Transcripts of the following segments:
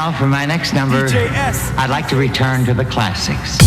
Now, for my next number, I'd like to return to the classics.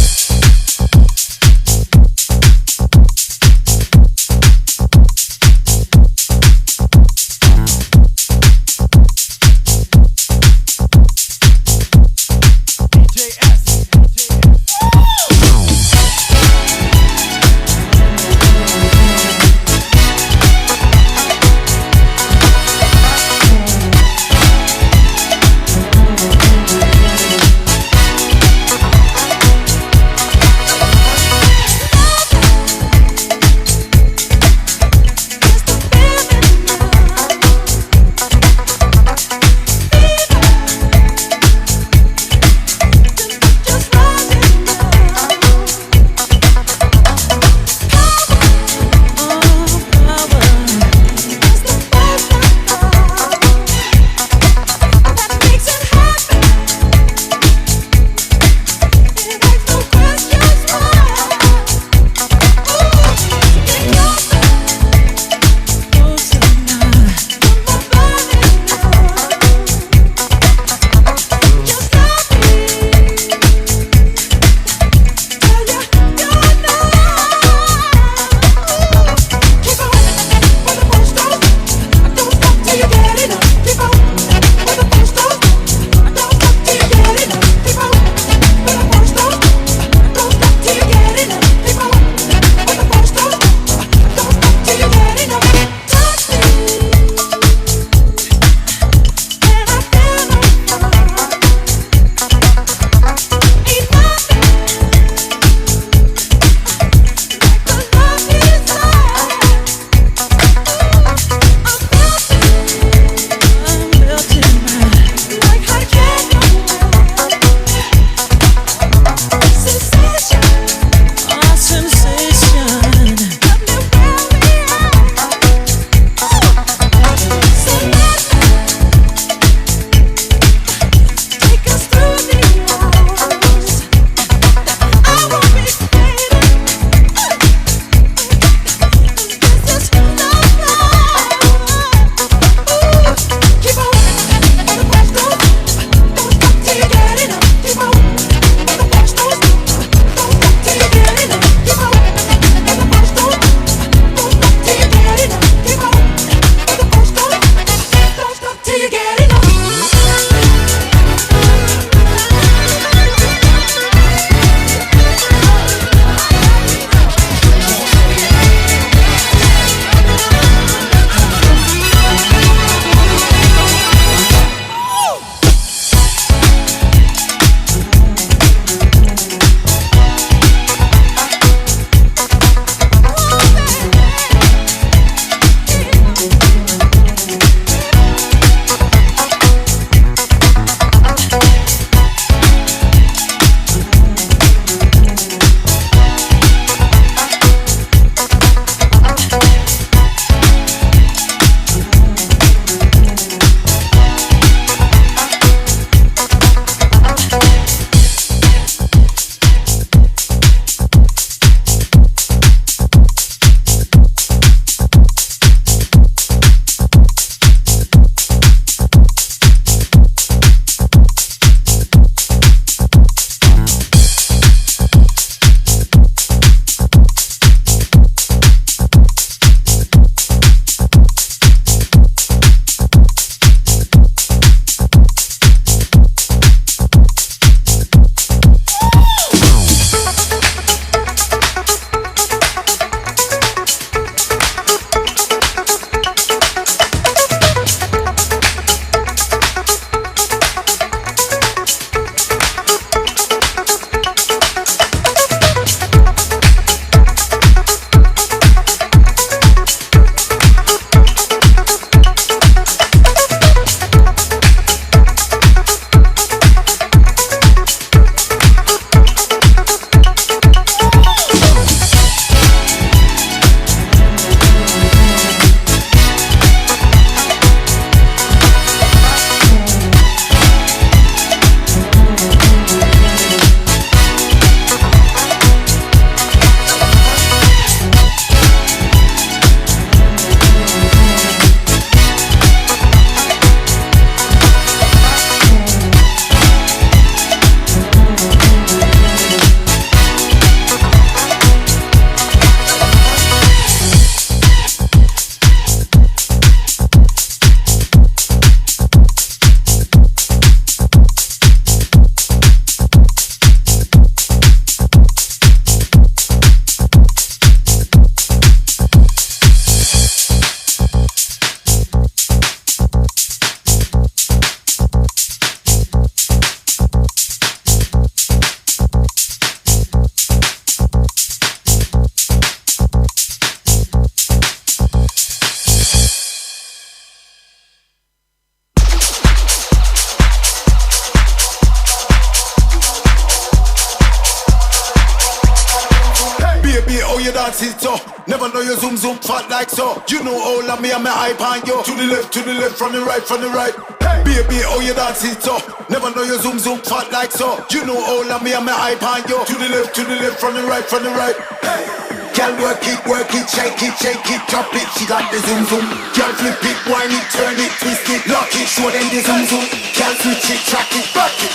you dance it so. Never know you zoom zoom fat like so. You know all of me and my hype on you. To the left, from the right, from the right. Hey. Baby, oh you dance it so. Never know you zoom zoom fat like so. You know all of me and my hype on you. To the left, from the right, from the right. Hey. Girl work it, shake it, drop it. She got the zoom zoom. Girl flip it, wind it, turn it, twist it, lock it, show them the zoom zoom. Girl switch it, track it, back it.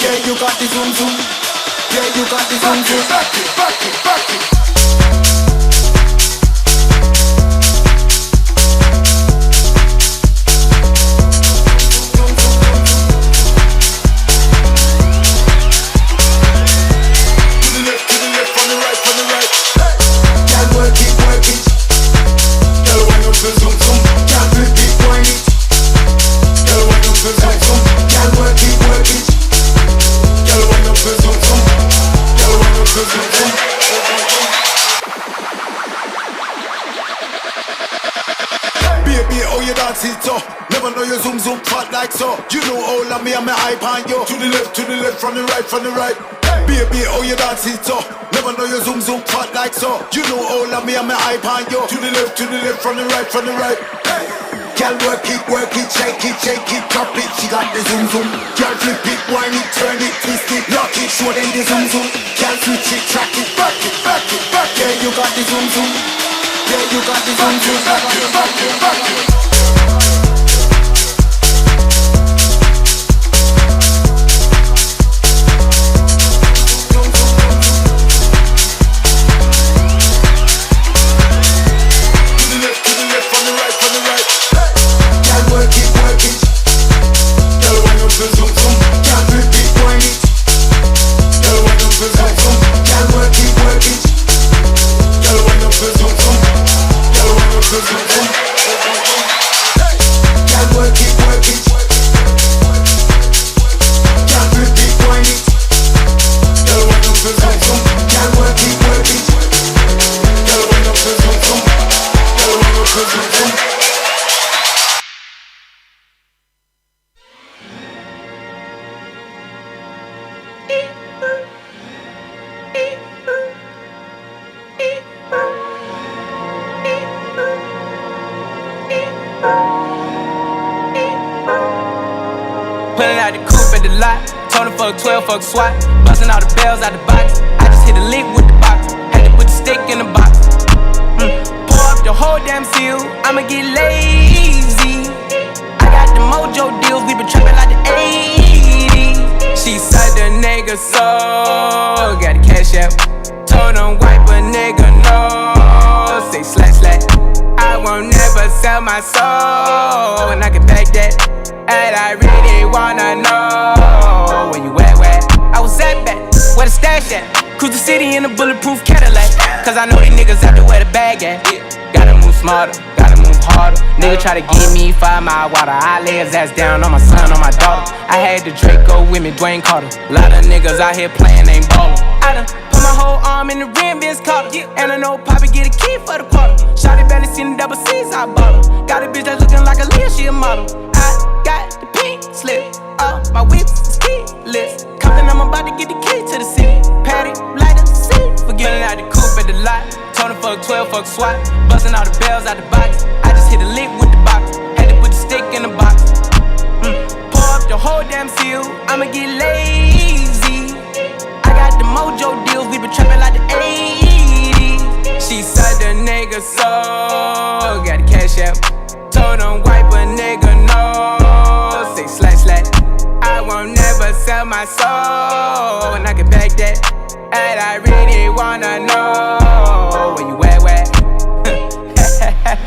Yeah, you got the zoom zoom. Yeah, you got the zoom zoom. Back it. Baby, oh you dance it so. Never know you zoom zoom fat like so. You know all of me and my hype on you. To the left, from the right, from the right. Baby, oh you dance it so. Never know you zoom zoom fat like so. You know all of me and my hype on you. To the left, from the right, from the right. Girl work it, shake it, drop it. She got the zoom zoom. Girl flip it, wind it, turn it, twist it, lock it, show them the zoom zoom. Girl switch it, track it, back it. Yeah, you got the zoom zoom. Yeah, you got the zoom zoom. Back it. Pulling out the coupe at the lot. Told him fuck 12, fuck SWAT. Busting all the bells out the box. I just hit a lick with the box. Had to put the stick in the box. Pour up the whole damn seal. I'ma get lazy. I got the mojo deals. We been trapping like the 80s. She said the nigga so. Got the cash out. Told him wipe a nigga no. Say slack. I won't never sell my soul. And I can back that. And I really wanna know where you at. I was at back, where the stash at? Cruise the city in a bulletproof Cadillac. Cause I know these niggas out there where the bag at. Gotta move smarter, gotta move harder. Nigga try to give me 5 mile water. I lay his ass down on my son, on my daughter. I had the Draco with me, Dwayne Carter. Lot of niggas out here playing, ain't ballin'. I done put my whole arm in the rim, Vince Carter. And I know Poppy get a key for the quarter. Shawty barely seen the double C's, I bought her. Got a bitch that's looking like a Leah, she a model. I got the pink slip, my whips is keyless. Compton, I'm about to get the key to the city. Patty, light up the city. Forgetting out the coupe at the lot. Told him fuck 12, fuck SWAT. Busting all the bells out the box. I just hit a lick with the box. Had to put the stick in the box. Pour up the whole damn seal. I'ma get lazy. I got the mojo deals. We been trapping like the 80s. She said the nigga so. Got the cash out. Told him wipe a nigga no. Say slack. I won't never sell my soul. And I can back that. And I really wanna know where you at.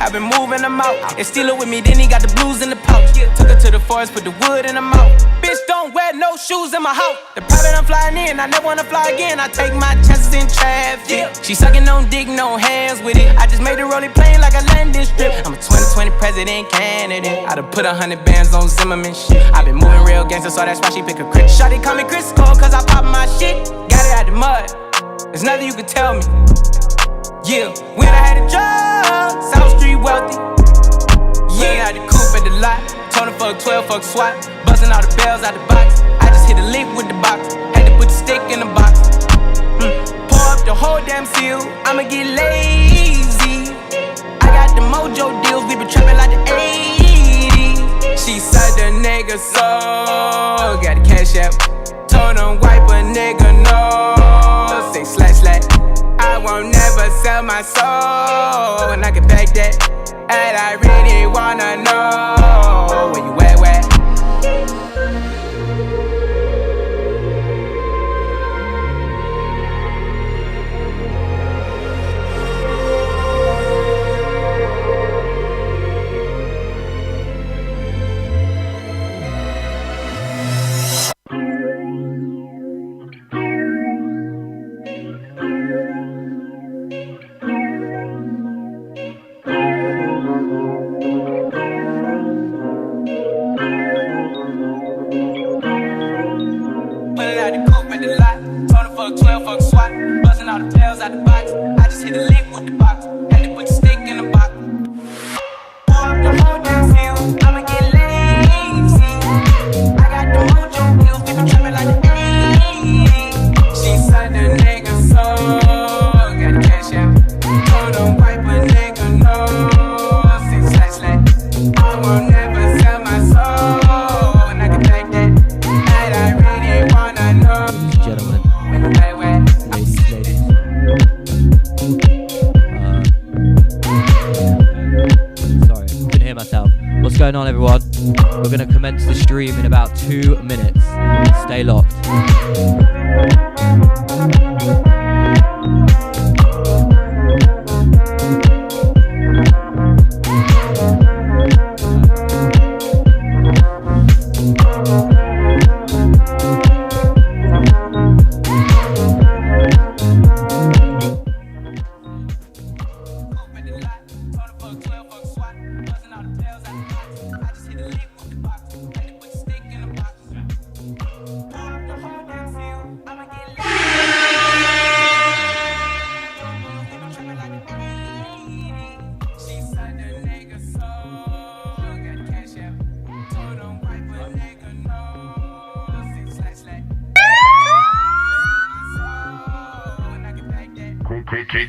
I've been moving them out. And steal it with me, then he got the blues in the pouch. Took her to the forest, put the wood in her mouth. Bitch, don't wear no shoes in my house. The private I'm flying in, I never wanna fly again. I take my chances in traffic. She sucking on dick, no hands with it. I just made her roll it plain like a landing strip. I'm a 2020 president candidate. I done put 100 bands on Zimmerman shit. I been moving real gangster, so that's why she pick a crit. Shawty call me Chris Cole, cause I pop my shit. Got it out the mud, there's nothing you can tell me. Yeah, when I had a job, South Street wealthy. Yeah, I had the coupe at the lot. Told him fuck 12, fuck SWAT. Busting all the bells out the box. I just hit a lick with the box. Had to put the stick in the box. Pour up the the whole damn seal, I'ma get lazy. I got the mojo deals, we been trapping like the 80s. She said the nigga so, got the cash app. Told him wipe a nigga no, say slash slash. I won't never sell my soul, and I can back that. And I really wanna know where you at, where? Out the box, I just hit a lick with the box. Had to put the stick in the box. Pour up the whole damn field, I'ma get lazy. I got the mojo pills, we been trapping like the 80s. She said the nigga so, got the cash out. Told him wipe a nigga no, say slash slash. I won't never sell my soul, and I can back that. And I really wanna know. Ladies and gentlemen, sorry, couldn't hear myself. What's going on, everyone? We're going to commence the stream in about 2 minutes. Stay locked.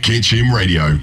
Kitchen Radio.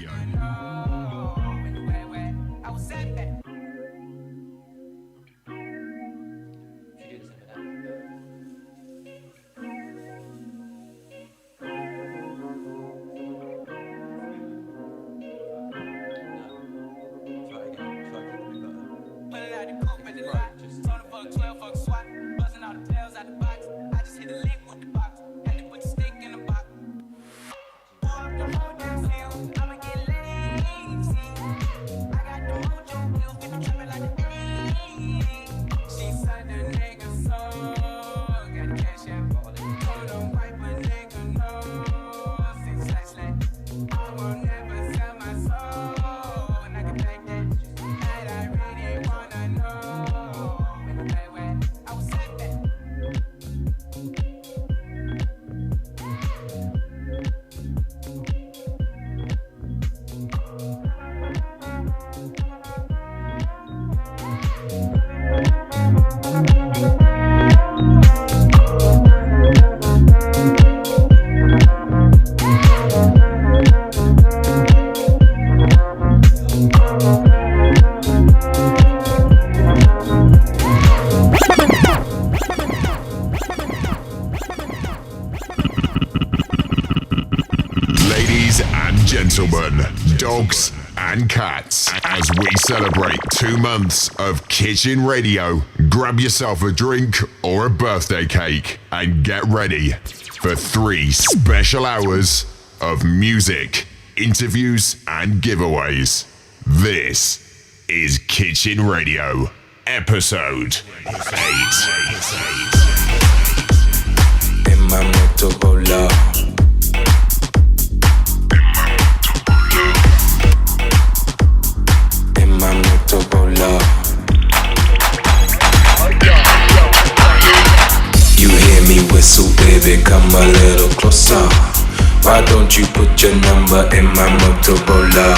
Gentlemen, dogs and cats, as we celebrate 2 months of Kitchen Radio, grab yourself a drink or a birthday cake and get ready for 3 special hours of music, interviews and giveaways. This is Kitchen Radio, episode 8. In my Motorola. You hear me whistle, baby, come a little closer. Why don't you put your number in my Motorola?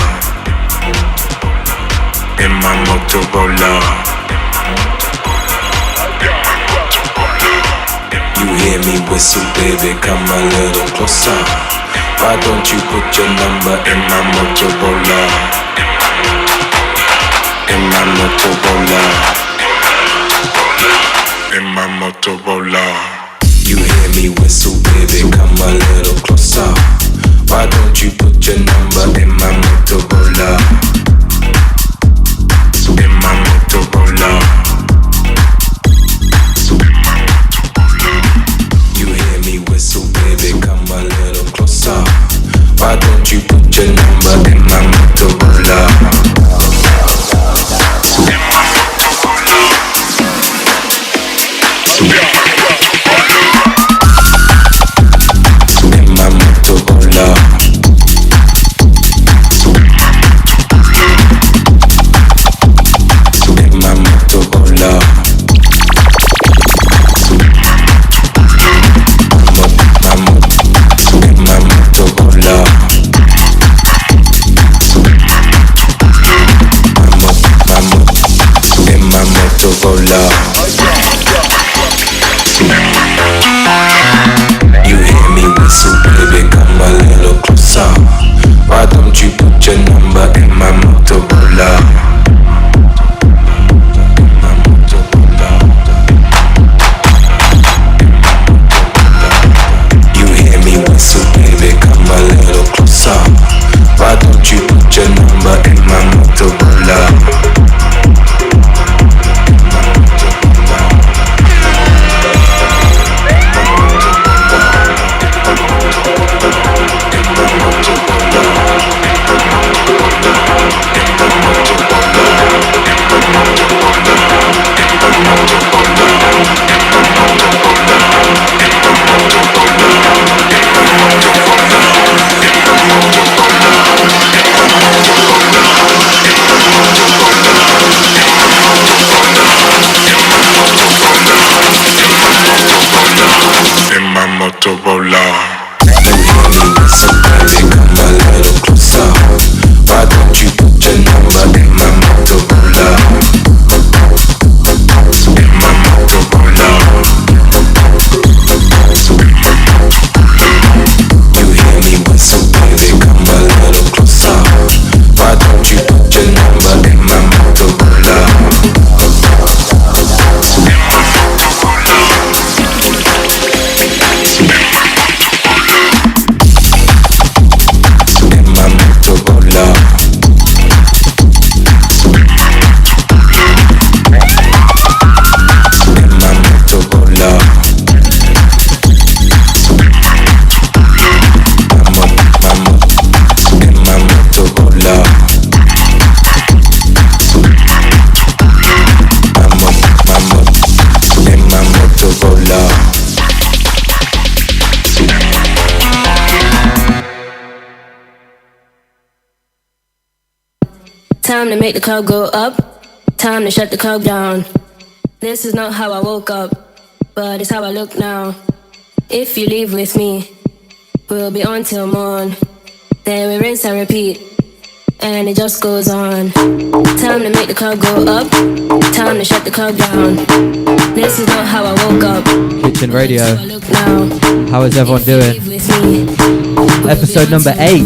In my Motorola. You hear me whistle, baby, come a little closer. Why don't you put your number in my Motorola? In my Motorola. In my Motorola. You hear me whistle, baby, come a little closer. Why don't you put your number in my Motorola? In my Motorola. You hear me whistle, baby, come a little closer. Why don't you put your number in my Motorola? In my Motorola. In my Motorola. You hear me whistle, baby, come a little closer. Why don't you put your number in my Motorola? You hear me whistle, baby, come a little closer. Why don't you put your number in my Motorola? Motorola. You hear me whistle, baby, come a little closer. Why don't you put your number in my Motorola? In my Motorola. You hear me whistle, baby, come a little closer. Why don't you put your number in my Motorola? Time to make the club go up, time to shut the club down. This is not how I woke up, but it's how I look now. If you leave with me, we'll be on till morn. Then we rinse and repeat, and it just goes on. Time to make the club go up, time to shut the club down. This is not how I woke up. Kitchen Radio. How is everyone doing? Episode number 8.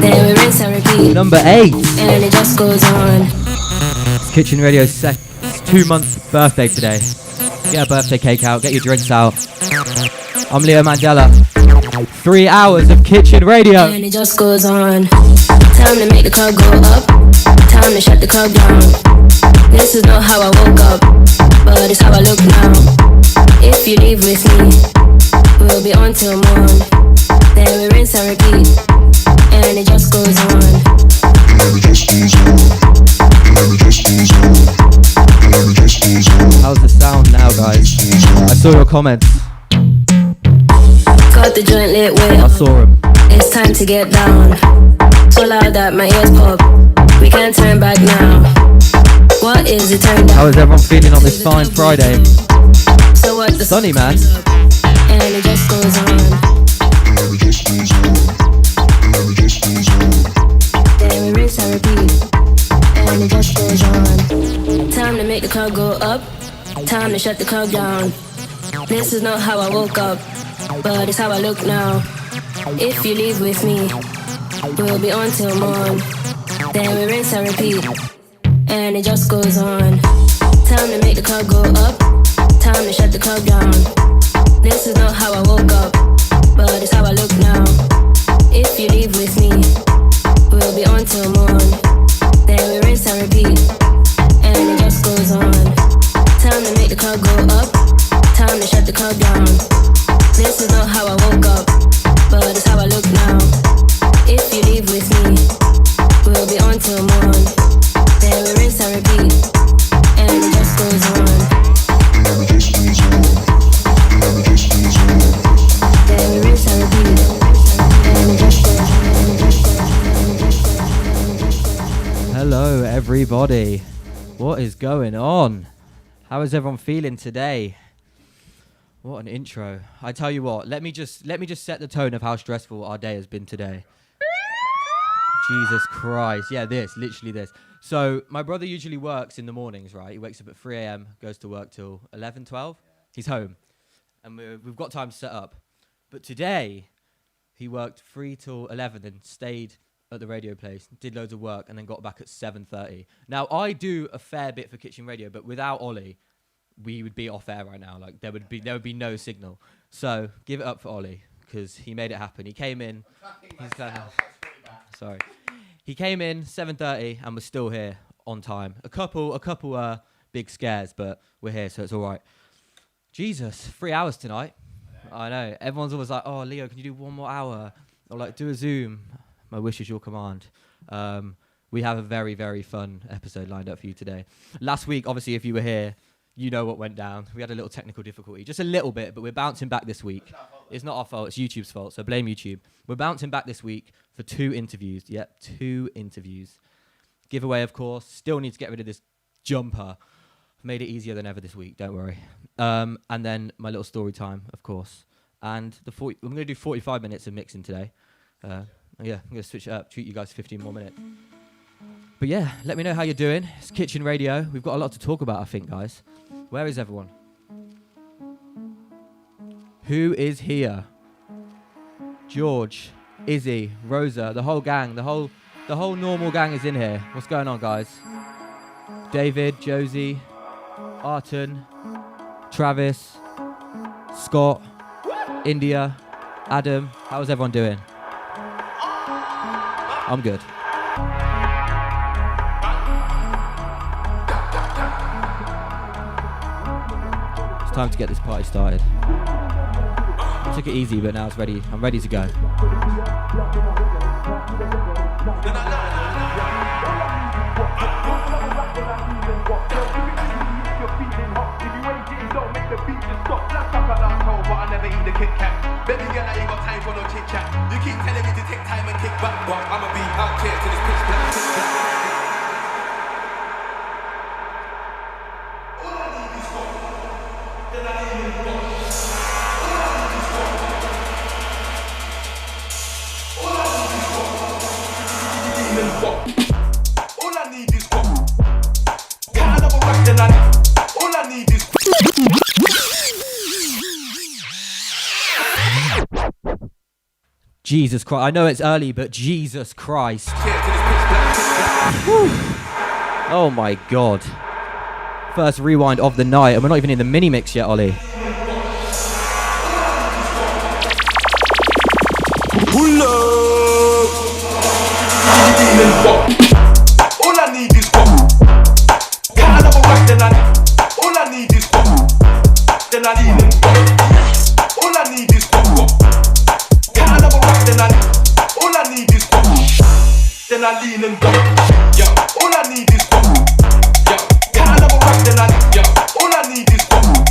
Then we rinse and repeat. Number 8. And it just goes on. It's Kitchen Radio's 2-month birthday today. Get a birthday cake out, get your drinks out. I'm Leo Mandela. 3 hours of Kitchen Radio. And it just goes on. Time to make the club go up, time to shut the club down. This is not how I woke up, but it's how I look now. If you leave with me, we'll be on till morn. Then we rinse and repeat, and it just goes on. And it just goes on. And it just goes on. And it just goes on. How's the sound now, guys? I saw your comments. Got the joint lit way I up. saw them. It's time to get down. So loud that my ears pop. We can't turn back now. What is it turn down? How is everyone feeling on this fine Friday? So what the sunny, man. And it just goes on. And it just goes on. And it just goes on. Then we rinse and repeat. And it just goes on. Time to make the club go up. Time to shut the club down. This is not how I woke up, but it's how I look now. If you leave with me, we'll be on till morn. Then we rinse and repeat, and it just goes on. Time to make the club go up, time to shut the club down. This is not how I woke up, but it's how I look now. If you leave with me, we'll be on till morn. Then we rinse and repeat, and it just goes on. Time to make the club go up, time to shut the club down. This is not how I woke up, but it's how I look now. If you leave with me, we'll be on till morn. Then we rinse and repeat, and it just goes on. Then we rinse and repeat, and it just goes on. Hello, everybody. What is going on? How is everyone feeling today? What an intro. I tell you what, let me just set the tone of how stressful our day has been today. Jesus Christ. Yeah, literally this. So my brother usually works in the mornings, right? He wakes up at 3 a.m., goes to work till 11, 12. He's home. And we've got time to set up. But today, he worked 3 till 11 and stayed at the radio place, did loads of work, and then got back at 7:30. Now, I do a fair bit for Kitchen Radio, but without Ollie, we would be off air right now. Like, there would be no signal. So, give it up for Ollie, because he made it happen. He came in. Sorry. He came in 7:30 and was still here on time. A couple big scares, but we're here, so it's all right. Jesus, 3 hours tonight. I know. Everyone's always like, oh, Leo, can you do 1 more hour? Or like, do a Zoom. My wish is your command. We have a very, very fun episode lined up for you today. Last week, obviously, if you were here, you know what went down. We had a little technical difficulty, just a little bit, but we're bouncing back this week. It's not our fault, it's YouTube's fault, so blame YouTube. We're bouncing back this week for 2 interviews. Yep, 2 interviews. Giveaway, of course. Still need to get rid of this jumper. Made it easier than ever this week, don't worry. And then my little story time, of course. And I'm going to do 45 minutes of mixing today. Yeah, I'm going to switch it up, treat you guys 15 more minutes. But yeah, let me know how you're doing. It's Kitchen Radio. We've got a lot to talk about, I think, guys. Where is everyone? Who is here? George, Izzy, Rosa, the whole gang, the whole normal gang is in here. What's going on, guys? David, Josie, Arton, Travis, Scott, India, Adam. How's everyone doing? I'm good. It's time to get this party started. I took it easy, but now it's ready. I'm ready to go. Baby girl, I ain't got time for no chit chat. You keep telling me to take time and kick back, but I'ma be out here till it's pitch black. All I need is one. Then I need one. All I need is one. All I need is one. Can't have a rack, then all I need is one. Jesus Christ. I know it's early, but Jesus Christ. Oh my God. First rewind of the night, and we're not even in the mini mix yet, Ollie. Pull up. All I need is one. Can't have a rack, then all I need is one. Then I need it. All I need is one. Can't have a rock, then all I need is one. Then I lean and go. Yo, all I need is one. Yo, can't have a rock, then all I need is one.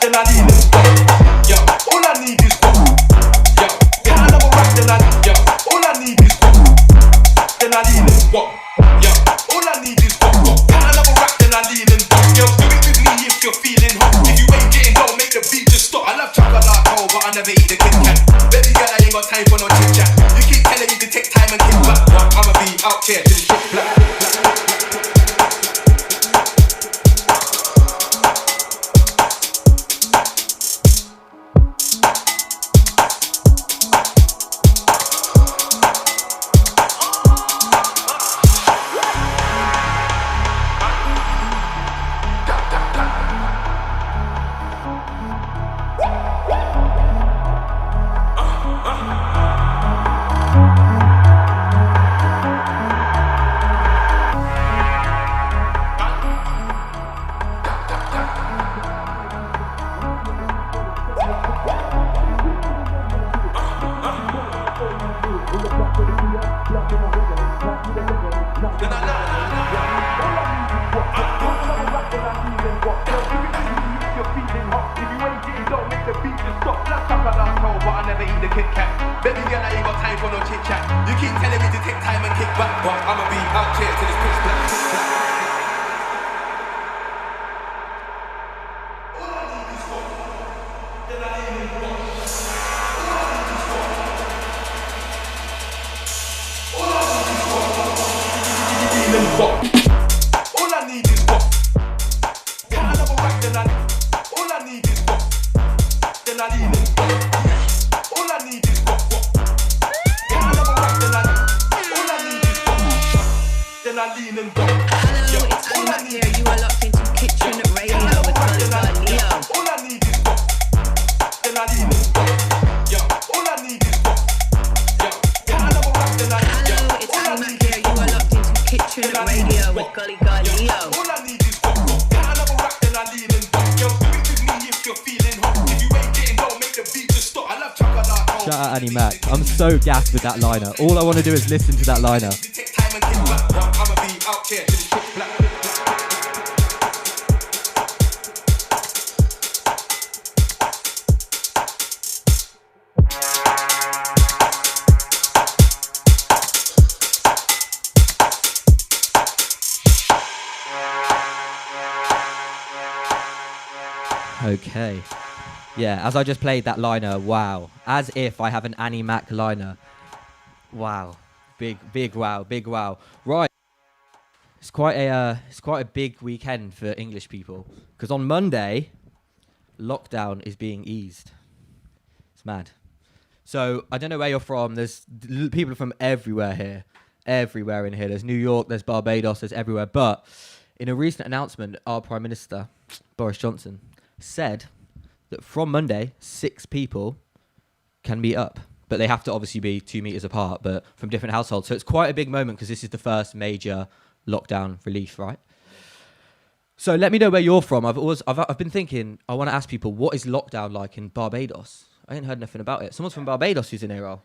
Then I lean and go. Yo, all I need is one. Yo, can't have a rock, then all I need is one. Then I lean and go. Yo, all I need is one. Can't have a rock, then I lean and go. Yo, do it with me if you're feeling hot. If you ain't getting low, make the beat just stop. I love chocolate cold, but I never eat the Kit Kat. Baby girl, I ain't got time for no chit chat. You keep telling me to take time and kick back, but I'ma be out here till it's pitch black. Kit Kat. Baby girl, I ain't got time for no chit chat. You keep telling me to take time and kick back, but I'ma be out here till it's pitch black. All I need is one. Then I need one. All I need is one. All I need is one. Can't another whack than I. All I need is one. Then I lean in. All I need is one. Can't another whack than I. All I need is one. Then I lean in. Hello, it's Annie Mac here. You are locked into Kitchen Radio with Molly Leo. All I need is one. Then I lean in. Yo, all I need is one. Yo, can't another whack than I. Hello, it's Annie Mac here. You are locked into Kitchen Radio with Gully Guy Leo. All I need is one. Can't another whack than I lean in. Yo, do it with me if you're feeling hot. If you ain't getting low, make the beat just stop. I love chocolate. Shout out Annie Mac. I'm so gassed with that liner. All I want to do is listen to that liner. Take time and kick back. I'ma be out here till it's pitch black. Okay. Yeah, as I just played that liner, wow. As if I have an Annie Mac liner. Wow. Big wow. Right. It's quite a big weekend for English people. Because on Monday, lockdown is being eased. It's mad. So, I don't know where you're from. There's people from everywhere here. Everywhere in here. There's New York, there's Barbados, there's everywhere. But in a recent announcement, our Prime Minister, Boris Johnson, said that from Monday, 6 people can meet up. But they have to obviously be 2 meters apart, but from different households. So it's quite a big moment because this is the first major lockdown relief, right? So let me know where you're from. I've been thinking, I want to ask people, what is lockdown like in Barbados? I ain't heard nothing about it. Someone's from Barbados who's in here, Earl.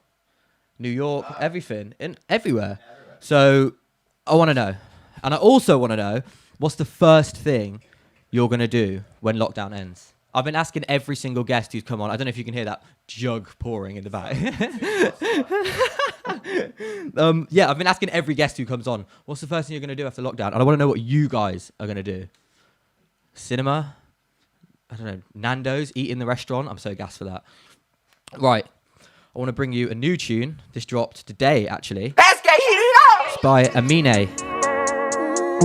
New York, everything, everywhere. So I want to know. And I also want to know, what's the first thing you're going to do when lockdown ends? I've been asking every single guest who's come on. I don't know if you can hear that jug pouring in the back. Yeah, I've been asking every guest who comes on, what's the first thing you're going to do after lockdown? And I want to know what you guys are going to do. Cinema? I don't know. Nando's? Eat in the restaurant? I'm so gassed for that. Right. I want to bring you a new tune. This dropped today, actually. Let's get heated up! It's by Amine.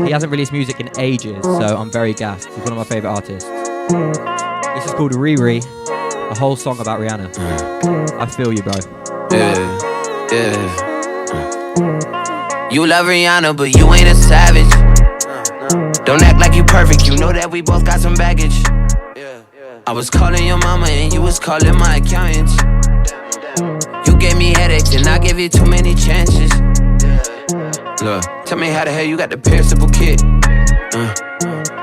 He hasn't released music in ages, so I'm very gassed. He's one of my favourite artists. This is called Riri, a whole song about Rihanna. I feel you, bro. Yeah. You love Rihanna, but you ain't a savage. Don't act like you perfect, you know that we both got some baggage. I was calling your mama and you was calling my accountant. You gave me headaches and I gave you too many chances. Look, tell me how the hell you got the perishable kid.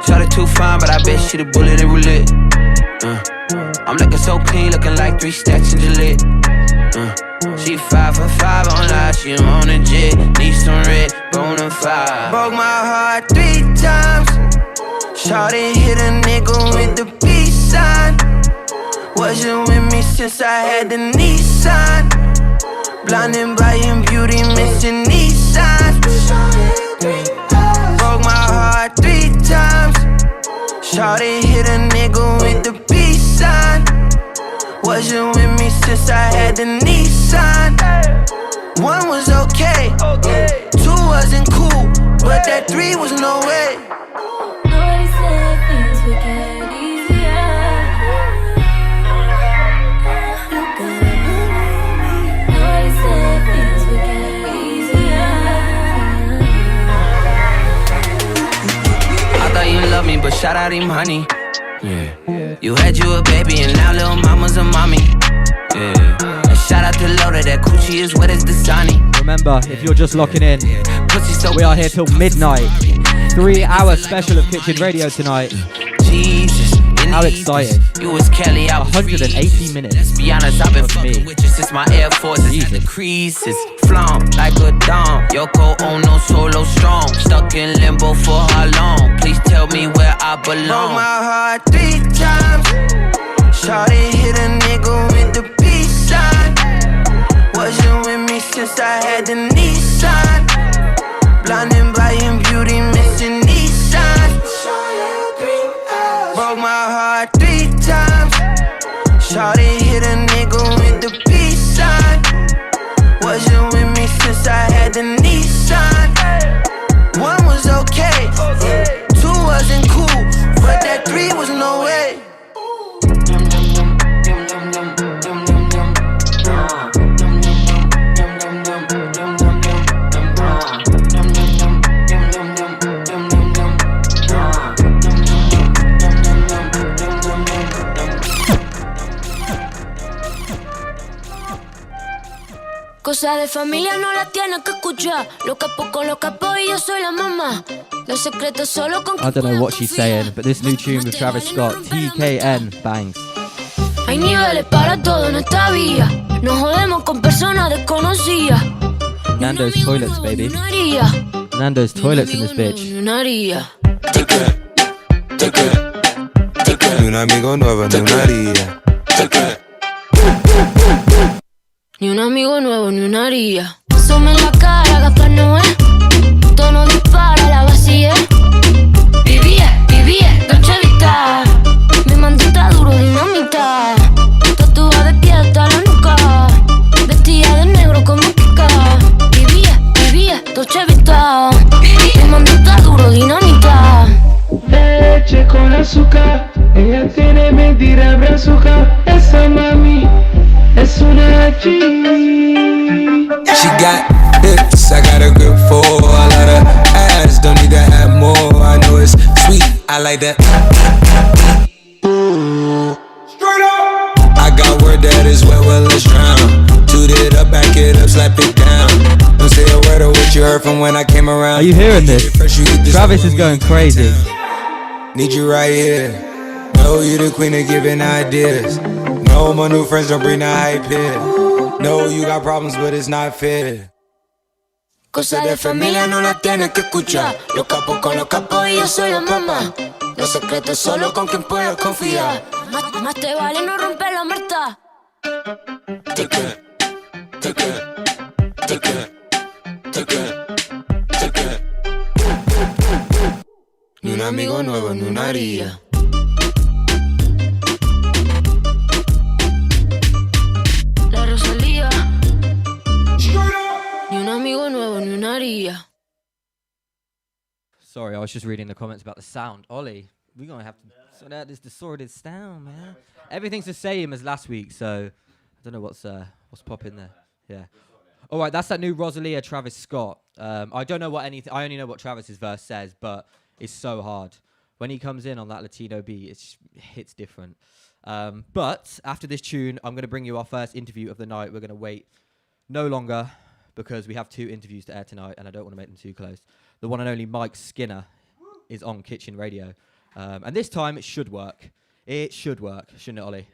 Shot it too fine, but I bet she the bullet and roulette. I'm looking so clean, looking like 3 stacks in Gillette. She 5 for 5 on live, she on a jet. Need some red, bonafide. Broke my heart 3 times. Shawty hit a nigga with the peace sign. Wasn't with me since I had the Nissan. Blinded by your beauty, missing these signs. Broke my heart 3 times. Shawty hit a nigga with the peace sign. Wasn't with me since I had the Nissan. 1 was okay, 2 wasn't cool, but that 3 was no way. Nobody said things would get easier. You gotta believe me. Nobody said things would get easier. I thought you loved me, but shout out him, honey. Yeah. You had you a baby, and now little mama's a mommy. Yeah. And shout out to Loda, that coochie is wet as the sunny. Remember, if you're just locking in, we are here till midnight. 3-hour special of Kitchen Radio tonight. Jesus, how exciting. You was Kelly, I was 180 minutes. Let's be honest, I've been fucking with you since my Air Forces had the creases. Flaunt like a dom. Yoko Ono solo strong. Stuck in limbo for how long? Please tell me where I belong. Broke my heart 3 times. Shawty hit a nigga with the peace sign. since I had the Nissan. Blinded by your beauty, missing Nissan. Broke my heart 3 times. Shawty hit a nigga with the peace sign. Wasn't with me since I had the Nissan. 1 was okay, 2 wasn't cool, but that 3 was no way. Cosa de familia no la tienes que escuchar. Los capos con los capos y yo soy la mamá. Los secretos solo con. I don't know what she's saying, but this new tune with Travis Scott, TKN, bangs. Hay niveles para todo en esta vía. Nos jodemos con personas desconocidas. Nando's toilets, baby. Nando's toilets in this bitch. Ni un amigo nuevo, ni una haría. Ni un amigo nuevo, ni una haría. Asome en la cara, Gaspar Noé. Tono dispara, la vacía. Vivía, Dolce Vita. Mi mandita duro, dinamita. Tatuada de pie hasta la nuca. Vestida de negro como Kika. Vivía, Dolce Vita. Mi mandita duro, dinamita. Leche con azúcar. Ella tiene mentira brazuca. Esa mami es una G. She got hips, I got a grip for. I let her ass, don't need to have more. I know it's sweet, I like that. Straight up. I got word that is wet, well let's drown. Toot it up, back it up, slap it down. Don't say a word of what you heard from when I came around. Are you hearing this? Travis is going crazy. Need you right here. Know you the queen of giving ideas. No, my new friends don't bring the hype here. No, you got problems, but it's not fair. Cosa de familia no la tienes que escuchar. Los capos con los capos y yo soy la mamá. Los secretos solo con quien puedo confiar. Más te vale no romper la muerta. Ni un amigo nuevo, ni una haría. La Rosalía. Ni un amigo nuevo, ni una haría. Sorry, I was just reading the comments about the sound. Ollie, we're going to have to sort out this disordered sound, man. Everything's the same as last week, so I don't know what's popping there. Yeah. All right, that's that new Rosalia Travis Scott. I don't know what anything. I only know what Travis's verse says, but it's so hard. When he comes in on that Latino beat, it hits different. But after this tune, I'm going to bring you our first interview of the night. We're going to wait no longer because we have 2 interviews to air tonight, and I don't want to make them too close. The one and only Mike Skinner is on Kitchen Radio. And this time it should work. It should work, shouldn't it, Ollie?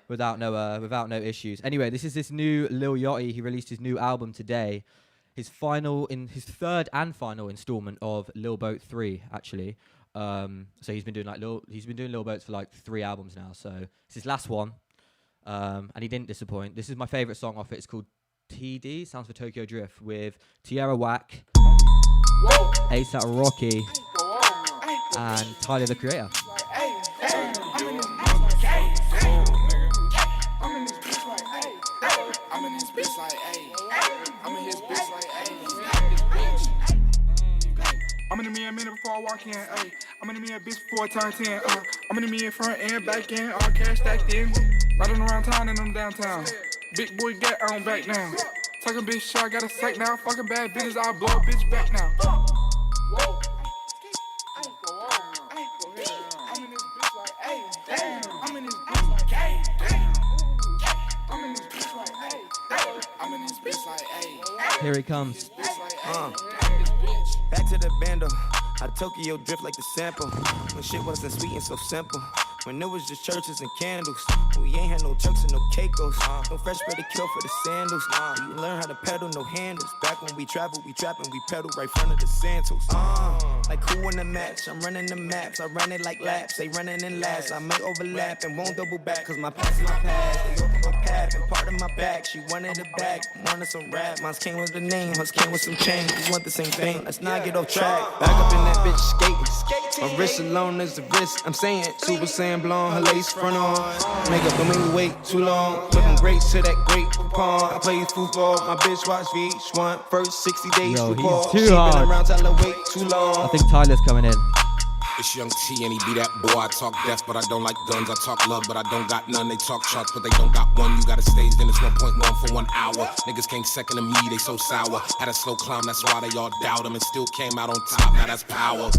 Without no issues. Anyway, this is this new Lil Yachty. He released his new album today. His 3rd and final installment of Lil Boat 3, actually. So he's been doing Lil Boats for like 3 albums now. So it's his last one, and he didn't disappoint. This is my favorite song off it. It's called TD, stands for Tokyo Drift, with Tierra Whack, ASAP Rocky, and Tyler the Creator. I'm in me a minute before I walk in, ayy. I'm in me a bitch before I turn 10, I'm in me in front and back end, all cash stacked in. Riding around town and I'm downtown. Big boy got on back now. Talking bitch shit, I got a sack now. Fucking bad bitches, I'll blow a bitch back now. Whoa. I'm in this bitch like, ayy, damn. I'm in this bitch like, ayy, damn. I'm in this bitch like, ayy, I'm in this bitch like, ayy. Here he comes. Back to the bando. How Tokyo drift like the sample. When shit wasn't sweet and so simple. when it was just churches and candles. We ain't had no Turks and no Caicos. No fresh bread to kill for the sandals. You learn how to pedal, no handles. Back when we traveled, we trapping, we pedal right front of the Santos. Like who in the match? I'm running the maps. I run it like laps. They running in laps. I might overlap and won't double back. Cause my past is my past. They open my path and part of my back. She wanted it back. Wanted some rap. Mine came with the name. Hers came with some change. We want the same thing. Let's not get off track. Back up in that bitch skating. My wrist alone is the wrist. I'm saying Super Saiyan blonde. Her lace front on. Makeup don't make me wait too long. Looking great to that great coupon. I play football. My bitch watch VH1. First 60 days. Yo, football. he's too hard. Around till I wait too long. I think Tyler's coming in. It's Young T and he be that boy. I talk death, but I don't like guns. I talk love, but I don't got none. They talk shots, but they don't got one. You got a stage, then it's 1.1 for 1 hour. Niggas can't second to me, they so sour. Had a slow climb, that's why they all doubt him. And still came out on top, now that's power.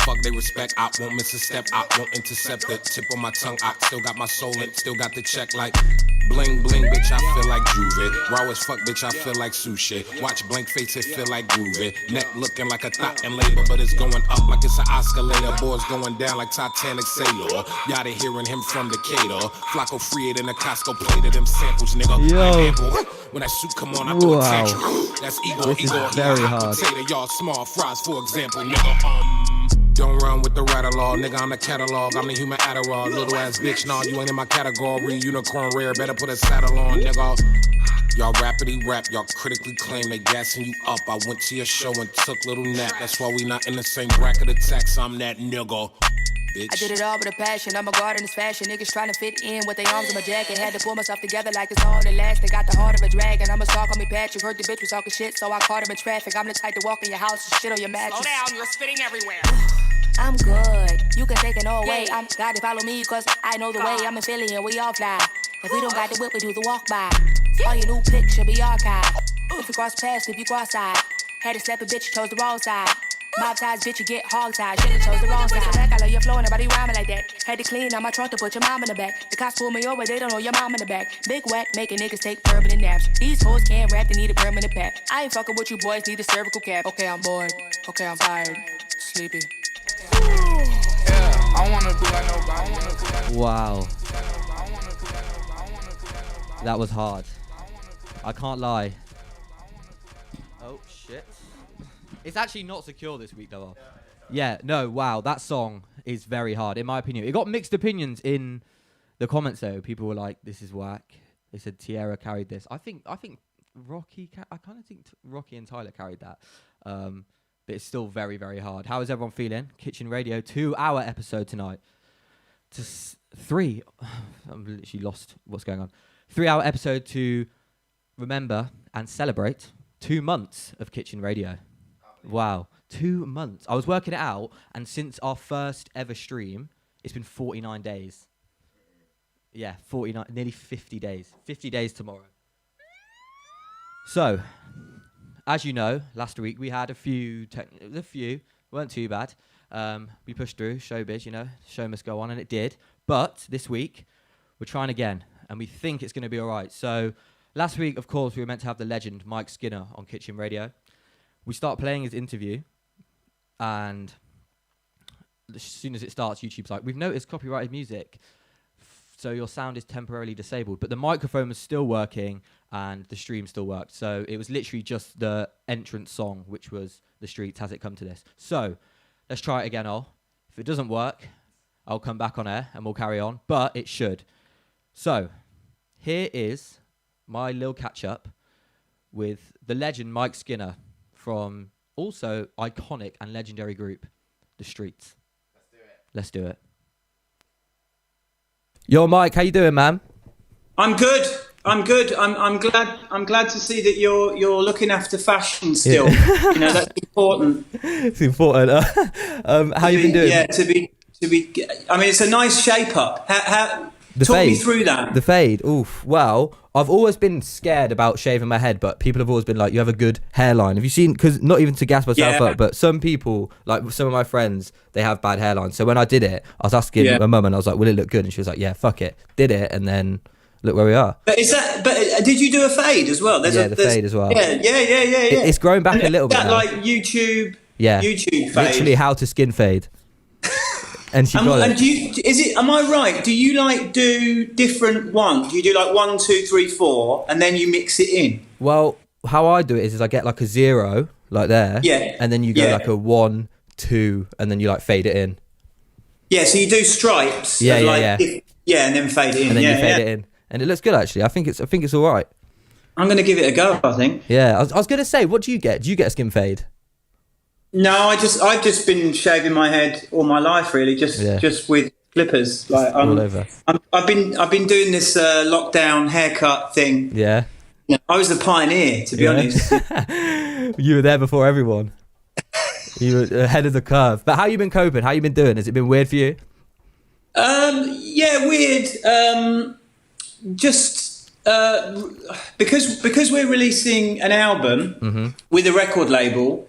Fuck they respect, I won't miss a step, I won't intercept the tip on my tongue. I still got my soul in, still got the check like bling bling, bitch, I feel like Juve. Raw as fuck, bitch, I feel like sushi. Watch blank face, it feel like groovy. Neck looking like a thought and labor, but it's going up like it's an escalator. Boys going down like Titanic sailor. Y'all hearing him from Decatur. Flacco free it in a Costco plate of them samples, nigga. Yo. When that suit come on, I throw a tantrum. That's ego, this ego, is very hot hard. potato, y'all small fries, for example, nigga. Don't run with the rattle-law, nigga, I'm the catalog, I'm the human Adderall, little ass bitch, nah, you ain't in my category, unicorn rare, better put a saddle on, nigga. Y'all rappity rap, y'all critically claim they gassing you up, I went to your show and took little nap, that's why we not in the same bracket of tax, I'm that nigga. Bitch. I did it all with a passion. I'm a guard in this fashion. Niggas trying to fit in with their arms in my jacket. Had to pull myself together like it's all that last. They got the heart of a dragon. I'm a star, call me Patrick. Heard the bitch was talking shit, so I caught him in traffic. I'm the type to walk in your house and shit on your mattress. Slow down, you're spitting everywhere. I'm good. You can take it all away. I'm glad to follow me, cause I know the way. I'm in Philly and we all fly. If we don't got the whip, we do the walk by. All your new pics should be archived. If you cross paths, if you cross side. Had to slap a bitch, chose the wrong side. Mob ties, bitch, you get hog tied. Should've chose the wrong side. I love your flow and nobody rhyming like that. Had to clean out my trunk to put your mom in the back. The cops pull me over, they don't know your mom in the back. Big whack, making niggas take permanent naps. These hoes can't rap, they need a permanent pack. I ain't fucking with you boys, need a cervical cap. Okay, I'm bored. Okay, I'm tired. Sleepy. Yeah, I wanna do like nobody. I wanna do like Wow. That was hard. I can't lie. Oh, shit. It's actually not secure this week, though. Yeah, no, wow. That song is very hard, in my opinion. It got mixed opinions in the comments, though. People were like, this is whack. They said Tierra carried this. I think Rocky, I kind of think Rocky and Tyler carried that. But it's still very, very hard. How is everyone feeling? Kitchen Radio, 2-hour episode tonight. I'm literally lost what's going on. 3-hour episode to remember and celebrate 2 months of Kitchen Radio. Wow, 2 months. I was working it out, and since our first ever stream, it's been 49 days. Yeah, 49, nearly 50 days. 50 days tomorrow. So, as you know, last week we had a few, weren't too bad. We pushed through, showbiz, you know, show must go on, and it did. But this week, we're trying again, and we think it's going to be all right. So, last week, of course, we were meant to have the legend Mike Skinner on Kitchen Radio. We start playing his interview, and as soon as it starts, YouTube's like, we've noticed copyrighted music, so your sound is temporarily disabled. But the microphone was still working, and the stream still worked. So it was literally just the entrance song, which was The Streets, Has It Come to This. So let's try it again, Ol. If it doesn't work, I'll come back on air, and we'll carry on. But it should. So here is my little catch-up with the legend Mike Skinner, from also iconic and legendary group, The Streets. Let's do it. Yo, Mike, how you doing, man? I'm good. I'm glad to see that you're looking after fashion still. Yeah. You know, that's important. It's important. How you been doing? Yeah, to be. I mean, it's a nice shape up. Talk me through that. The fade. Oof. Well, I've always been scared about shaving my head, but people have always been like, you have a good hairline. Have you seen, because not even to gas myself up, but some people, like some of my friends, they have bad hairline. So when I did it, I was asking my mum, and I was like, will it look good? And she was like, yeah, fuck it. Did it, and then look where we are. But did you do a fade as well? There's the fade as well. Yeah. It's grown back a little bit. That now. like YouTube. Yeah. YouTube fade. Literally how to skin fade. And she got and it. am I right? Do you like do different ones? Do you do like 1, 2, 3, 4, and then you mix it in? Well, how I do it is I get like a 0, like there. Yeah. And then you go like a 1, 2, and then you like fade it in. Yeah, so you do stripes. Yeah, of yeah, like, yeah, and then fade it in. And then yeah, you fade it in. And it looks good, actually. I think it's all right. I'm going to give it a go, I think. Yeah, I was going to say, what do you get? Do you get a skin fade? No, I've just been shaving my head all my life, really, just with clippers. Like all over. I've been doing this lockdown haircut thing. Yeah. I was the pioneer, to be honest. You were there before everyone. You were ahead of the curve. But how you been coping? How you been doing? Has it been weird for you? Yeah, weird. Because we're releasing an album with a record label.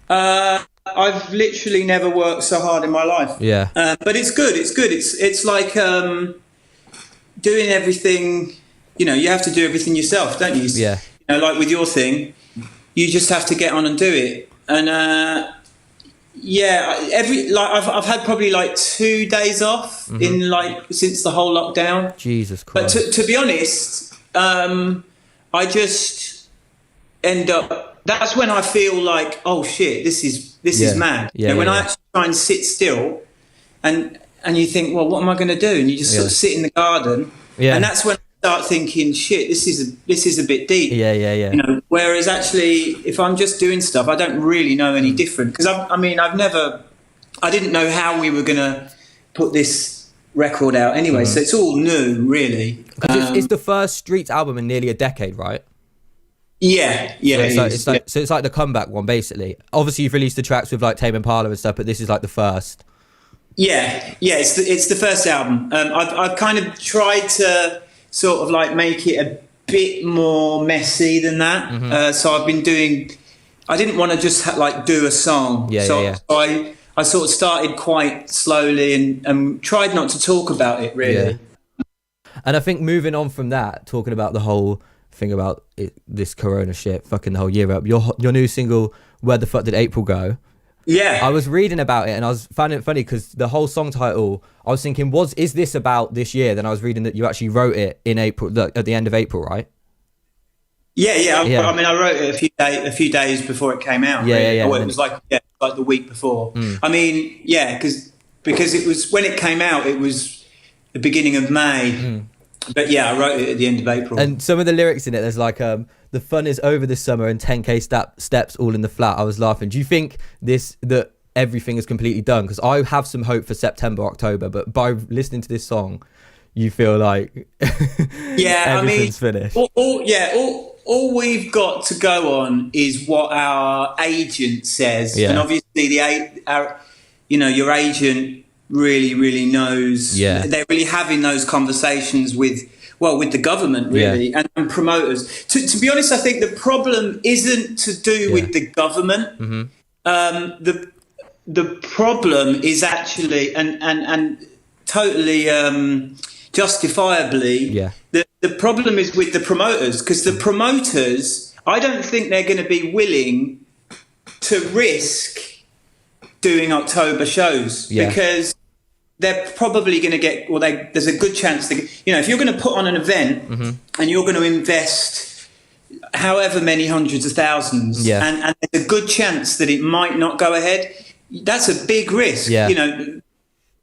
I've literally never worked so hard in my life. Yeah. But it's good. It's good. It's like doing everything. You know, you have to do everything yourself, don't you? Yeah. You know, like with your thing, you just have to get on and do it. And I've had probably like 2 days off in like since the whole lockdown. Jesus Christ. But to be honest, I just end up. That's when I feel like, oh shit, this is mad. Yeah, you know, when I actually try and sit still, and you think, well, what am I going to do? And you just sort of sit in the garden, and that's when I start thinking, shit, this is a bit deep. Yeah. You know, whereas actually, if I'm just doing stuff, I don't really know any different because I didn't know how we were going to put this record out anyway. So it's all new, really. It's the first Streets album in nearly a decade, right? Yeah. So it's like the comeback one, basically. Obviously, you've released the tracks with like Tame Impala and stuff, but this is like the first. Yeah. It's the first album. I've kind of tried to sort of like make it a bit more messy than that. So I've been doing. I didn't want to just do a song. So I sort of started quite slowly and tried not to talk about it really. Yeah. And I think moving on from that, talking about the whole thing about this corona shit fucking the whole year up, your new single Where the Fuck Did April Go? Yeah, I was reading about it and I was finding it funny because the whole song title, I was thinking, is this about this year? Then I was reading that you actually wrote it in April, at the end of April, right? Yeah. I mean, I wrote it a few days before it came out. Yeah. It was like the week before. I mean, because it was when it came out, it was the beginning of May. But yeah, I wrote it at the end of April. And some of the lyrics in it, there's like, the fun is over this summer and 10k steps all in the flat. I was laughing. Do you think that everything is completely done? Because I have some hope for September, October, but by listening to this song, you feel like everything's finished. All we've got to go on is what our agent says. And obviously your agent really knows. They're really having those conversations with the government really and promoters. To be honest, I think the problem isn't to do with the government. The problem is actually and totally justifiably the problem is with the promoters, because the promoters, I don't think they're going to be willing to risk doing October shows because they're probably going to get, there's a good chance that, if you're going to put on an event and you're going to invest however many hundreds of thousands and there's a good chance that it might not go ahead, that's a big risk,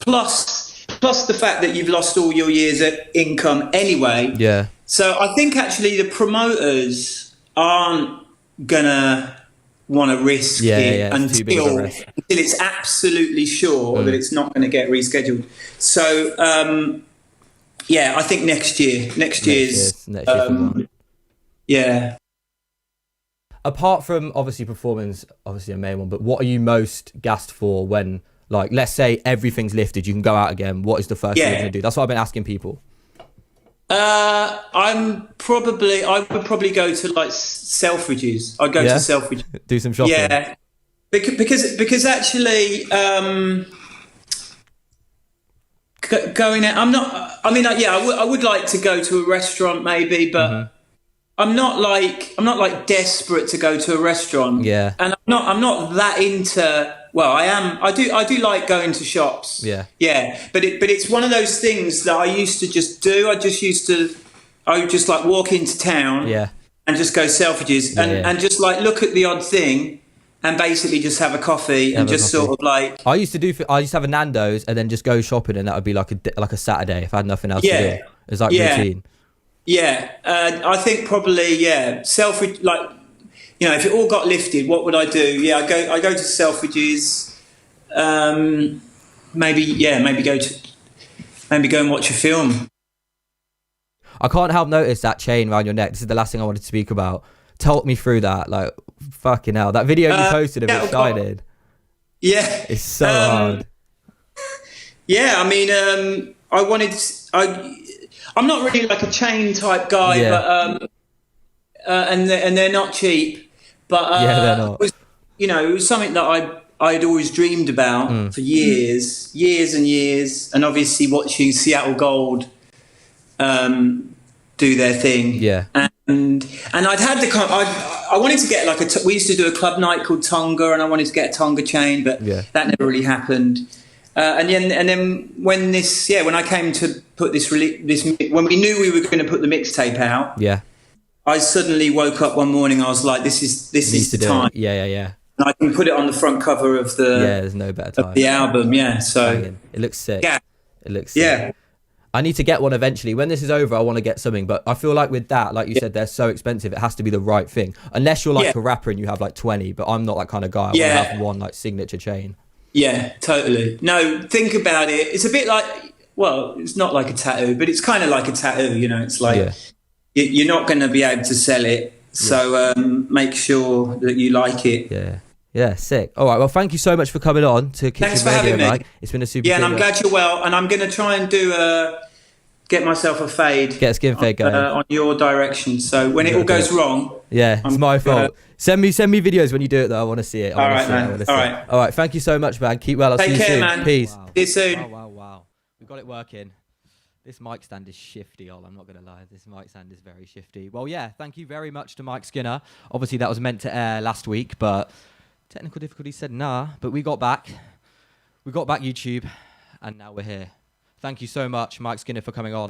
plus the fact that you've lost all your years of income anyway. So I think actually the promoters aren't going to want to risk it until it's absolutely sure that it's not going to get rescheduled. So I think next year's apart from obviously performance, obviously a main one, but what are you most gassed for when, like, let's say everything's lifted, you can go out again, what is the first thing you're going to do? That's what I've been asking people. I would probably go to like Selfridges. I'd go to Selfridges. Do some shopping. Yeah, because actually, going out. I would like to go to a restaurant maybe, but I'm not like desperate to go to a restaurant. Yeah, and I'm not that into. Well, I do like going to shops. Yeah. Yeah, but it's one of those things that I used to just do. I would just like walk into town. Yeah. And just go Selfridges and just like look at the odd thing and basically just have a coffee and just sort of like. I used to have a Nando's and then just go shopping, and that would be like a Saturday if I had nothing else to do. It was like routine. Yeah, I think probably Selfridge, like, you know, if it all got lifted, what would I do? Yeah, I go to Selfridges. Maybe go and watch a film. I can't help notice that chain around your neck. This is the last thing I wanted to speak about. Talk me through that. Like, fucking hell. That video you posted of it shining. Yeah. It's so hard. Yeah, I mean, I'm not really like a chain type guy, but and they're not cheap. But they're not. It was something that I'd always dreamed about for years and years, and obviously watching Seattle Gold do their thing. Yeah. And I'd had I wanted to get like we used to do a club night called Tonga, and I wanted to get a Tonga chain, but that never really happened. And then when I came to put this when we knew we were going to put the mixtape out, I suddenly woke up one morning. I was like, this is the time. Yeah. And I can put it on the front cover of there's no better time. Of the album. Yeah, so it looks sick. Yeah, it looks sick. Yeah. I need to get one eventually. When this is over, I want to get something. But I feel like with that, like you said, they're so expensive. It has to be the right thing. Unless you're like a rapper and you have like 20. But I'm not that kind of guy. I want to have one like signature chain. Yeah, totally. No, think about it. It's a bit like, well, it's not like a tattoo, but it's kind of like a tattoo. You know, it's like you're not going to be able to sell it. So make sure that you like it. Yeah. Yeah, sick. All right, well, thank you so much for coming on to Kitchen Radio, Mike. It's been a super and I'm glad you're well. And I'm going to try and get myself a fade. Get a skin fade going. On your direction. So when it all goes wrong... Yeah, it's my fault. Send me videos when you do it, though. I want to see it. All right, man. All right, thank you so much, man. Keep well. I'll see you soon. Take care, man. Peace. See you soon. Wow. We've got it working. This mic stand is shifty, I'm not going to lie. This mic stand is very shifty. Well, yeah, thank you very much to Mike Skinner. Obviously, that was meant to air last week, but... Technical difficulties said nah, but we got back. We got back YouTube, and now we're here. Thank you so much, Mike Skinner, for coming on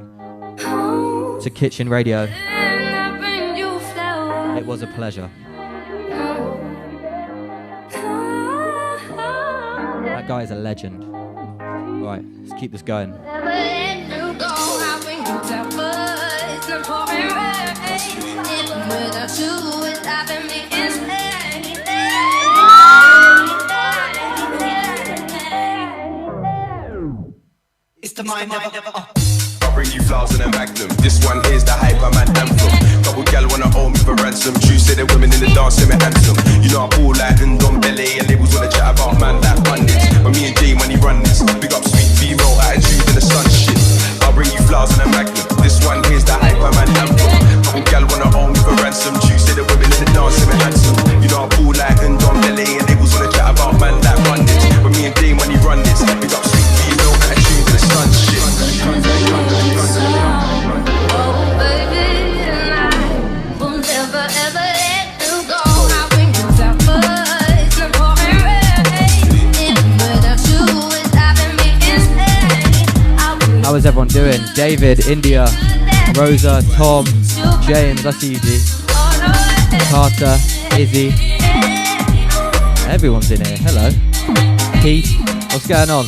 to Kitchen Radio. It was a pleasure. That guy is a legend. All right, let's keep this going. It's the mind never. I'll bring you flowers and a magnum. This one here's the hyper man anthem. Couple gal wanna owe me for ransom. True say the women in the dance say me handsome. You know I pull like Ndom Belly and labels wanna chat about man like bandits. But me and Jay when he run this, big up sweet female attitude in the sun shit. I'll bring you flowers and a magnum. This one here's the hyper man anthem. Couple gal wanna owe me for ransom. True say the women in the dance say me handsome. You know I pull like Ndom Belly and labels wanna chat about man like bandits. But me and Jay when he run this, big up sweet female attitude in the sun shit. How is everyone doing? David, India, Rosa, Tom, James, I see you, G. Carter, Izzy. Everyone's in here. Hello. Keith, what's going on?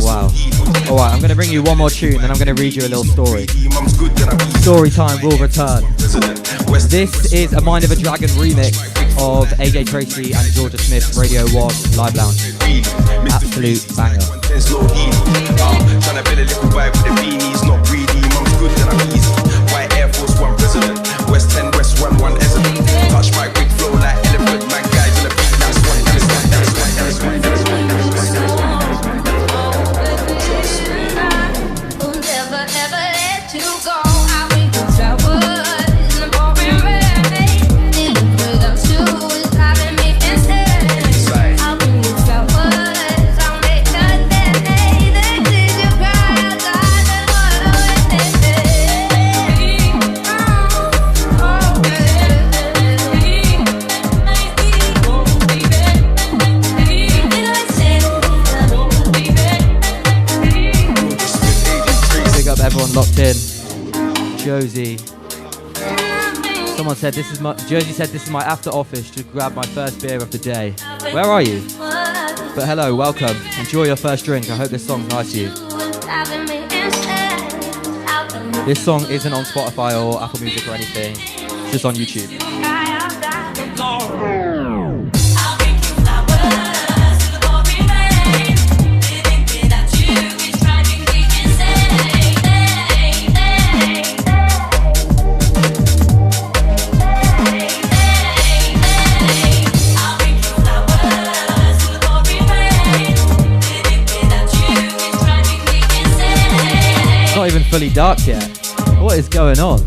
Wow. Alright, I'm going to bring you one more tune and I'm going to read you a little story. Story time will return. This is a Mind of a Dragon remix of AJ Tracy and Georgia Smith's Radio 1 Live Lounge. Absolute banger. Trying to build a little vibe with the beanies, not greedy. Mum's good and I'm easy. White Air Force One president. West 10, West 1, 1 Essendon. Touch my quick flow like elephant. Man, guys on the beat. That's one. Josie. Someone said Josie said this is my after office to grab my first beer of the day. Where are you? But hello, welcome. Enjoy your first drink. I hope this song's nice to you. This song isn't on Spotify or Apple Music or anything. It's just on YouTube. Not even fully dark yet. What is going on?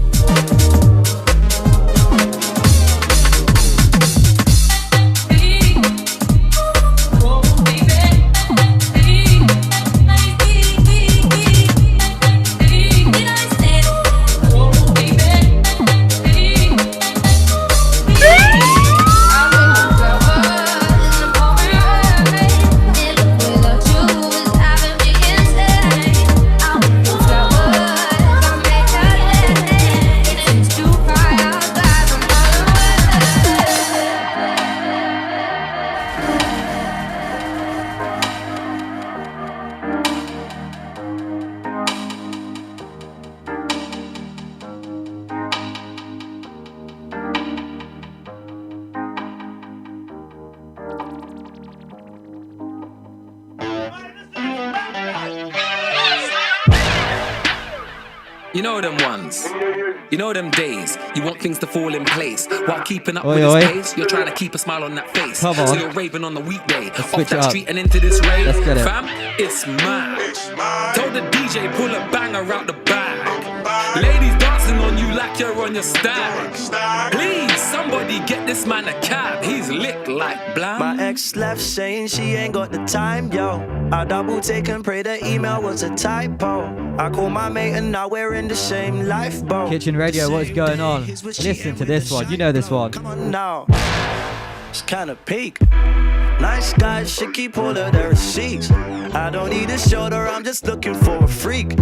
You know them ones, you know them days. You want things to fall in place while keeping up with his pace. You're trying to keep a smile on that face. So you're raving on the weekday, off that street and into this rave. Fam, it's mad. Tell the DJ pull a banger out the bag. Ladies dancing on you like you're on your stag. Please, somebody get this man a cab. He's licked like blam. My ex left saying she ain't got the time, yo. I double take and pray the email was a typo. I call my mate and now we're in the same lifeboat. Kitchen Radio, what is going on? Listen to this one. You know this one. Come on now. It's kinda peak. Nice guys should keep all of their receipts. I don't need a shoulder, I'm just looking for a freak.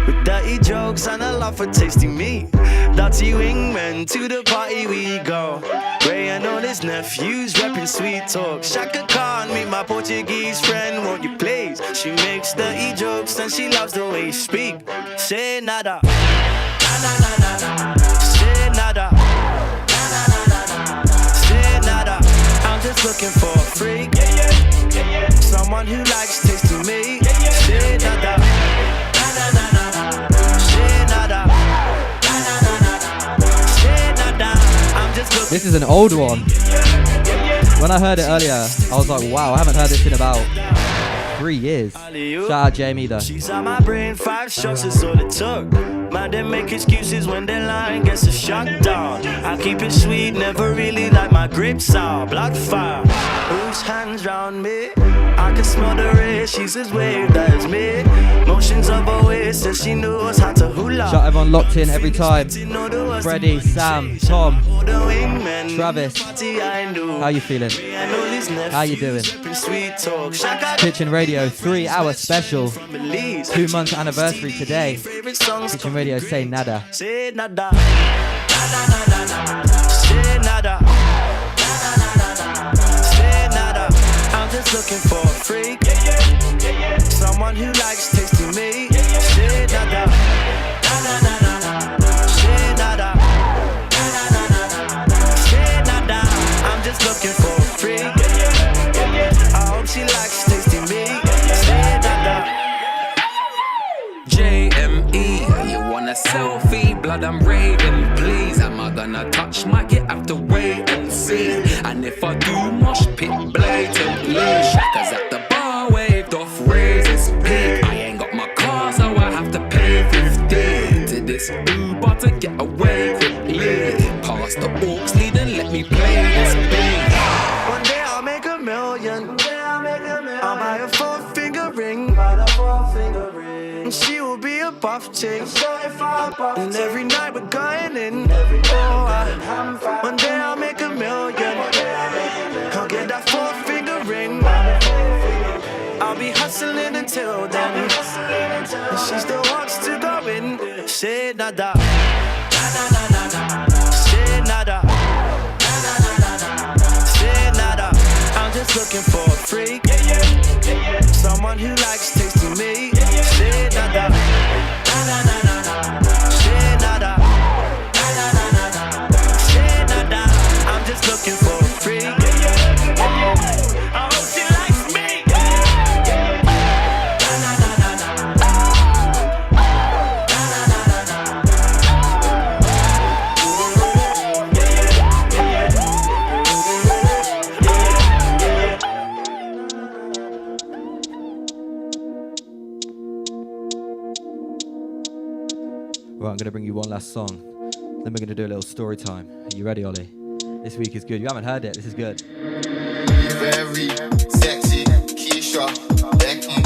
With dirty jokes and a love for tasty meat. Dirty wingmen, to the party we go. Ray and all his nephews repping sweet talk. Shaka Khan, meet my Portuguese friend, won't you please? She makes dirty jokes and she loves the way you speak. Say nada, say nada, say nada. I'm just looking for a freak, someone who likes tasting me. Say nada, say nada, say nada. I'm just looking. This is an old one. When I heard it earlier, I was like, wow, I haven't heard this in about 3 years. Shout out Jamie though. She's on my brain, 5 shots is all it took. Man, they make excuses when their line gets a shutdown. I keep it sweet, never really like my grips out. Blood fire, whose hands round me? I can smell the race, she's as wave, that is me. Motions of her waist, says she knows how to hula. Shout everyone locked in every time. Freddie, Sam, Tom, Travis. How you feeling? How you doing? Kitchen Radio 3-hour special. 2 months anniversary today. Kitchen Radio, say nada. Say nada. Say nada. Say nada. I'm just looking for a freak. Someone who likes tasting me. Say nada. Say nada. Say nada. I'm just looking for a freak. I hope she likes tasting me. Say nada. JME, you want a selfie? Blood, I'm raving, please. Am I gonna touch my kit? Have to wait and see. And if I do, mosh pit blatantly. Shackers at the bar, waved off, raised his peak. I ain't got my car, so I have to pay 50 to this Uber to get away quickly. Past the Orcs lead and let me play this beat. One day I'll make a million. I'll buy a 4-finger ring. And she will be a buff chick. And every night we're going in. One day I'll make a million. I'll get that 4-finger ring. I'll be hustling until then. And she still wants to go in. Say nada. Say nada. Say nada. I'm just looking for a freak. Someone who likes tasting me. Say nada. Say nada. Say nada. I'm just looking for a freak. I hope she likes me. Right, I'm going to bring you one last song. Then we're going to do a little story time. Are you ready, Ollie? This week is good. You haven't heard it. This is good. Very sexy, Keisha, Becky.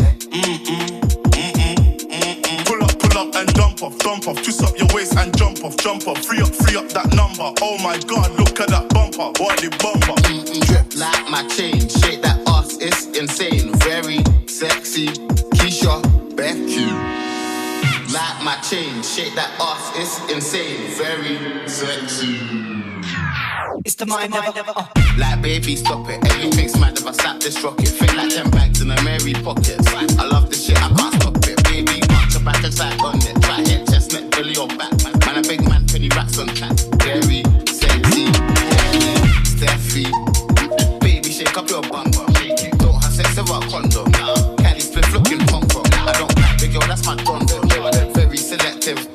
Pull up and jump off, twist up your waist and jump off, free up that number. Oh my God, look at that bumper, what the bumper. Drip like my chain, shake that ass, it's insane. Very sexy, Keisha, Becky. Like my chain, shake that ass, it's insane. Very sexy. It's the mind never. Like baby, stop it. Everything's mad if I slap this rocket. Fit like 10 bags in a Mary pocket. I love this shit, I can't stop it. Baby, march your back and side on it. Try hit chestnut, belly or back. Man, a big man, penny racks on track. Very sexy, Steffi. Baby, shake up your bumper. Don't have sex without condom. Cali split looking punk rock. I don't like big girl, that's my condom. Very selective,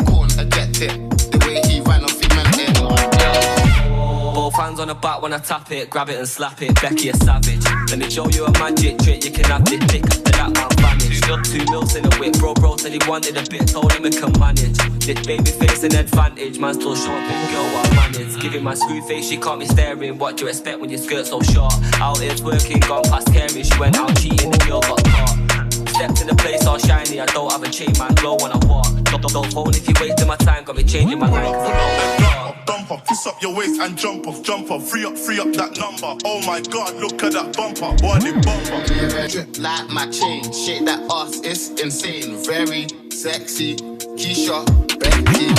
corn, adjective. The way he ran off him and in. Both hands on the back when I tap it, grab it and slap it. Becky a savage. Then they show you a magic trick, you can have this dick after that man vanish. 2 mils in a whip, bro said he wanted a bit, told him he can manage. This baby face an advantage, man still show up in girl while manage. Giving my screw face, she caught me staring. What do you expect when your skirt so short? Out here's working, gone past caring. She went out cheating, the girl got caught. Stepped in the place all shiny, I don't have a chain, man, glow when I walk. Don't phone if you wasting my time, got me changing my mind, cause I know Bump off, twist up your waist and jump off, free up that number. Oh my God, look at that bumper, what the bumper. Drip like my chain, shake that ass, it's insane. Very sexy, Keisha, Becky.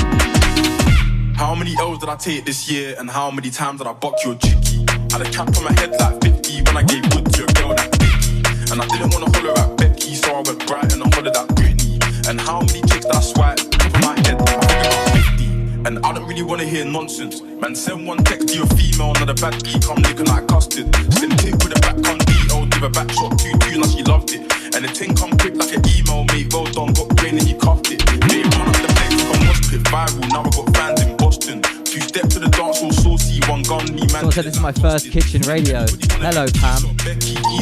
How many L's did I take this year, and how many times did I buck your chicky? Had a cap on my head like 50 when I gave wood to a girl that Vicky. And I didn't wanna holler at Becky, so I went bright and I hollered at Britney. And how many chicks that I swiped, top of my head, I think about 50. And I don't really wanna hear nonsense. Man, send one text to your female, not a bad beat, come licking like custard. Slim tick with a back on D.O., give a back shot, 2-2, now she loved it. And the ting come quick like an email, mate, well done, got brain and he cuffed it. They run up the place from Mosh Pit, viral, now I got fans in Boston. 2 step to the dance, all saucy, one gun, me man. Someone said this is my first kitchen radio. Hello, Pam.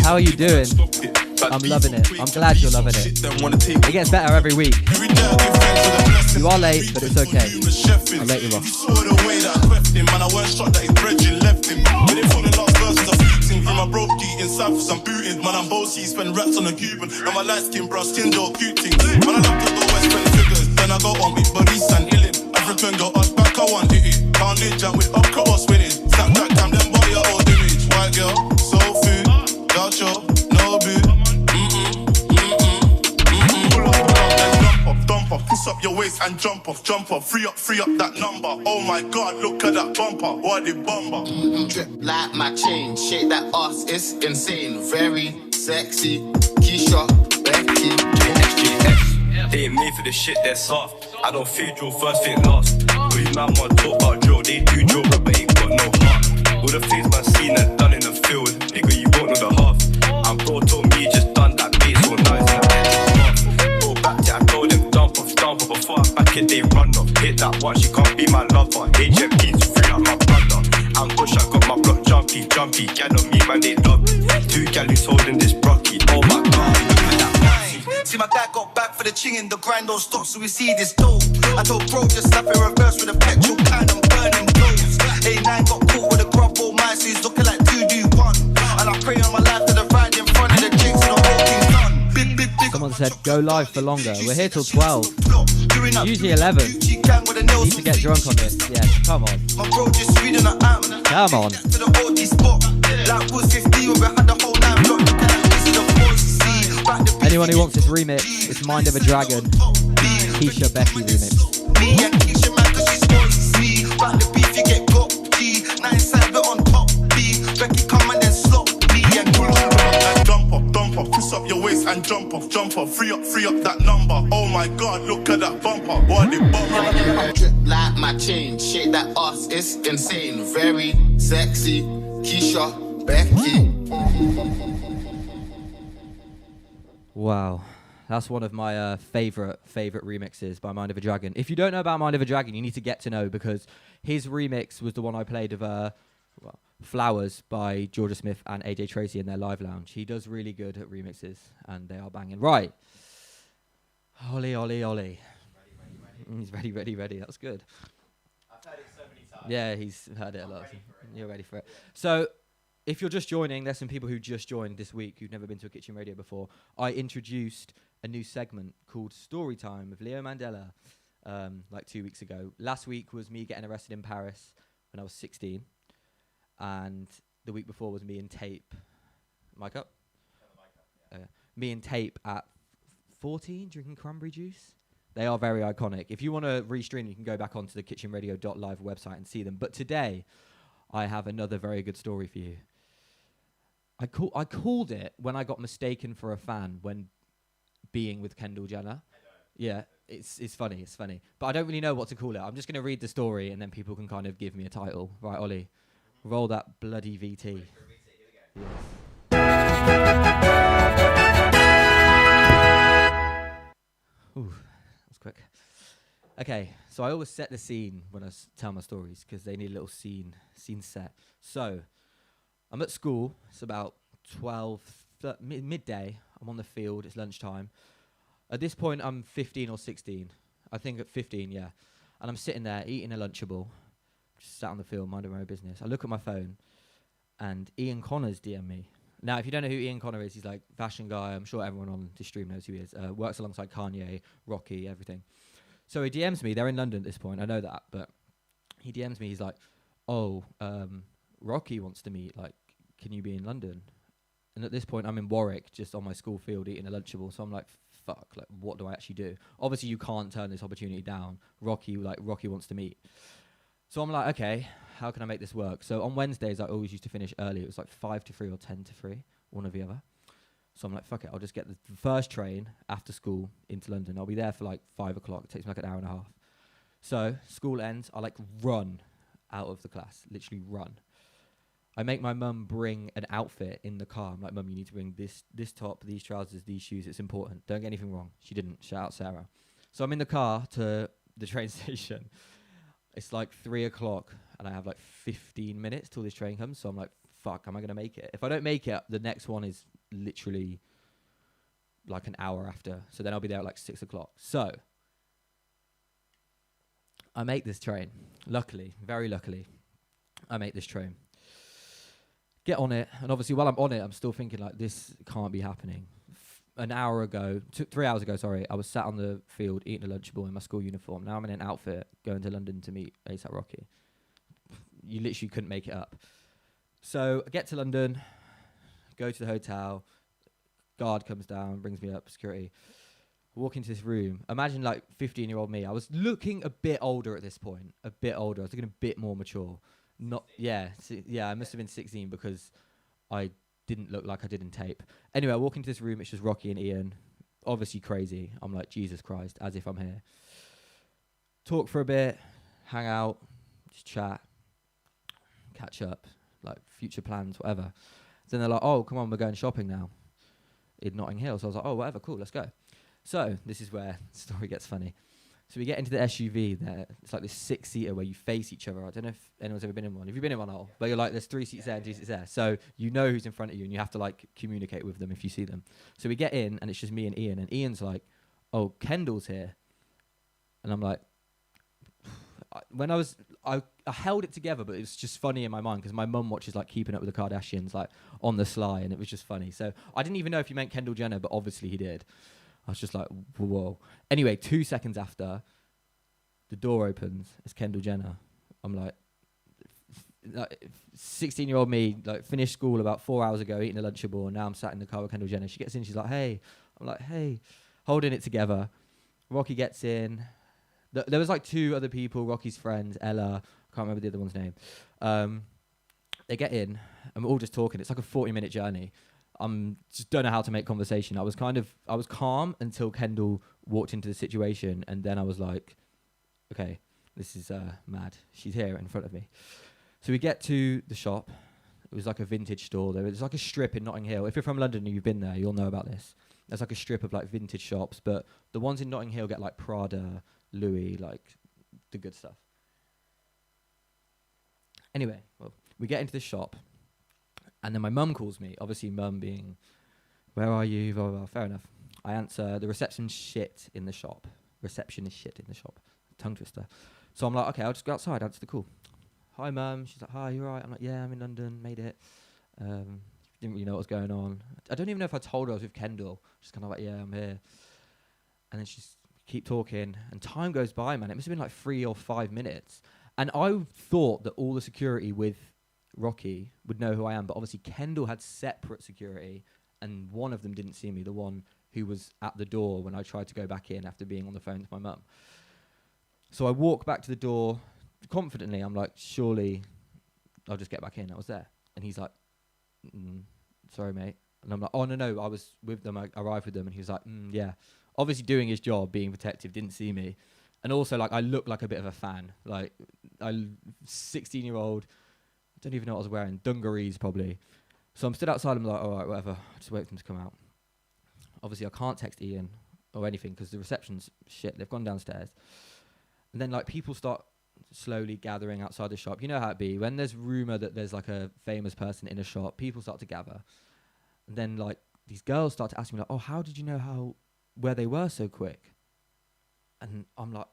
How are you doing? I'm loving it. I'm glad you're loving it. It gets better every week. You are late, but it's okay. I'll let you off. Man, I weren't shot that his brethren left him. But they thought the last verses are fleeting. From my broke eating Cyphers and booting. Man, I'm bossy, spend rats on a Cuban. And my light skin, bro, skin door cute things. Man, I love to go west, spend figures. Then I go on with Baris and Illim. African girl, us back, I want it. Can't live jam with up, cut or spinning. Snapchat cam, them body are old image. White girl, soul food, gaucho, no boo. Dump off, twist up your waist and jump off, free up that number. Oh my God, look at that bumper, what the bumper. Drip like my chain, shake that ass, it's insane. Very sexy, Keisha, Becky. JXGS, they ain't made for the shit, they're soft. I don't fear drill, first thing last. All you man want talk about drill, they do drill, but ain't got no heart. All the things man seen and done in the field, nigga, you won't know the half. And bro told me just done that beat so nice and I go back to I told them dump off before I back it, they run off. Hit that one, she can't be my lover. HMP to free out my brother. I'm push, I got my block jumpy. Gal on me, man, they love me. 2 gal who's holding this brocky. Oh my God, look at that. See my dad got back for the ching and the grind don't stop, so we see this dope. I told bro just slap it reverse with a petrol can and burning clothes. A9 got caught with a grub all mine, so he's looking like 2-1. And I pray on my life to the right in front of the jigs and the whole thing's done. Someone said go live for longer. We're here till 12. Usually 11. Need to get drunk on this. Yeah, come on. Come on. Anyone who wants this remix, it's Mind of a Dragon, Keisha Becky remix. me. And Keisha man, cause she sponsors me. Back the beef, you get got G. 9 side, but on top B. Becky come and then slop me. And pull on and dump up, twist up your waist and jump off. Free up that number. Oh my god, look at that bumper. What the bumper? Drip like my chain, shake that ass, it's insane. Very sexy, Keisha, Becky. Wow. That's one of my favorite remixes by Mind of a Dragon. If you don't know about Mind of a Dragon, you need to get to know, because his remix was the one I played of Flowers by Georgia Smith and AJ Tracy in their live lounge. He does really good at remixes, and they are banging. Right. Ollie. He's ready. That's good. I've heard it so many times. Yeah, he's heard it a lot. You're ready for it. So, if you're just joining, there's some people who just joined this week who've never been to a kitchen radio before. I introduced a new segment called Story Time with Leo Mandela like 2 weeks ago. Last week was me getting arrested in Paris when I was 16. And the week before was me and Tape. Mic up? Me and Tape at 14 drinking cranberry juice. They are very iconic. If you want to restream, you can go back onto the kitchenradio.live website and see them. But today, I have another very good story for you. I called it when I got mistaken for a fan when being with Kendall Jenner. Yeah, it's funny. But I don't really know what to call it. I'm just going to read the story and then people can kind of give me a title. Right, Ollie? Roll that bloody VT. Ooh, that was quick. Okay, so I always set the scene when I tell my stories because they need a little scene set. So, I'm at school. It's about 12, midday. I'm on the field. It's lunchtime. At this point, I'm 15 or 16. I think at 15, yeah. And I'm sitting there eating a Lunchable. Just sat on the field, minding my own business. I look at my phone, and Ian Connor's DM me. Now, if you don't know who Ian Connor is, he's like fashion guy. I'm sure everyone on this stream knows who he is. Works alongside Kanye, Rocky, everything. So he DMs me. They're in London at this point. I know that, but he DMs me. He's like, "Oh, Rocky wants to meet. Like, can you be in London?" And at this point, I'm in Warwick, just on my school field, eating a Lunchable. So I'm like, "Fuck! Like, what do I actually do?" Obviously, you can't turn this opportunity down. Rocky wants to meet. So I'm like, okay, how can I make this work? So on Wednesdays, I always used to finish early. It was like 5 to 3 or 10 to 3, one or the other. So I'm like, fuck it, I'll just get the first train after school into London. I'll be there for like 5 o'clock. It takes me like an hour and a half. So school ends, I like run out of the class, literally run. I make my mum bring an outfit in the car. I'm like, Mum, you need to bring this top, these trousers, these shoes. It's important. Don't get anything wrong. She didn't. Shout out Sarah. So I'm in the car to the train station. It's like 3 o'clock, and I have like 15 minutes till this train comes. So I'm like, fuck, am I going to make it? If I don't make it, the next one is literally like an hour after. So then I'll be there at like 6 o'clock. So I make this train. Luckily, very luckily, I make this train. Get on it. And obviously, while I'm on it, I'm still thinking like, this can't be happening. An hour ago, 3 hours ago, sorry, I was sat on the field eating a Lunchable in my school uniform. Now I'm in an outfit going to London to meet A$AP Rocky. You literally couldn't make it up. So I get to London, go to the hotel, guard comes down, brings me up, security. Walk into this room. Imagine like 15-year-old me. I was looking a bit older at this point, a bit older. I was looking a bit more mature. I must have been 16 because I didn't look like I did in Tape. Anyway, I walk into this room, it's just Rocky and Ian. Obviously crazy. I'm like, Jesus Christ, as if I'm here. Talk for a bit, hang out, just chat, catch up, like future plans, whatever. Then they're like, oh, come on, we're going shopping now in Notting Hill. So I was like, oh, whatever, cool, let's go. So this is where the story gets funny. So we get into the SUV there. It's like this 6-seater where you face each other. I don't know if anyone's ever been in one. Have you been in one, Al? But you're like, there's 3 seats there and 2 seats there. So you know who's in front of you and you have to like communicate with them if you see them. So we get in and it's just me and Ian. And Ian's like, oh, Kendall's here. And I'm like, I held it together, but it was just funny in my mind because my mum watches like Keeping Up with the Kardashians like on the sly, and it was just funny. So I didn't even know if he meant Kendall Jenner, but obviously he did. I was just like, whoa. Anyway, 2 seconds after, the door opens. It's Kendall Jenner. I'm like 16-year-old me, like finished school about 4 hours ago, eating a Lunchable, and now I'm sat in the car with Kendall Jenner. She gets in, she's like, hey. I'm like, hey. Holding it together. Rocky gets in. There was like 2 other people, Rocky's friends, Ella, I can't remember the other one's name. They get in, and we're all just talking. It's like a 40-minute journey. Just don't know how to make conversation. I was calm until Kendall walked into the situation, and then I was like, okay, this is mad. She's here in front of me. So we get to the shop. It was like a vintage store. There was like a strip in Notting Hill. If you're from London and you've been there, you'll know about this. There's like a strip of like vintage shops, but the ones in Notting Hill get like Prada, Louis, like the good stuff. Anyway, well, we get into the shop, and then my mum calls me. Obviously, mum being, where are you? Blah, blah, blah. Fair enough. I answer, the reception shit in the shop. Reception is shit in the shop. Tongue twister. So I'm like, okay, I'll just go outside, answer the call. Hi, mum. She's like, hi, you alright? I'm like, yeah, I'm in London, made it. Didn't really know what was going on. I don't even know if I told her I was with Kendall. Just kind of like, yeah, I'm here. And then she's keep talking, and time goes by, man. It must have been like 3 or 5 minutes. And I thought that all the security with Rocky would know who I am, but obviously Kendall had separate security, and one of them didn't see me, the one who was at the door when I tried to go back in after being on the phone to my mum. So I walk back to the door confidently. I'm like, surely I'll just get back in. I was there. And he's like, sorry, mate. And I'm like, oh, no, I was with them. I arrived with them. And he was like, yeah. Obviously doing his job, being protective, didn't see me. And also, like, I look like a bit of a fan. Like, 16-year-old, I don't even know what I was wearing. Dungarees, probably. So I'm stood outside. I'm like, all right, whatever. Just wait for them to come out. Obviously, I can't text Ian or anything because the reception's shit. They've gone downstairs. And then, like, people start slowly gathering outside the shop. You know how it be. When there's rumour that there's, like, a famous person in a shop, people start to gather. And then, like, these girls start to ask me, like, oh, how did you know where they were so quick? And I'm like,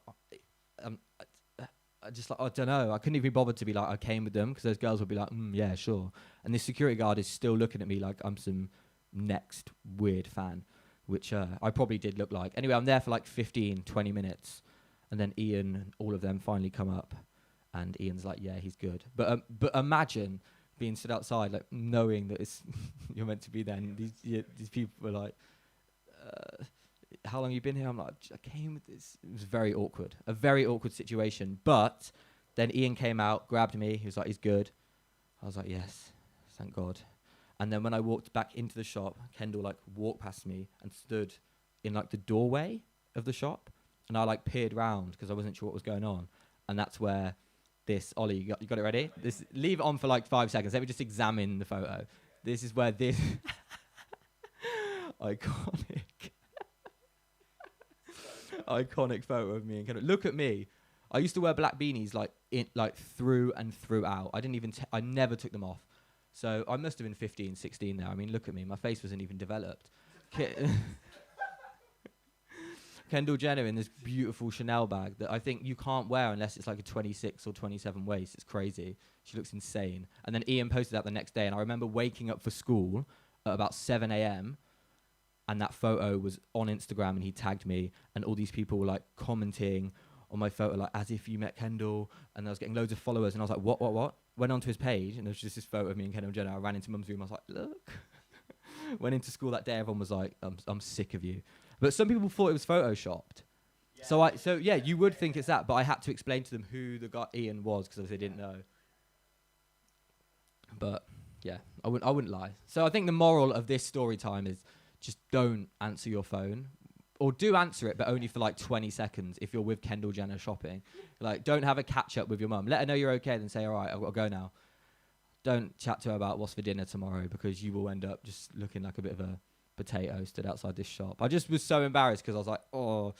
I just like, I don't know. I couldn't even be bothered to be like, I came with them, because those girls would be like, yeah, sure. And this security guard is still looking at me like I'm some next weird fan, which I probably did look like. Anyway, I'm there for like 15, 20 minutes. And then Ian and all of them finally come up. And Ian's like, yeah, he's good. But imagine being stood outside, like knowing that it's you're meant to be there. And these people were like, how long have you been here? I'm like, I came with this. It was very awkward. A very awkward situation. But then Ian came out, grabbed me. He was like, he's good. I was like, yes, thank God. And then when I walked back into the shop, Kendall like walked past me and stood in like the doorway of the shop. And I like peered round because I wasn't sure what was going on. And that's where this, Ollie, you got it ready? This, leave it on for like 5 seconds. Let me just examine the photo. This is where this iconic photo of me and Kendall. Look at me. I used to wear black beanies like through and throughout. I never took them off. So I must have been 15, 16 there. I mean, look at me. My face wasn't even developed. Kendall Jenner in this beautiful Chanel bag that I think you can't wear unless it's like a 26 or 27 waist. It's crazy. She looks insane. And then Ian posted that the next day, and I remember waking up for school at about 7 a.m. and that photo was on Instagram, and he tagged me, and all these people were like commenting on my photo, like as if you met Kendall, and I was getting loads of followers, and I was like, what? Went onto his page, and there was just this photo of me and Kendall Jenner. I ran into mum's room. I was like, look. Went into school that day. Everyone was like, I'm sick of you. But some people thought it was photoshopped. Yeah. So you would think it's that, but I had to explain to them who the guy Ian was because they didn't know. But yeah, I wouldn't lie. So I think the moral of this story time is just don't answer your phone, or do answer it, but only for like 20 seconds if you're with Kendall Jenner shopping. Like, don't have a catch up with your mum. Let her know you're okay, then say, all right, I've got to go now. Don't chat to her about what's for dinner tomorrow, because you will end up just looking like a bit of a potato stood outside this shop. I just was so embarrassed because I was like, oh,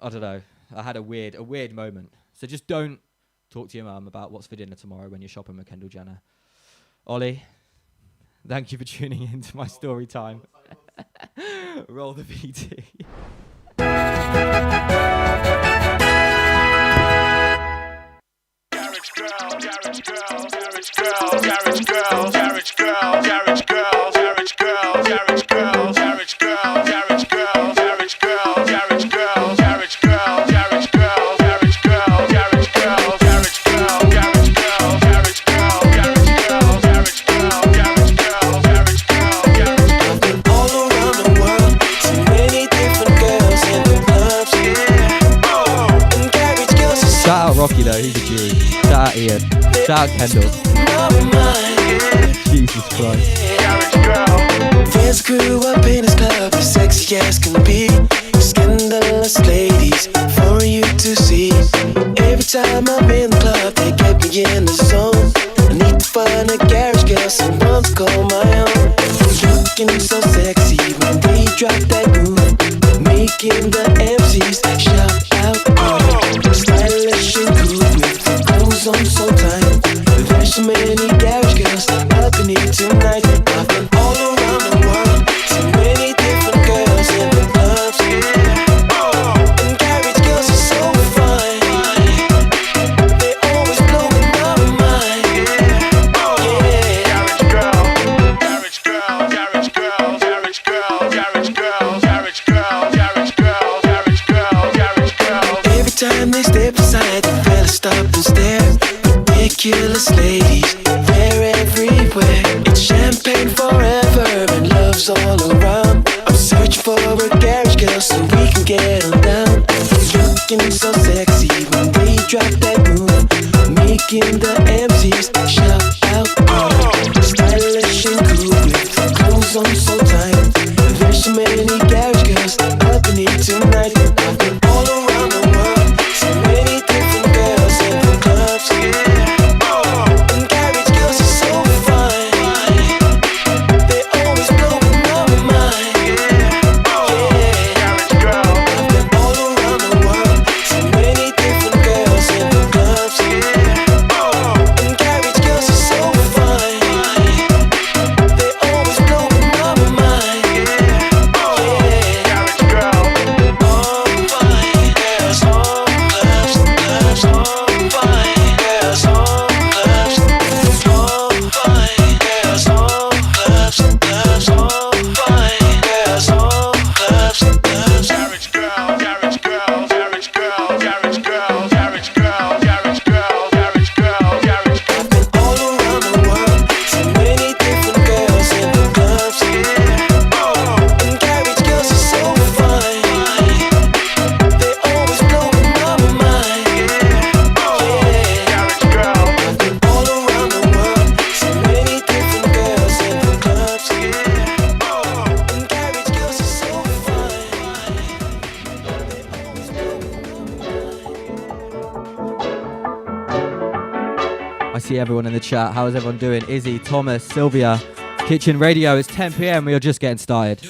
I don't know. I had a weird moment. So just don't talk to your mum about what's for dinner tomorrow when you're shopping with Kendall Jenner. Ollie, thank you for tuning in to my story time. Roll the VT. Garage though. He's a G. Shout out Ian. Shout out Kendall. Jesus Christ. Friends grew up in this club, sexy as can be. Scandalous ladies for you to see. Every time I'm in the club, they get me in the zone. I need to find a garage girl, someone to call my own. Looking so sexy when they drop that groove, making the MCs shout out. Stylish and cool with the clothes on so tight. There's so many garage girls up in here tonight. I've been all around the world, so many different girls in the clubs. And garage girls are so fine. They always blow my mind. Garage girl, garage girl, garage girl, garage girl, garage girl, garage girl, garage girl, garage girl, garage girl. Every time they step aside, the fellas stop and stare. Ridiculous ladies, they're everywhere. It's champagne forever and love's all around. I'm searching for a garage girl so we can get on down. Looking so sexy when they drop that move, making the MCs shout out. Stylish and cool with the clothes on so tight. There's so many garage girls up in here tonight. I've been all around the world, so many different girls in the clubs. And garage girls are so fine. They always blow my mind. Garage girl, I've been all around the world, so many different girls in the clubs. And garage girls are so fine. They always blow my mind. Garage girl, all fine girls, all clubs, clubs, all fine girls, all clubs, all fine girls, all clubs, clubs, all fine girls, all clubs, clubs. Garage girl, garage girl, garage girl, garage girl, garage girl, garage girl, garage girl, garage. I've been all around the world, so many different girls in the clubs. And garage girls are so fine. They always blow my mind. Garage girl, I've been all around the world, so many different girls in the clubs. And garage girls are so I see everyone in the chat. How is everyone doing? Izzy, Thomas, Sylvia, Kitchen Radio. It's 10 p.m. We are just getting started.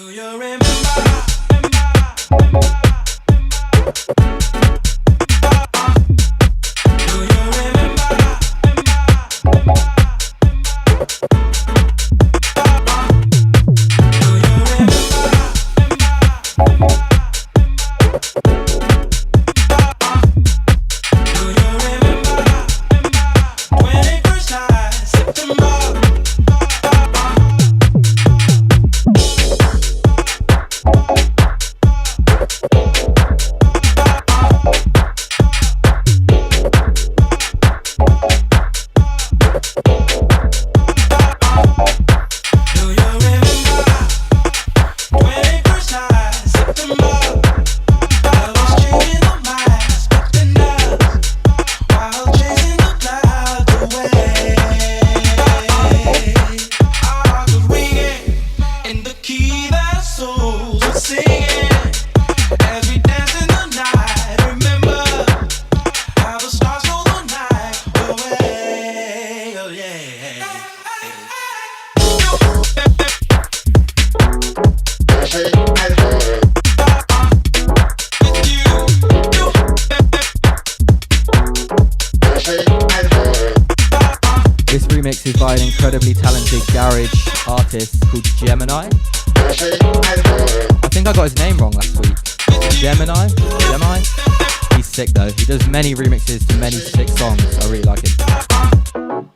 This remix is by an incredibly talented garage artist called Gemini. I think I got his name wrong last week. Gemini? He's sick though. He does many remixes to many sick songs. I really like him.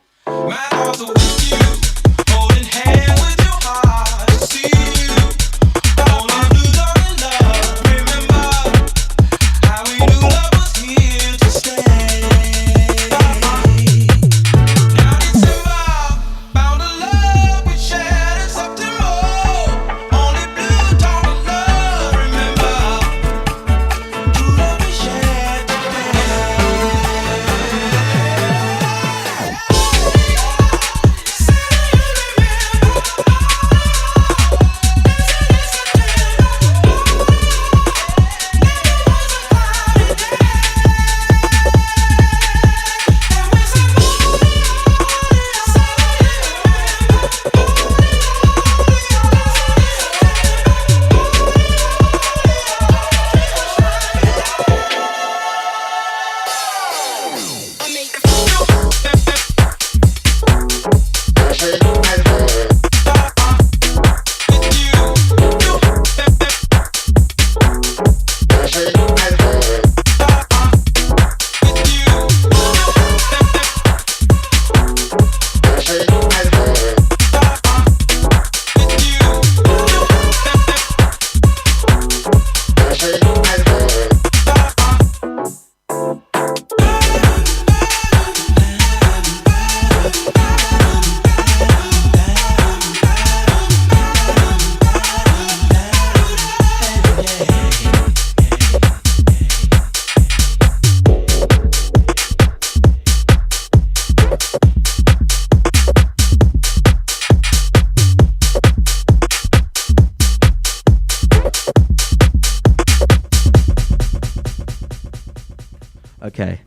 Okay.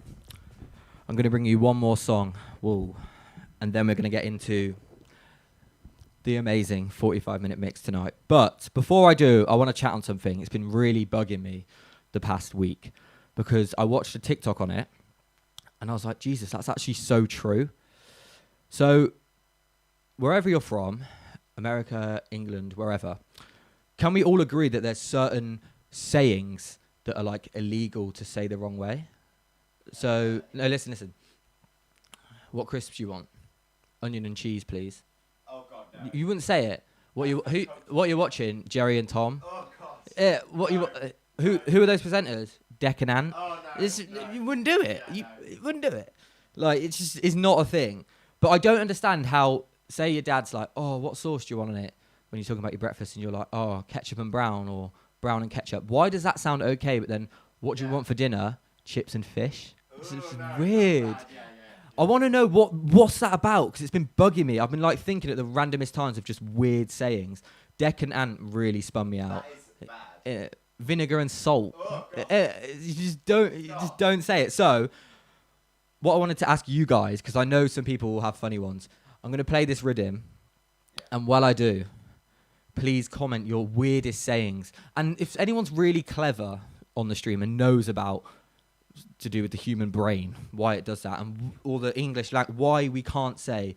I'm going to bring you one more song, Wool, and then we're going to get into the amazing 45-minute mix tonight. But before I do, I want to chat on something. It's been really bugging me the past week because I watched a TikTok on it and I was like, Jesus, that's actually so true. So wherever you're from, America, England, wherever, can we all agree that there's certain sayings that are like illegal to say the wrong way? So, no, listen. What crisps you want? Onion and cheese, please. Oh God, no. You wouldn't say it. What you're watching? Jerry and Tom. Oh God. Who are those presenters? Deck and Ant. Oh no. You wouldn't do it. You wouldn't do it. Like it's not a thing. But I don't understand how. Say your dad's like, oh, what sauce do you want on it? When you're talking about your breakfast, and you're like, oh, ketchup and brown or brown and ketchup. Why does that sound okay? But then, what do you want for dinner? Chips and fish. It's weird. I want to know what's that about because it's been bugging me. I've been like thinking at the randomest times of just weird sayings. Deck and Ant really spun me out. That is bad. Vinegar and salt. You just don't say it. So, what I wanted to ask you guys, because I know some people will have funny ones. I'm going to play this rhythm, and while I do, please comment your weirdest sayings. And if anyone's really clever on the stream and knows about to do with the human brain, why it does that, and all the English, like why we can't say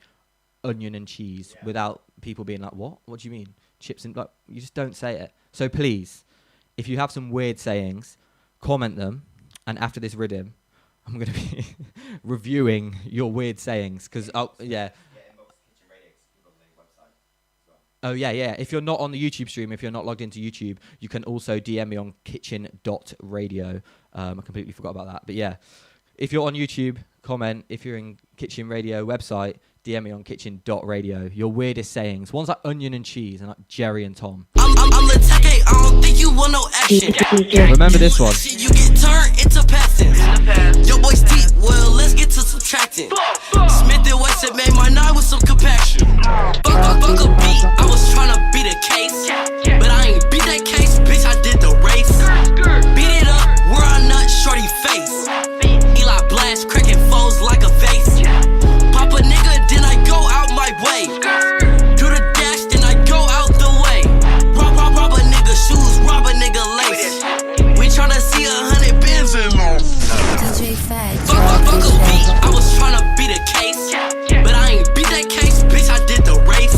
onion and cheese without people being like, what? What do you mean? Chips and, like, you just don't say it. So please, if you have some weird sayings, comment them, and after this rhythm, I'm going to be reviewing your weird sayings, because, Oh, yeah. If you're not on the YouTube stream, if you're not logged into YouTube, you can also DM me on kitchen.radio. I completely forgot about that. But yeah, if you're on YouTube, comment. If you're in Kitchen Radio website, DM me on kitchen.radio. Your weirdest sayings. Ones like onion and cheese and like Jerry and Tom. I'm Lateke, I don't think you want no action. Remember this one. You get turned into passing. Your boy's deep, well, let's get to subtracting. Smith and Wesson made my night with some compaction. Fuck a beat, I was tryna beat a case. But I ain't beat that case, bitch, I did the race. Beat it up, where I nut, shorty face. Eli blast, cracking foes like a vase. Pop a nigga, then I go out my way. Do the dash, then I go out the way. Rob a nigga shoes, rob a nigga lace. We tryna see 100 bins in long. Fuck a beat, I was tryna beat a case. But I ain't beat that case, bitch, I did the race.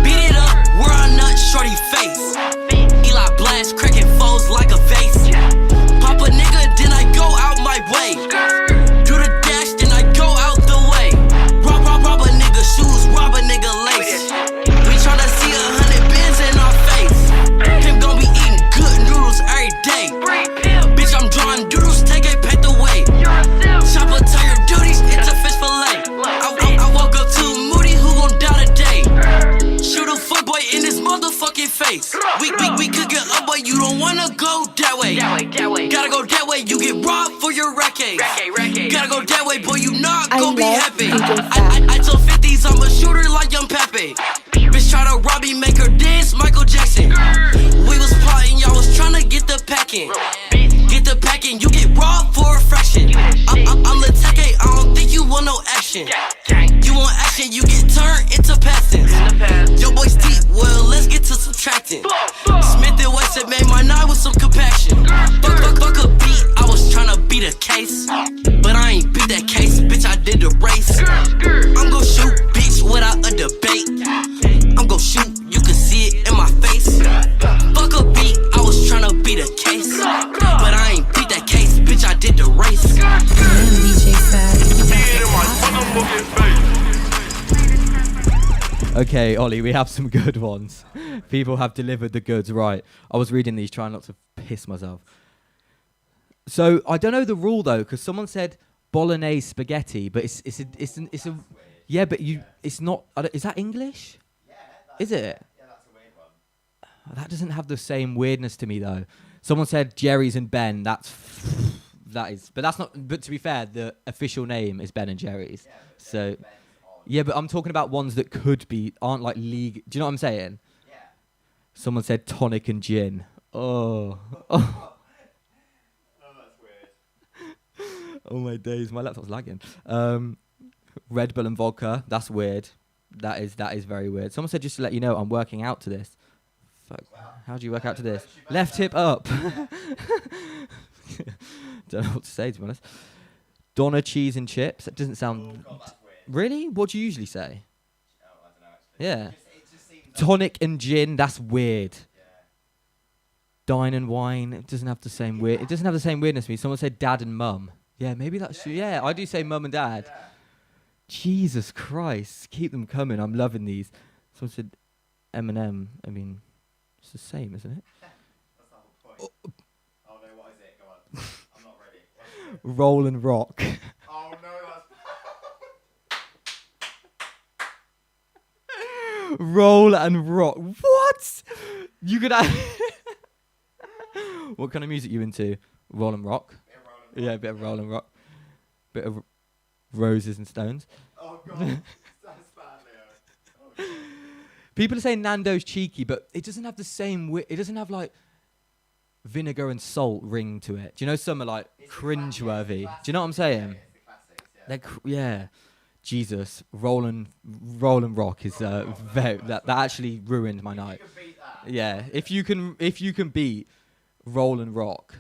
Beat it up, where I nut, shorty face. Eli blast, cracking foes like a vase. Pop a nigga, then I go out my way. Do the dash, then I go out the way. Rob a nigga shoes, rob a nigga lace. We tryna see 100 bins in our face. Him gon' be eating good noodles every day. Bitch, I'm drawing doodles, take a paint away. Chopper tell your duties, it's a fish fillet. I woke up too moody, who gon' die today? Shoot a fuckboy in his motherfucking face. We could get up, but you don't wanna go that way. Gotta go that way, you get robbed for your racket. Gotta go that way, boy, you not gon' be happy. I told 50s, I'm a shooter like Young Pepe. Bitch try to rob me, make her dance, Michael Jackson. We was plotting, y'all was tryna get the packing. Get the packing, you get robbed for a fraction. I'm Lateke, I don't think you want no action. You want action, you get turned into passing. Your boy's deep, well, let's get to subtracting. Smith and Wesson made my night with some compaction. Fuck a beat, I was tryna beat a case. But I ain't beat that case, bitch, I did the race. I'm gon' shoot, bitch, without a debate. I'm gon' shoot, you can see it in my face. Fuck a beat, I was tryna beat a case. But I ain't beat that case, bitch, I did the race. Okay, Ollie, we have some good ones. People have delivered the goods, right. I was reading these, trying not to piss myself. So, I don't know the rule, though, because someone said bolognese spaghetti, but it's a yeah, but it's not, is that English? Yeah. Is it? Yeah, that's a weird one. That doesn't have the same weirdness to me, though. Someone said Jerry's and Ben, that is, but that's not, but to be fair, the official name is Ben and Jerry's. Yeah, so, yeah, but I'm talking about ones that aren't like league. Do you know what I'm saying? Yeah. Someone said tonic and gin. Oh. Oh, that's weird. Oh my days, my laptop's lagging. Red Bull and vodka. That's weird. That is very weird. Someone said, just to let you know, I'm working out to this. Fuck. How do you work out to this? Left hip up. Don't know what to say, to be honest. Donna cheese and chips. That doesn't sound... Oh, God, that's weird. Really? What do you usually say? Oh, I don't know, actually. Yeah. It just seems Tonic and gin. That's weird. Yeah. Dine and wine. It doesn't have the same weird. It doesn't have the same weirdness to me. Someone said dad and mum. Yeah, maybe that's... Yeah, I do say mum and dad. Yeah. Jesus Christ. Keep them coming. I'm loving these. Someone said M&M. I mean, it's the same, isn't it? That's the whole point. Oh no, what is it? Go on. I'm not ready. Roll and rock. Oh no, that's... Roll and rock. What? You could have... What kind of music you into? Roll and rock? Yeah, a bit of roll and rock. Bit of Roses and Stones. Oh God, that's bad, Leo. Oh, People are saying Nando's cheeky, but it doesn't have the same... it doesn't have, like, vinegar and salt ring to it. Do you know some are, like, cringeworthy? Do you know what I'm saying? Yeah, yeah. Jesus. Roll and rock is very... That actually ruined my night. You can beat that. Yeah. If you can beat roll and rock...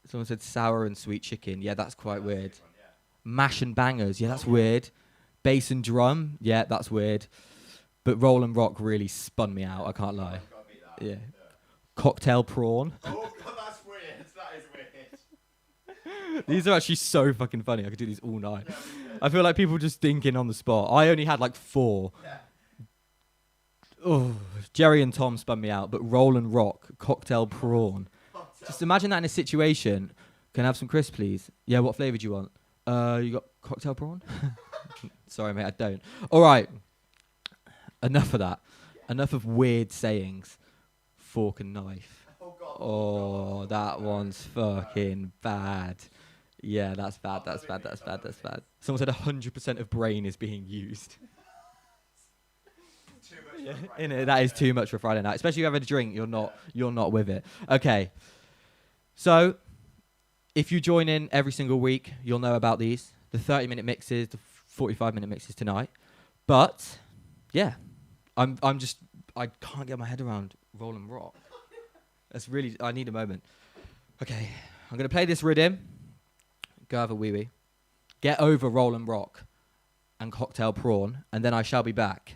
Someone said sour and sweet chicken. Yeah, that's quite weird. One, yeah. Mash and bangers. Yeah, that's weird. Bass and drum. Yeah, that's weird. But roll and rock really spun me out. I can't lie. Yeah. Cocktail prawn. Oh God, that's weird. That is weird. These are actually so fucking funny. I could do these all night. Yeah, I feel like people just thinking on the spot. I only had like 4. Yeah. Oh, Jerry and Tom spun me out. But roll and rock, cocktail prawn. Just imagine that in a situation. Can I have some crisps, please? Yeah, what flavour do you want? You got cocktail prawn? Sorry, mate, I don't. All right. Enough of that. Enough of weird sayings. Fork and knife. Oh, that one's fucking bad. Yeah, that's bad. That's bad. Someone said 100% of brain is being used. Yeah, that is too much for Friday night. Especially if you have a drink, you're not with it. Okay. So, if you join in every single week, you'll know about these. The 30-minute mixes, the 45-minute mixes tonight. But, yeah. I can't get my head around roll and rock. I need a moment. Okay. I'm going to play this rhythm. Go have a wee-wee. Get over roll and rock and cocktail prawn. And then I shall be back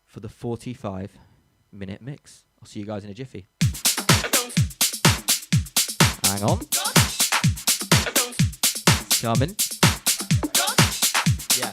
for the 45-minute mix. I'll see you guys in a jiffy. Hang on. Coming. Yeah.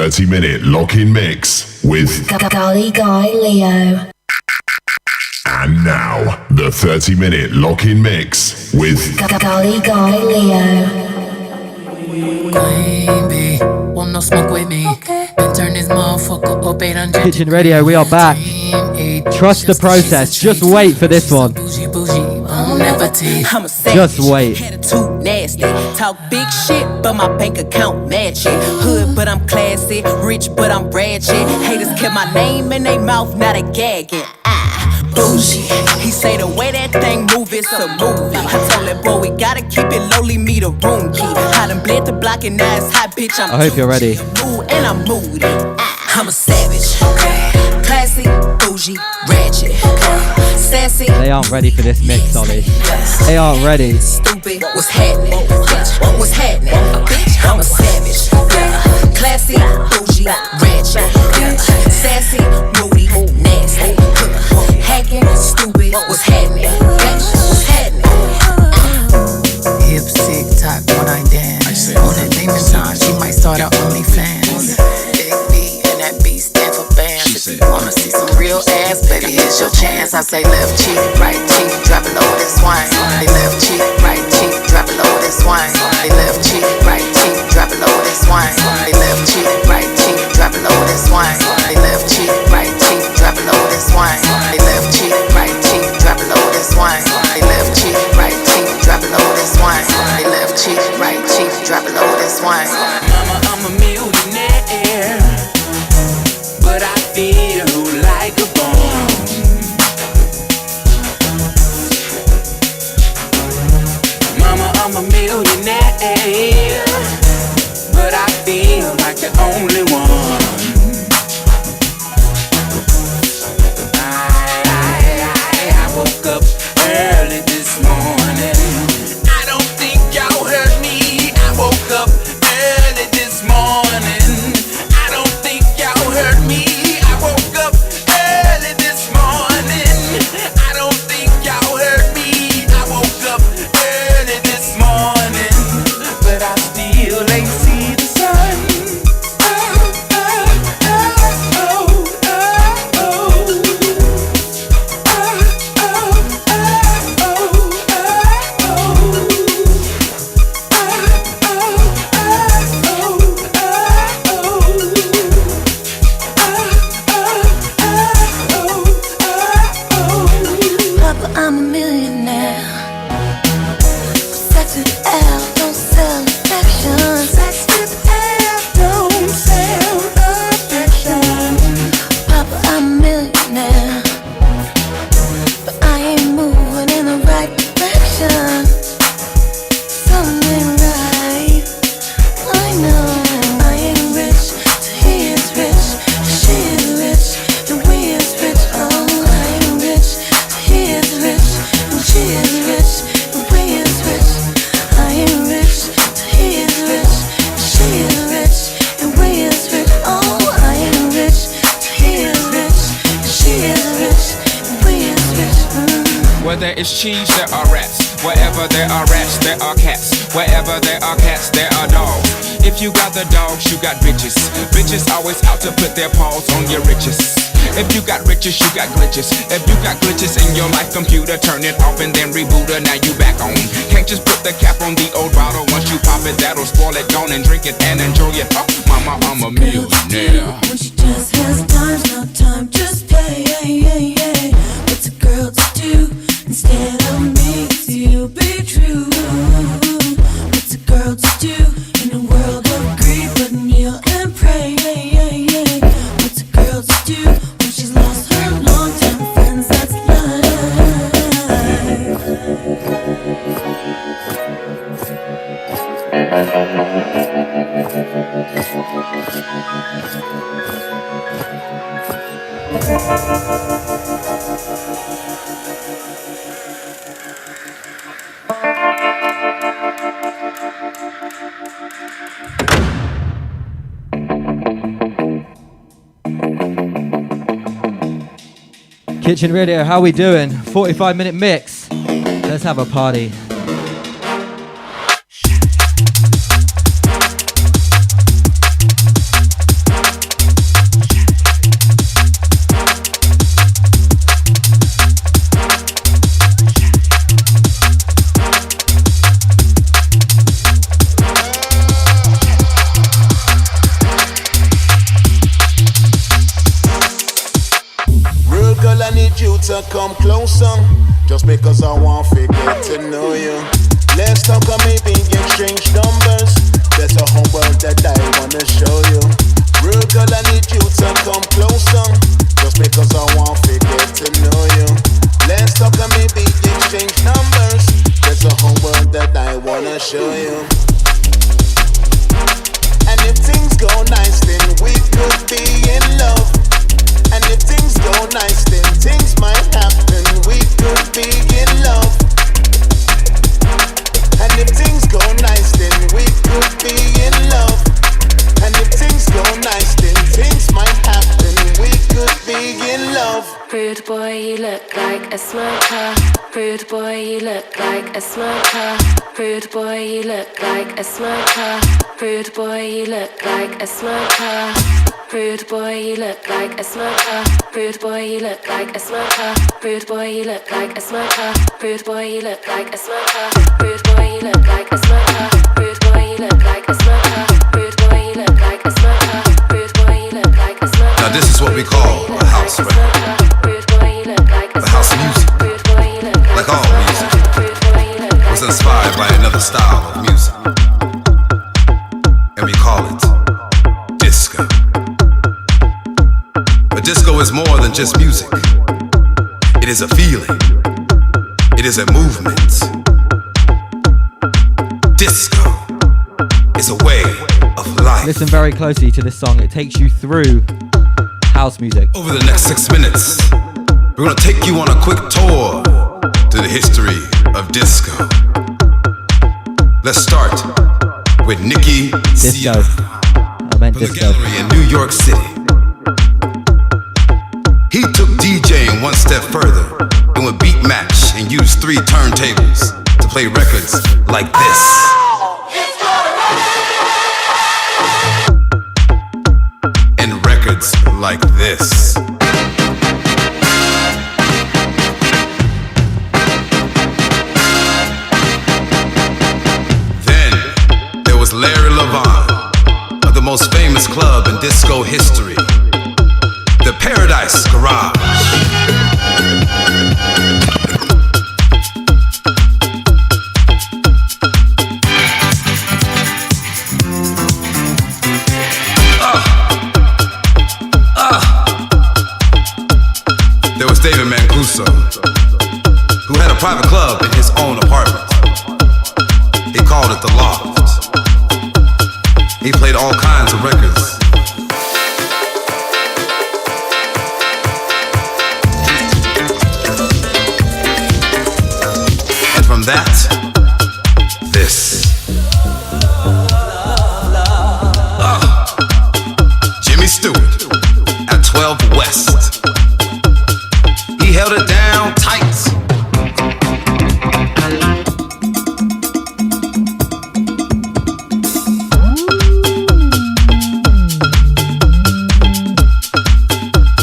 30-minute lock-in mix with Golly Guy Leo. And now, the 30-minute lock-in mix with Golly Guy Leo. Queen bee, want no smoke with me. Then turn this motherfucker up 800. Kitchen Radio, we are back. Trust the process. Just wait for this one. Just wait. Too nasty. Talk big shit, but my bank account match it. Hood, but I'm classy. Rich, but I'm ratchet. Haters kept my name in their mouth, now they gagging. Bougie. He say the way that thing move, it's a movie. I told that boy we gotta keep it lowly, me the room key. I done bled the block and now it's hot, bitch. I hope you're ready. And I'm moody. I'm a savage. Classy, bougie, ratchet. Sassy. They aren't ready for this mix, Ollie. They aren't ready. Stupid, what's happening? Bitch, what's happening? Bitch, I'm a savage. Classy, bougie, ratchet. Sassy, moody, nasty. Hacking, stupid, what's happening? Bitch, what's happening? Hip, sick, talk when I dance. On that demon time, she might start her OnlyFans. Big B and that B stand for bands. If you wanna see some real ass, baby, here's your chance. I say left cheek, right cheek, drop it low, this wine. They left cheek, right cheek, drop it low, this wine. They left cheek, right cheek, drop it low, this wine. They left cheek, right cheek, drop it low, this wine. They left cheek, right cheek, drop it low, this wine. They left cheek, right cheek, drop it low, this wine. They left cheek, right cheek, drop it low, this wine. They left cheek, right cheek, drop it low, this wine. Mama, I'm a millionaire, but I feel like a bomb. Mama, I'm a millionaire, but I feel like the only one. I woke up early this morning. I don't think y'all heard me. I woke up early this morning. I don't think y'all heard me. I woke up early this morning. I don't think y'all heard me. I woke up early this morning, but I still ain't see the sun. Papa, I'm a millionaire. Sex with L, don't sell affection. Sex with L, don't sell affection. Papa, I'm a millionaire, but I ain't moving in the right direction. Something right, I know. I ain't rich, so he is rich. She is rich, and we is rich. Oh, I ain't rich, so he is rich, and she is rich, and we is rich. I ain't rich, so he is rich, and she is rich, and we is rich. Oh, I ain't rich, so he is rich, and she is rich, and we is rich. Where there is cheese, there are rats. Wherever there are rats, there are cats. Wherever there are cats, there are dogs. If you got the dogs, you got bitches. Bitches always out to put their paws on your riches. If you got riches, you got glitches. If you got glitches in your life computer, turn it off and then reboot it. Now you back on. Can't just put the cap on the old bottle. Once you pop it, that'll spoil it. Go and drink it and enjoy it. Oh, mama, I'm a millionaire. When she just has times, no time, just play. What's a girl to do instead of me to be true? What's a girl to do in a world of greed, but kneel and pray? What's a girl to do when she's lost her long-time friends? That's Kitchen Radio, how we doing? 45-minute mix. Let's have a party. you to come closer, just because I want to get to know you. Let's talk or maybe exchange numbers. There's a whole world that I wanna show you. Real girl, I need you to come closer, just because I want to get to know you. Let's talk or maybe exchange numbers. There's a whole world that I wanna show you. And if things go nice, then we could be in love. And if things go nice, then things might happen. We could be in love. And if things go nice, then we could be in love. And if things go nice, then things might happen. We could be in love. Rude boy, you look like a smoker. Rude boy, you look like a smoker. Rude boy, you look like a smoker. Rude boy, you look like a smoker. Rude boy, you look like a smoker. Rude boy, you look like a smoker. Rude boy, you look like a smoker. Rude boy, you look like a smoker. Rude boy, you look like a smoker. Rude boy, you look like a smoker. Rude boy, you look like a smoker. Rude boy, you look like a smoker. Now this is what we call a house record. The house music, like all music, was inspired by another style of music, and we call it disco. But disco is more than just music. It is a feeling. It is a movement. Disco is a way of life. Listen very closely to this song. It takes you through house music. Over the next 6 minutes, we're gonna take you on a quick tour to the history of disco. Let's start with Nicky Disco. I meant from the disco. gallery in New York City. He took DJing one step further and would beat match and use 3 turntables to play records like this. And records like this. Then there was Larry Levine of the most famous club in disco history, the Paradise Garage. There was David Mancuso, who had a private club in his own apartment. He called it The Loft. He played all kinds of records. And from that, this. Jimmy Stewart at 12 West. He held it down tight.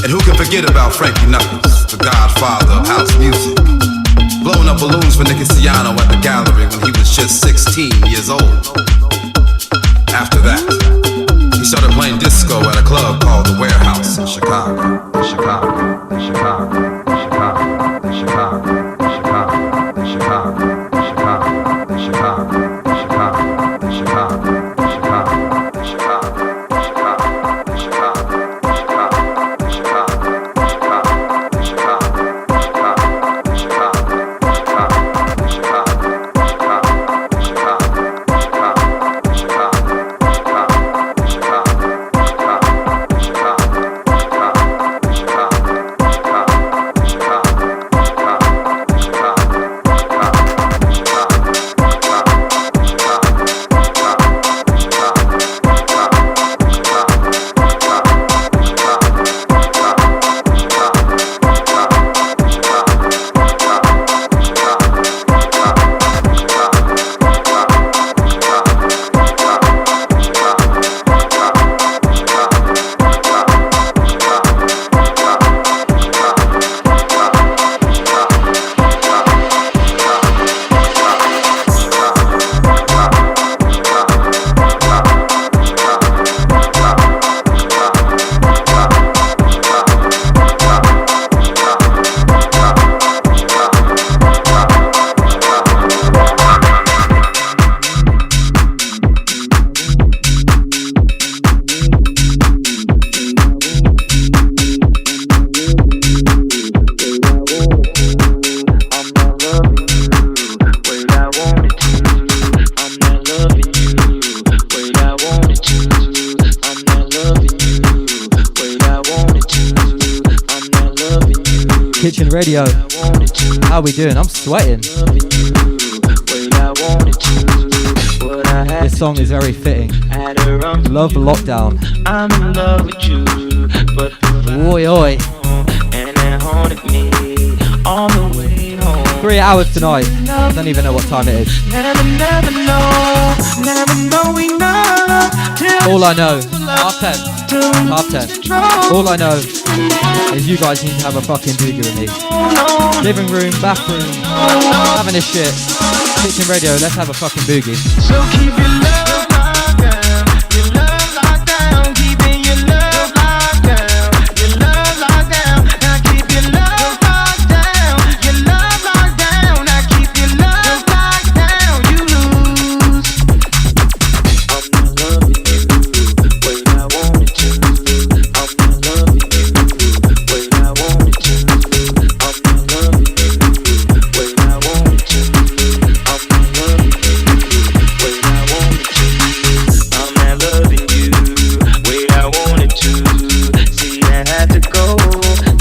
And who can forget about Frankie Knuckles, the godfather of house music, blowing up balloons for Nicky Siano at the gallery when he was just 16 years old. After that, he started playing disco at a club called The Warehouse in Chicago. Kitchen Radio. How we doing? I'm sweating. This song is very fitting. Love Lockdown. I'm in love with you, but oi oi. And it haunted me on the way home. 3 hours tonight. I don't even know what time it is. Never know enough. All I know, half 10. All I know is you guys need to have a fucking boogie with me. Living room, bathroom, having a shit. Kitchen Radio, let's have a fucking boogie. So keep your love locked down, your love locked down, keeping your love locked down, your love locked down. Now keep your love locked down, your love locked down. Now keep your love locked down. You lose. I'm not loving you the way I wanted to. I'm not loving you the way I wanted to. I'm not loving you the way I wanted to. I'm not loving you the way I wanted to. I'm not loving you way I wanted to. See, I had to go.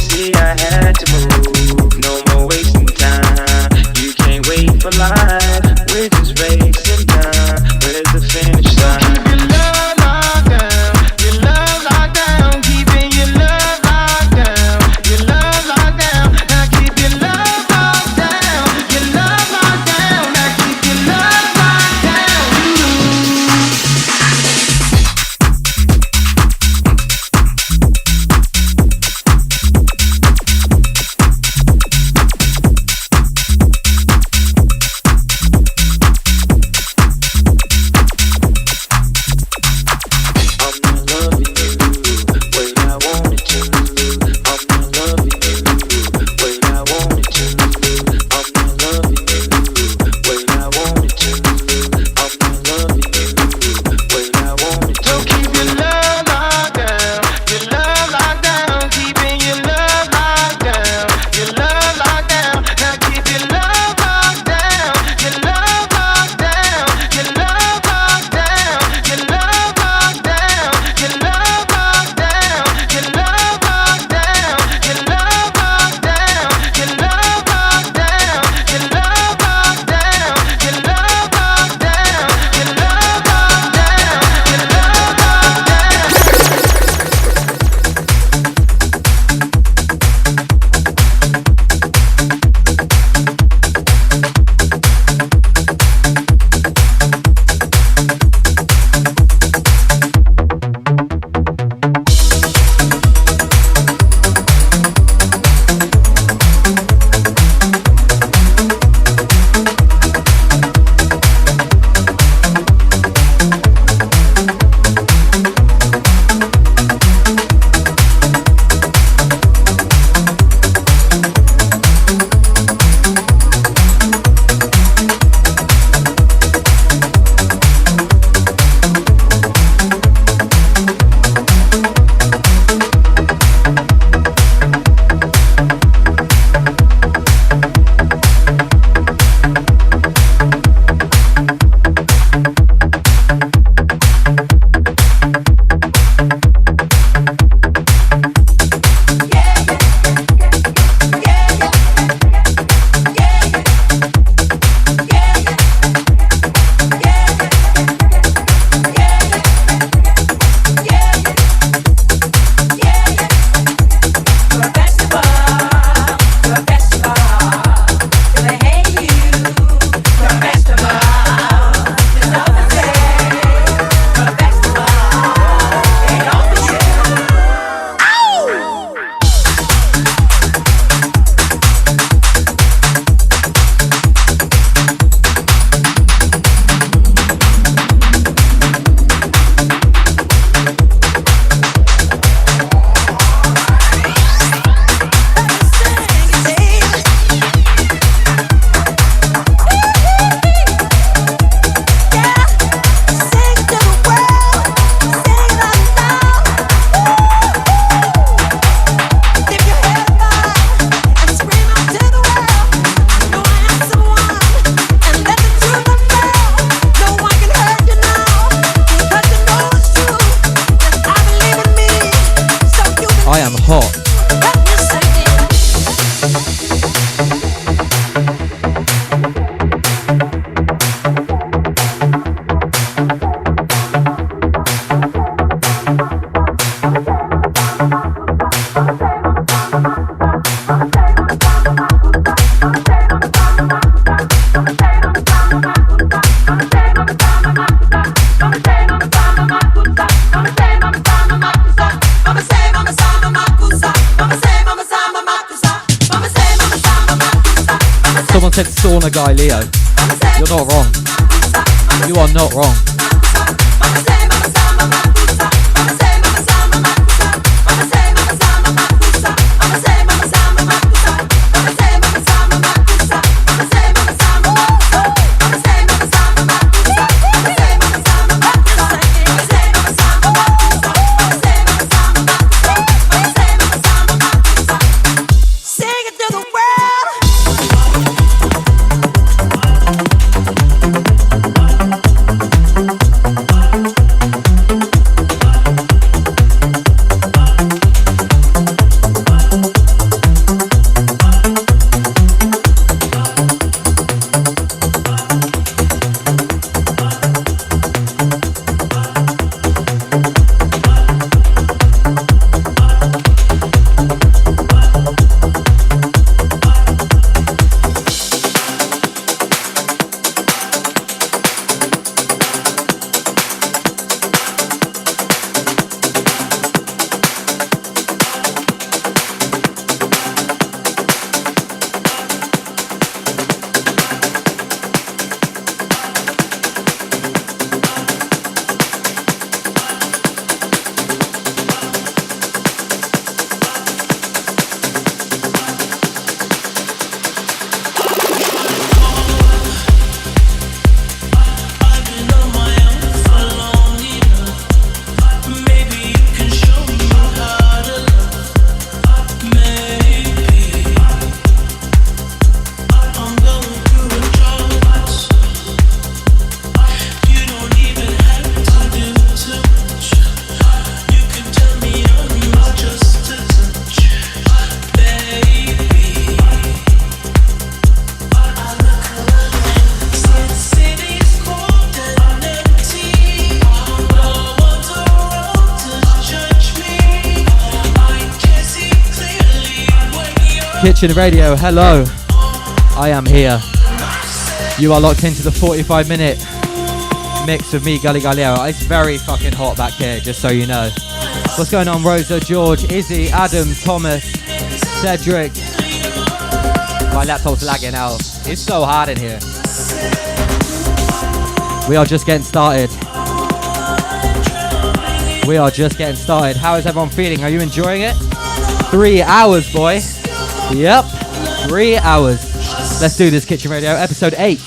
See, I had to move. No more wasting time. You can't wait for life. We're just racing time. Where's the finish line? Keep your love locked down. Your love locked down. Keeping your love locked down. Your love locked down. Now keep your love locked down. Your love locked down. Now keep your love locked down. You lose. I'm not loving you the way I wanted to. I'm not loving you the way I wanted to. I'm not loving you the way I wanted to. I'm not loving you the way I wanted to. So keep your love locked down, your love locked down, keeping your love locked down, your love locked down. Now keep your love locked down, your love locked down, your love locked down, your love locked down, your love locked down, your love locked down, your love locked down, your love locked down, your love locked down, your love locked down, your love locked down, your love I am hot. Someone said sauna guy Leo. You're not wrong. You are not wrong. Kitchen Radio, hello. I am here. You are locked into the 45-minute mix of me, Gully Galliero. It's very fucking hot back here, just so you know. What's going on, Rosa, George, Izzy, Adam, Thomas, Cedric? My laptop's lagging out. It's so hot in here. We are just getting started. We are just getting started. How is everyone feeling? Are you enjoying it? 3 hours, boy. Yep, 3 hours. Let's do this, Kitchen Radio, episode 8.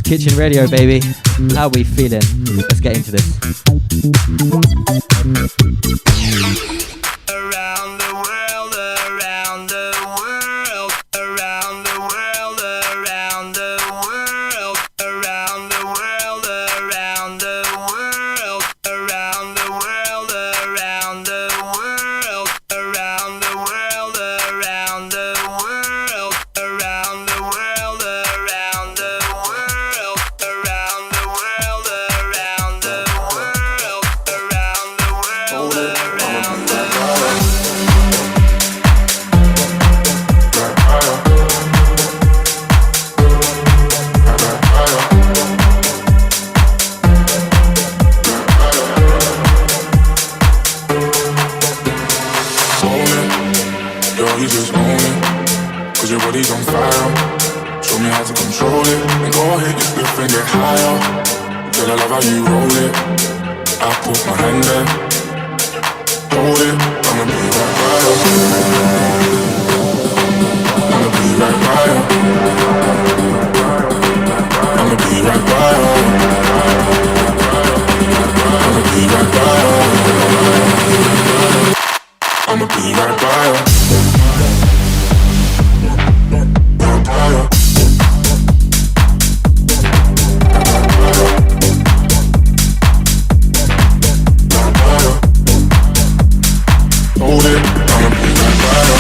Kitchen radio, baby. How we feeling? Let's get into this. Around the world, around the world, around the world, around the world, around the world, around the world, around the world, around the world, around the world, around the world, around the world, around the world, around the world, around the world, around the world, around the Girl, you just own it, cause your body's on fire. Show me how to control it, and go ahead, you flip and get higher. Girl, I love how you roll it. I put my hand there, hold it, I'ma be right by you. I'ma be right by you. I'ma be right by you. I'ma be right by you. I'ma be right by you. Hold it, I'ma be right by you.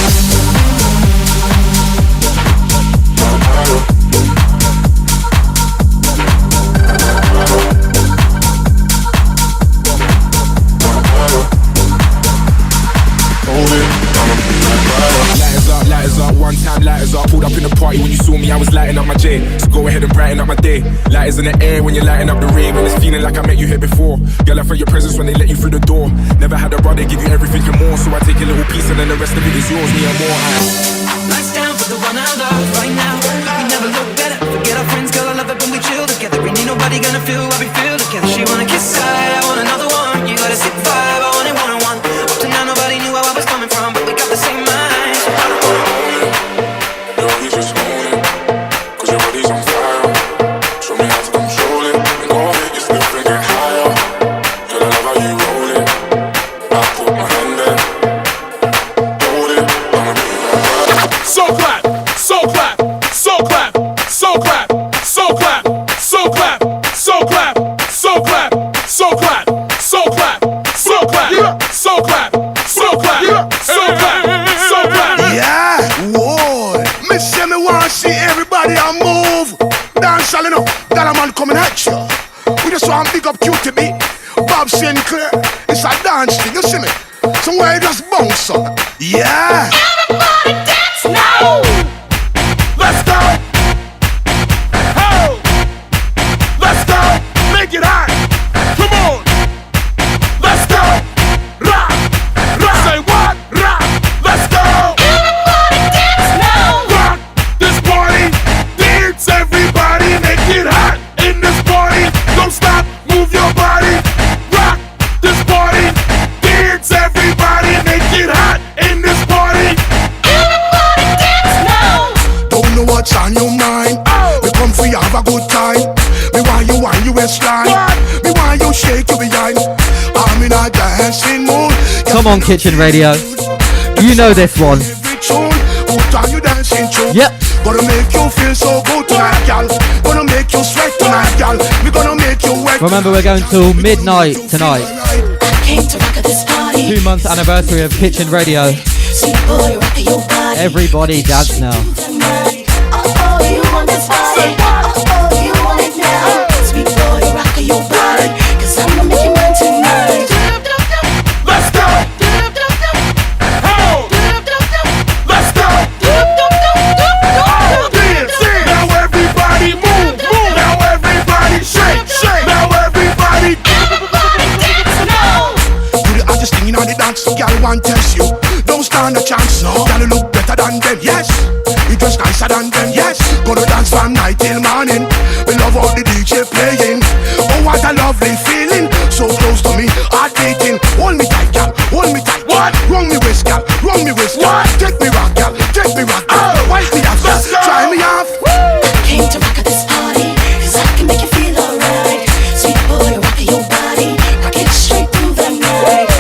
Lighters up, one time lighters up. Pulled up in the party when you saw me, I was lighting up my J. So go ahead and brighten up my day. Lighters in the air when you're lighting up the rave. And it's feeling like I met you here before. Girl, I felt your presence when they let you through the door. Never had a brother give you everything and more. So I take a little piece and then the rest of it is yours, me and more. Lights down for the one I love right now. We never look better. Forget our friends, girl, I love it when we chill together. Ain't nobody gonna feel what we feel together. She wanna kiss I want another one. You got a sick vibe, I want it one-on-one. Up to now nobody knew where I was coming from, but we got the same mind. So I don't wanna own it. Girl, you just own it, cause your body's on fire. Show me how to control it, and go ahead, you slip and get higher. Girl, I love how you roll it. I put my hand there, hold it, I'ma be right by you. So clap, so clap, so clap, so clap, so clap, so clap, so clap, so clap, so clap, so clap, so clap, so clap, so clap, so clap, so clap. Yeah, whoa. Me say me want see everybody a move. Dance all enough, that a man coming at you. We just want big up QTB, Bob Sinclair. It's a dance thing, you see me? Somewhere you just bounce up. Yeah. Everybody dance now! Let's go! Ho! Let's go! Make it hot! Come on! Let's go! Rock! Rock! Say what? Rock! Let's go! Everybody dance now! Rock this party! Dance everybody! Make it hot in this party! Don't stop! Move your body! Rock this party! Dance everybody! Make it hot in this party! Everybody dance now! Don't know what's on your mind. We come for you have a good time. Me want you on your waistline. Me want you shake your behind. I'm in a dancing mood. Come on, Kitchen Radio. You know this one. Yep. Gonna make you feel so good tonight, gal. Gonna make you sweat tonight, gal. We gonna make you wet. Remember, we're going till midnight tonight. Came to rock at this party. 2-month anniversary of Kitchen Radio. Everybody dance now. One test you, don't stand a chance. No, gotta look better than them. Yes, you dress nicer than them. Yes, gonna dance from night till morning. We love all the DJ playing. Oh, what a lovely feeling, so close to me, heart beating. Hold me tight, gal, hold me tight. What? Wrong me waist, gal, wrong me waist. What? Take me rock, gal, take me rock. Oh, wipe me off, gal, try me off. I came to rock at this party, 'cause I can make you feel alright. Sweet boy, rock your body, rock it straight through the night.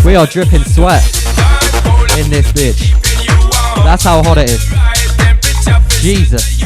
We are dripping sweat in this bitch. That's how hot it is. Jesus.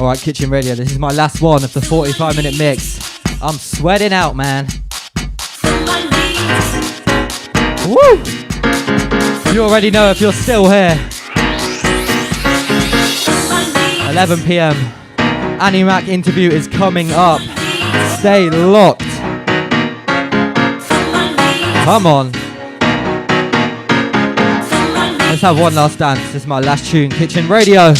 Alright, Kitchen Radio, this is my last one of the 45-minute mix. I'm sweating out, man. Woo! You already know if you're still here. 11 p.m. Annie Mac interview is coming up. Stay locked. Come on. Let's have one last dance. This is my last tune, Kitchen Radio.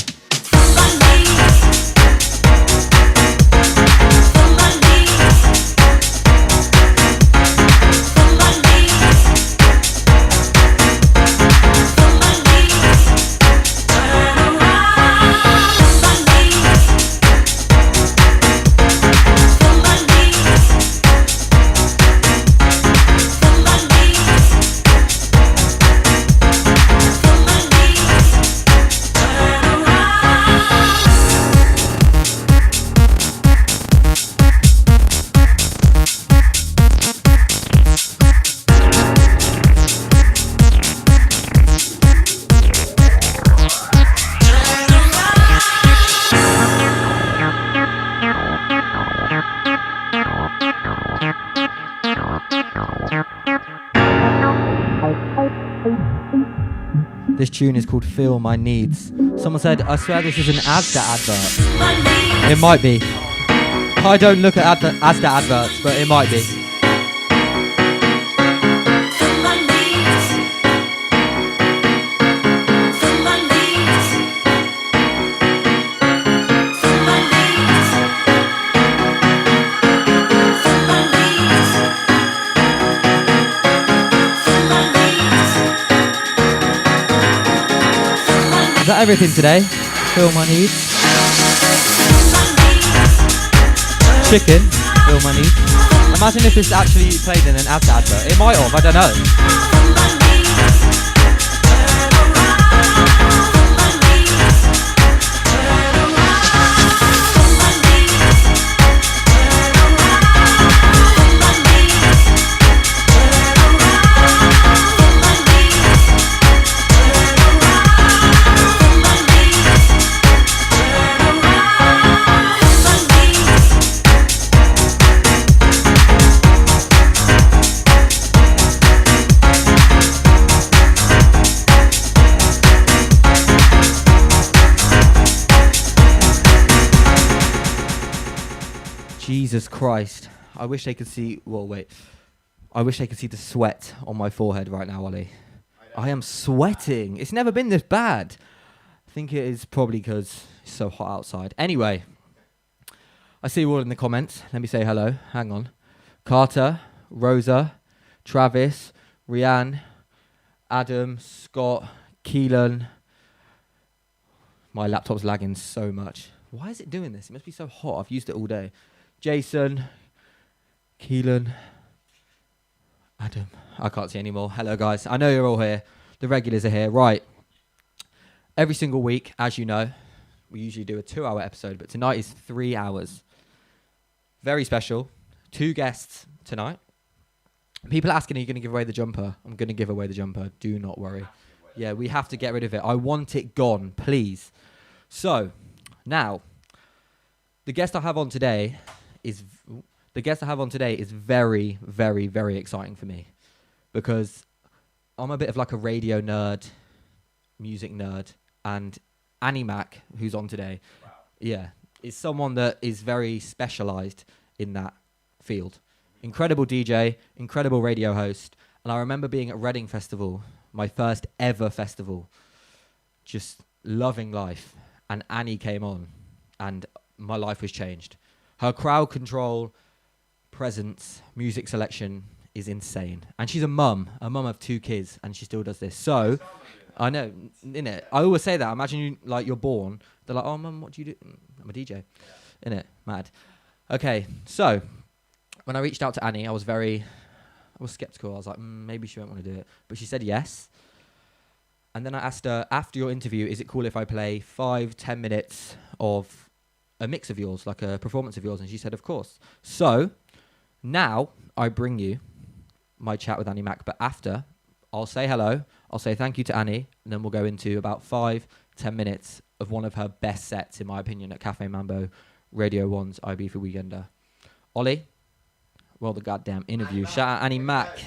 This tune is called Feel My Needs. Someone said, I swear this is an Asda advert. It might be. I don't look at Asda adverts, but it might be. Is that everything today? Feel my needs. Chicken. Feel my needs. Imagine if this actually played in an Asda advert. It might have, I don't know. Jesus Christ. I wish they could see... Well, wait. I wish they could see the sweat on my forehead right now, Ollie. I am sweating. It's never been this bad. I think it is probably because it's so hot outside. Anyway. I see you all in the comments. Let me say hello. Hang on. Carter, Rosa, Travis, Rianne, Adam, Scott, Keelan. My laptop's lagging so much. Why is it doing this? It must be so hot. I've used it all day. Jason, Keelan, Adam. I can't see anymore. Hello, guys. I know you're all here. The regulars are here. Right. Every single week, as you know, we usually do a 2-hour episode, but tonight is 3 hours. Very special. 2 guests tonight. People asking, are you going to give away the jumper? I'm going to give away the jumper. Do not worry. Yeah, we have to get rid of it. I want it gone, please. So, now, the guest I have on today is very, very, very exciting for me because I'm a bit of like a radio nerd, music nerd, and Annie Mac, who's on today, is someone that is very specialized in that field. Incredible DJ, incredible radio host, and I remember being at Reading Festival, my first ever festival, just loving life, and Annie came on, and my life was changed. Her crowd control, presence, music selection is insane. And she's a mum of 2 kids, and she still does this. So, I know, innit? I always say that. Imagine you, like, you're born. They're like, oh, mum, what do you do? I'm a DJ. Innit? Mad. Okay, so, when I reached out to Annie, I was skeptical. I was like, maybe she won't want to do it. But she said yes. And then I asked her, after your interview, is it cool if I play 5-10 minutes of a mix of yours, like a performance of yours? And she said, of course. So, now I bring you my chat with Annie Mac. But after, I'll say hello. I'll say thank you to Annie. And then we'll go into about 5-10 minutes of one of her best sets, in my opinion, at Cafe Mambo, Radio 1's Ibiza Weekender. Ollie, well, the goddamn interview. Shout out Annie Mac.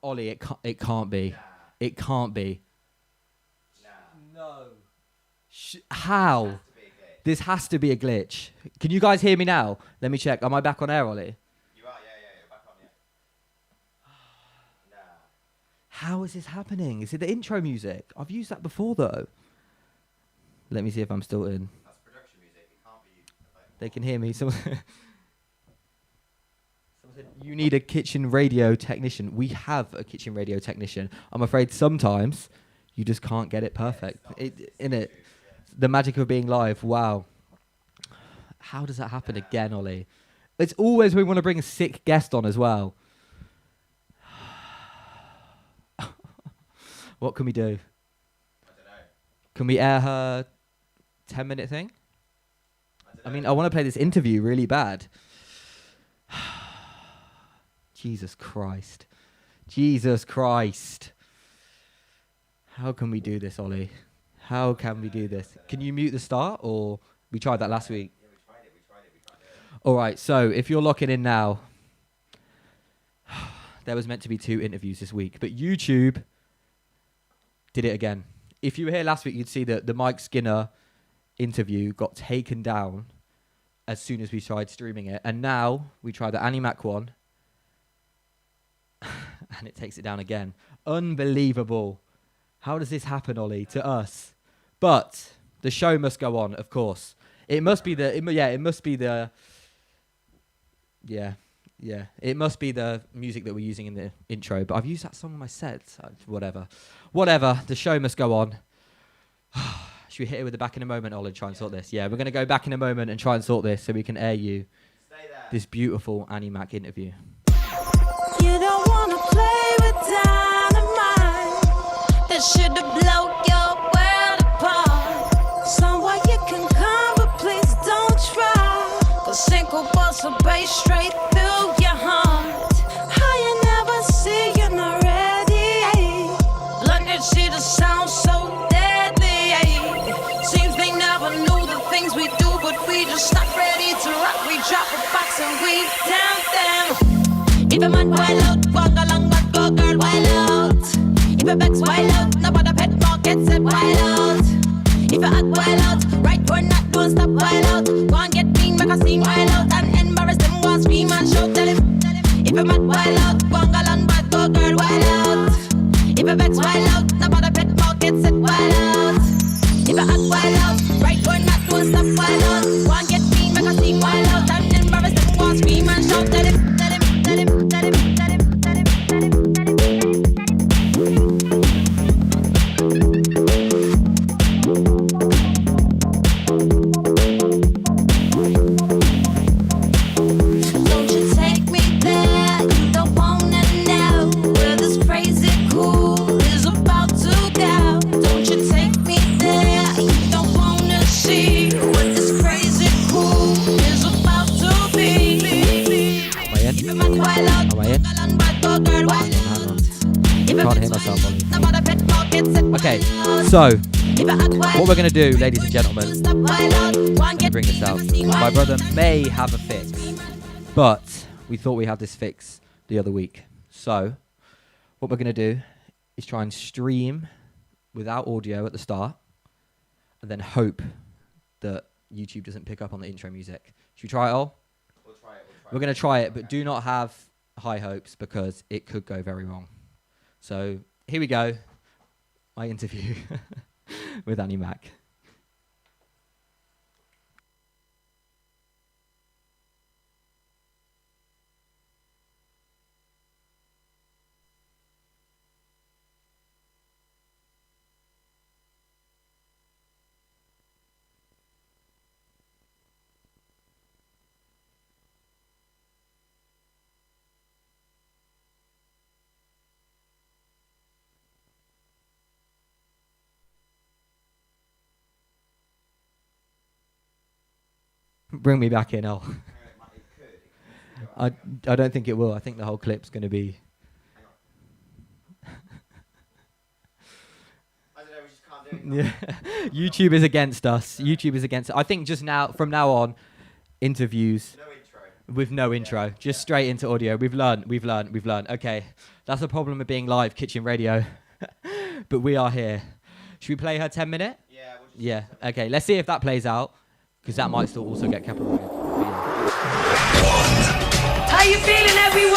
Ollie, it can't be. It can't be. No. How? This has to be a glitch. Can you guys hear me now? Let me check. Am I back on air, Ollie? You are, yeah, you're back on, yeah. How is this happening? Is it the intro music? I've used that before, though. Let me see if I'm still in. That's production music. It can't be. They can hear me. Someone said, you need a kitchen radio technician. We have a kitchen radio technician. I'm afraid sometimes you just can't get it perfect. The magic of being live. Wow. How does that happen again, Ollie? It's always we want to bring a sick guest on as well. What can we do? I don't know. Can we air her 10-minute thing? I mean, I want to play this interview really bad. Jesus Christ. Jesus Christ. How can we do this, Ollie? How can we do this? Can you mute the start, or we tried that last week? Yeah, we tried it. All right, so if you're locking in now, there was meant to be 2 interviews this week, but YouTube did it again. If you were here last week, you'd see that the Mike Skinner interview got taken down as soon as we tried streaming it, and now we tried the Annie Mac one, and it takes it down again. Unbelievable. How does this happen, Ollie, to us? But the show must go on, of course. It must be the music that we're using in the intro. But I've used that song on my set. So whatever. The show must go on. Should we hit it with the back in a moment, Ollie, and try and sort this? Yeah, we're going to go back in a moment and try and sort this so we can air you this beautiful Annie Mac interview. You don't wanna play with dynamite. That should blow your world apart. Somewhere you can come, but please don't try. 'Cause single balls of bass straight through your heart. How you never see you're not ready. Blended see the sound so deadly. Seems they never knew the things we do, but we just not ready to rock. We drop a box and we down them. If a man wild out, walk along, but go girl wild out. If a vex wild out, nobody pet market said wild out. If a hot wild out, right or not, don't stop wild out. Go and get mean, make a scene wild out, and embarrass them, go and scream and shout, tell him. If a man wild out, walk along, but go girl wild out. If a vex wild out, nobody pet market said wild out. If a hot wild out, right or not, don't stop wild out. Go and get mean, make a scene wild out, and embarrass them, go and scream and shout, tell him. Okay, so what we're going to do, ladies and gentlemen, I'm going to bring this out. My brother may have a fix, but we thought we had this fixed the other week. So what we're going to do is try and stream without audio at the start and then hope that YouTube doesn't pick up on the intro music. Should we try it all? We'll try it. We're going to try it, but do not have high hopes because it could go very wrong. So here we go. My interview with Annie Mac. Bring me back in, I don't think it will. I think the whole clip's going to be... I don't know, we just can't do it. Yeah. YouTube is against us. YouTube is against... I think just now, from now on, interviews... No intro. With no intro. Just straight into audio. We've learned. Okay. That's the problem of being live, kitchen radio. But we are here. Should we play her 10 minute? Yeah. We'll just yeah. Okay, let's see if that plays out. Because that might still also get copyrighted. How you feeling, everyone?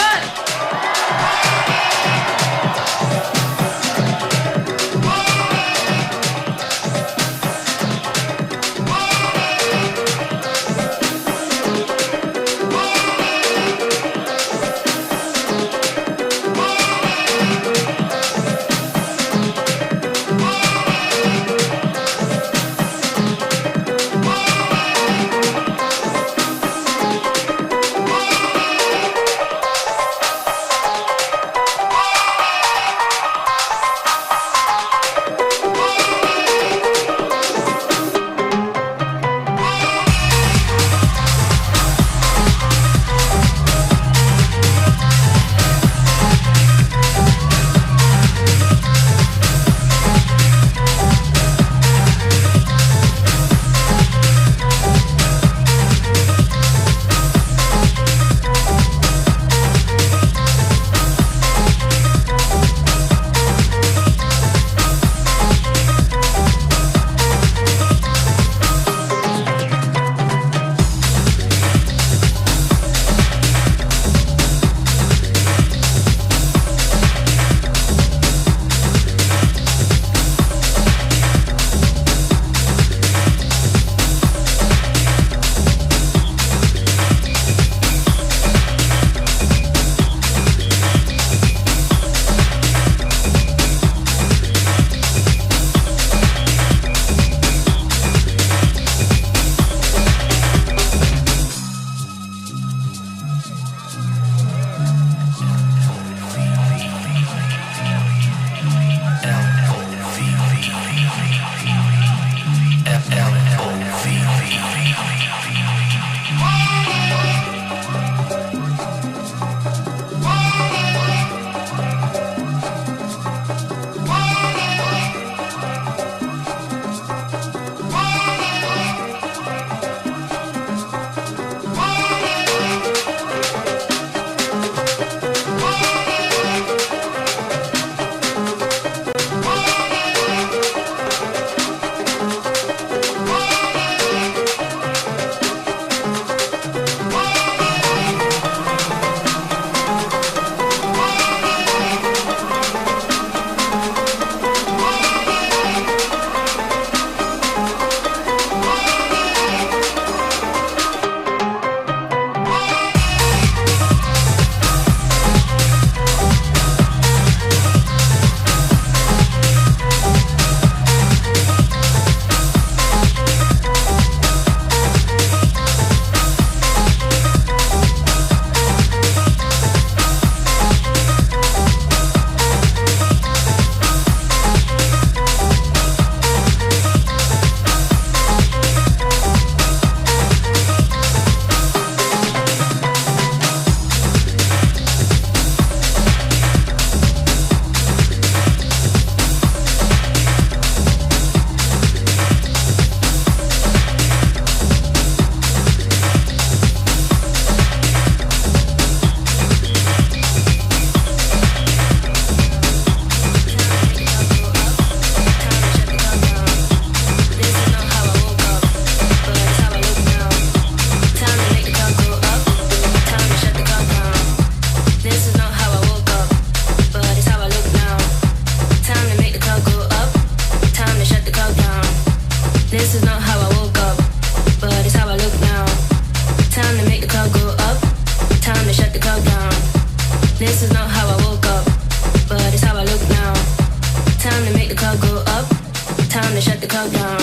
shut the club down.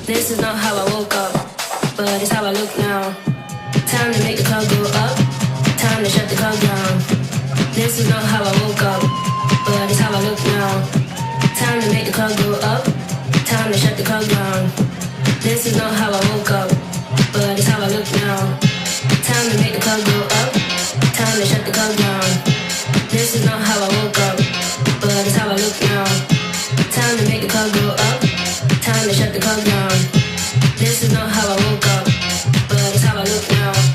This is not how I woke up, but it's how I look now. Time to make the club go up, time to shut the club down. This is not how I woke up, but it's how I look now. Time to make the club go up, time to shut the club down. This is not how I woke up, but it's how I look now. Time to make the club go up, time to shut the club down. This is not how I woke up, but it's how I look now. Time to make the club go up, time to shut the club down. This is not how I woke up, but it's how I look now.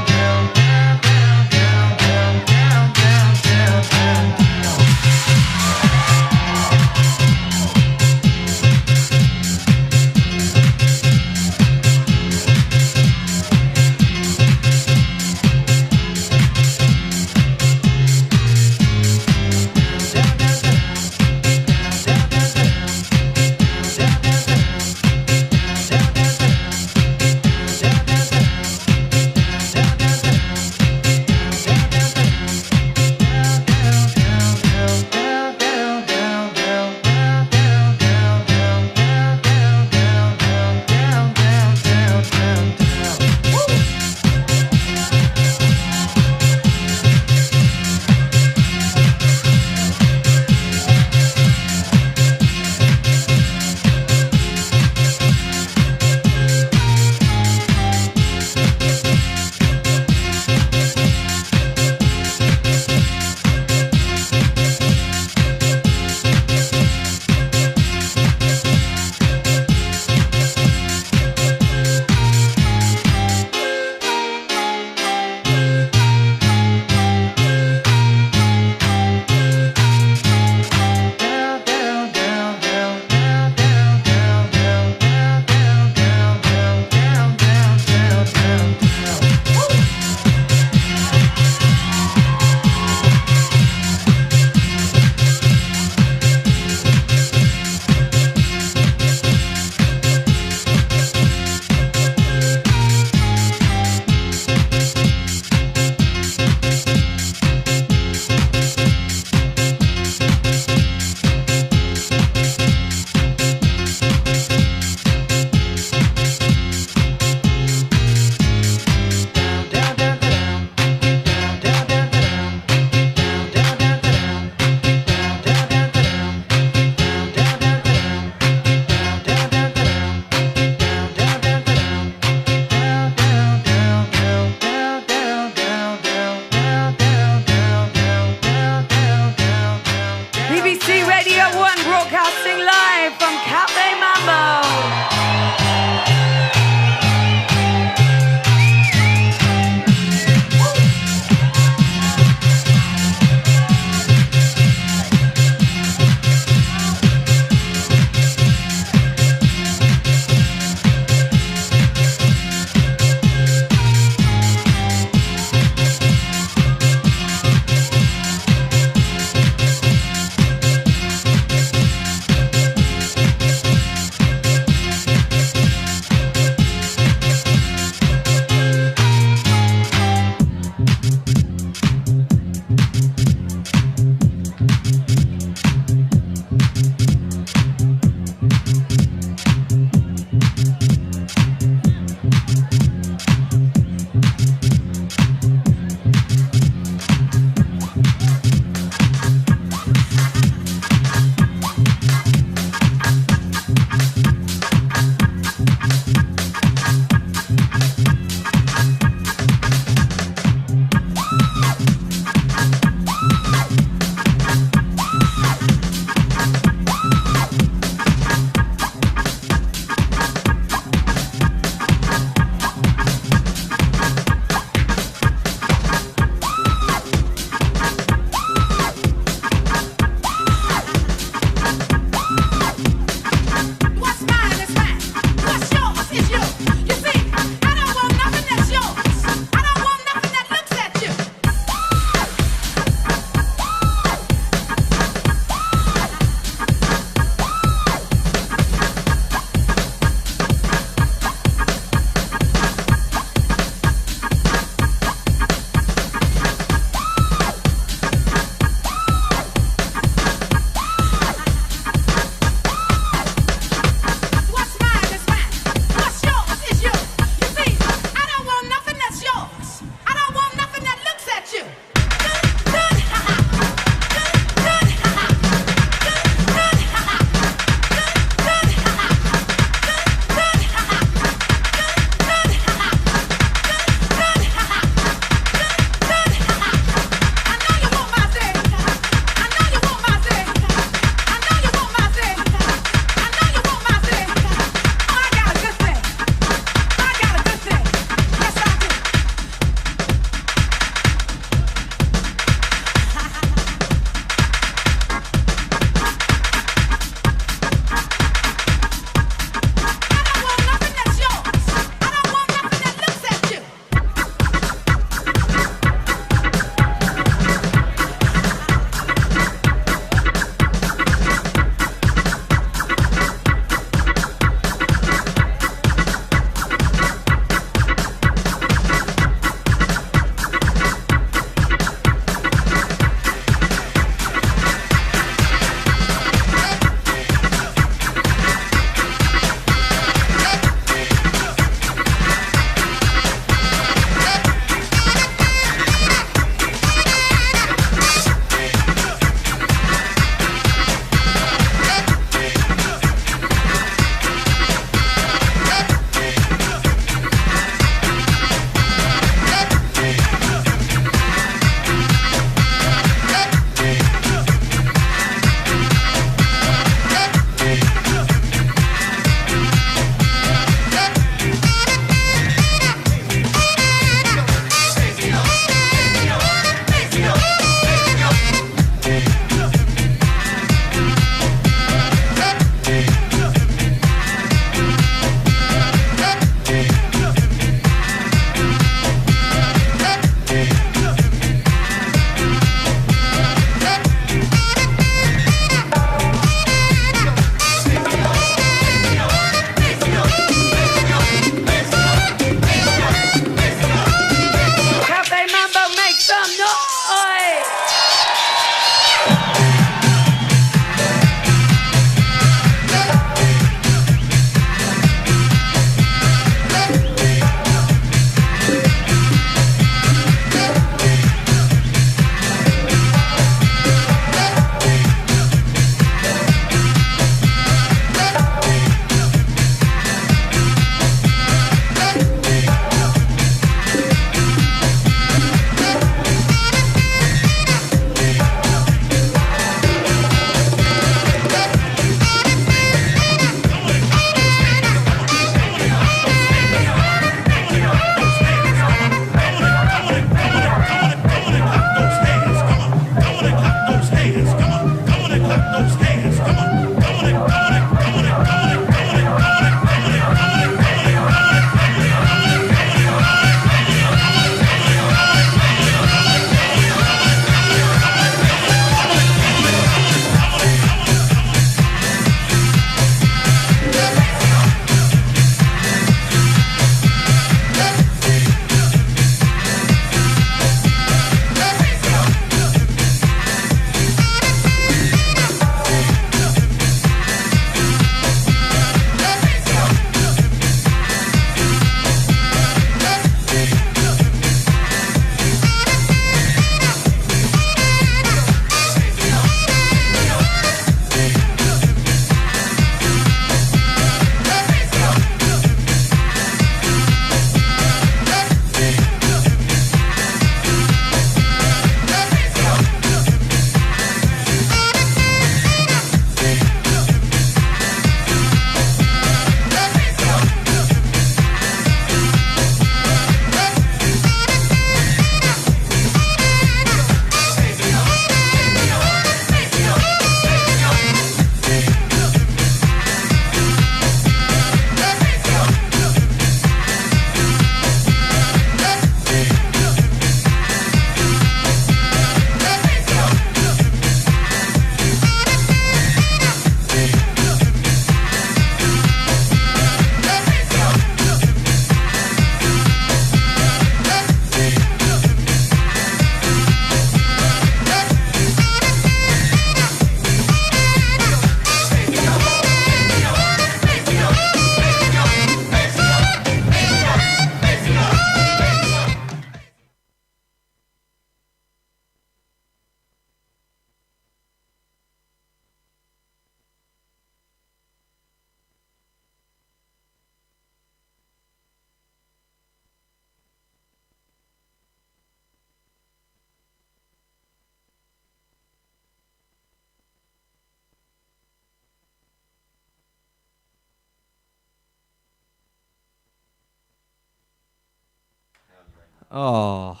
Oh,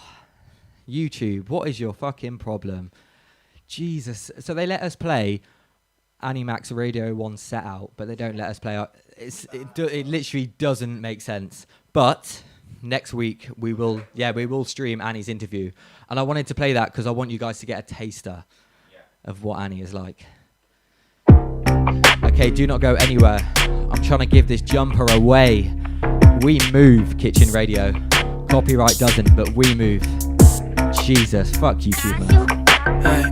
YouTube, what is your fucking problem? Jesus. So they let us play Annie Mac's Radio 1 set out, but they don't let us play. It literally doesn't make sense. But next week we will stream Annie's interview, and I wanted to play that because I want you guys to get a taster of what Annie is like. Okay, do not go anywhere. I'm trying to give this jumper away. We move, Kitchen Radio. Copyright doesn't, but we move. Jesus, fuck YouTube, man. Hey,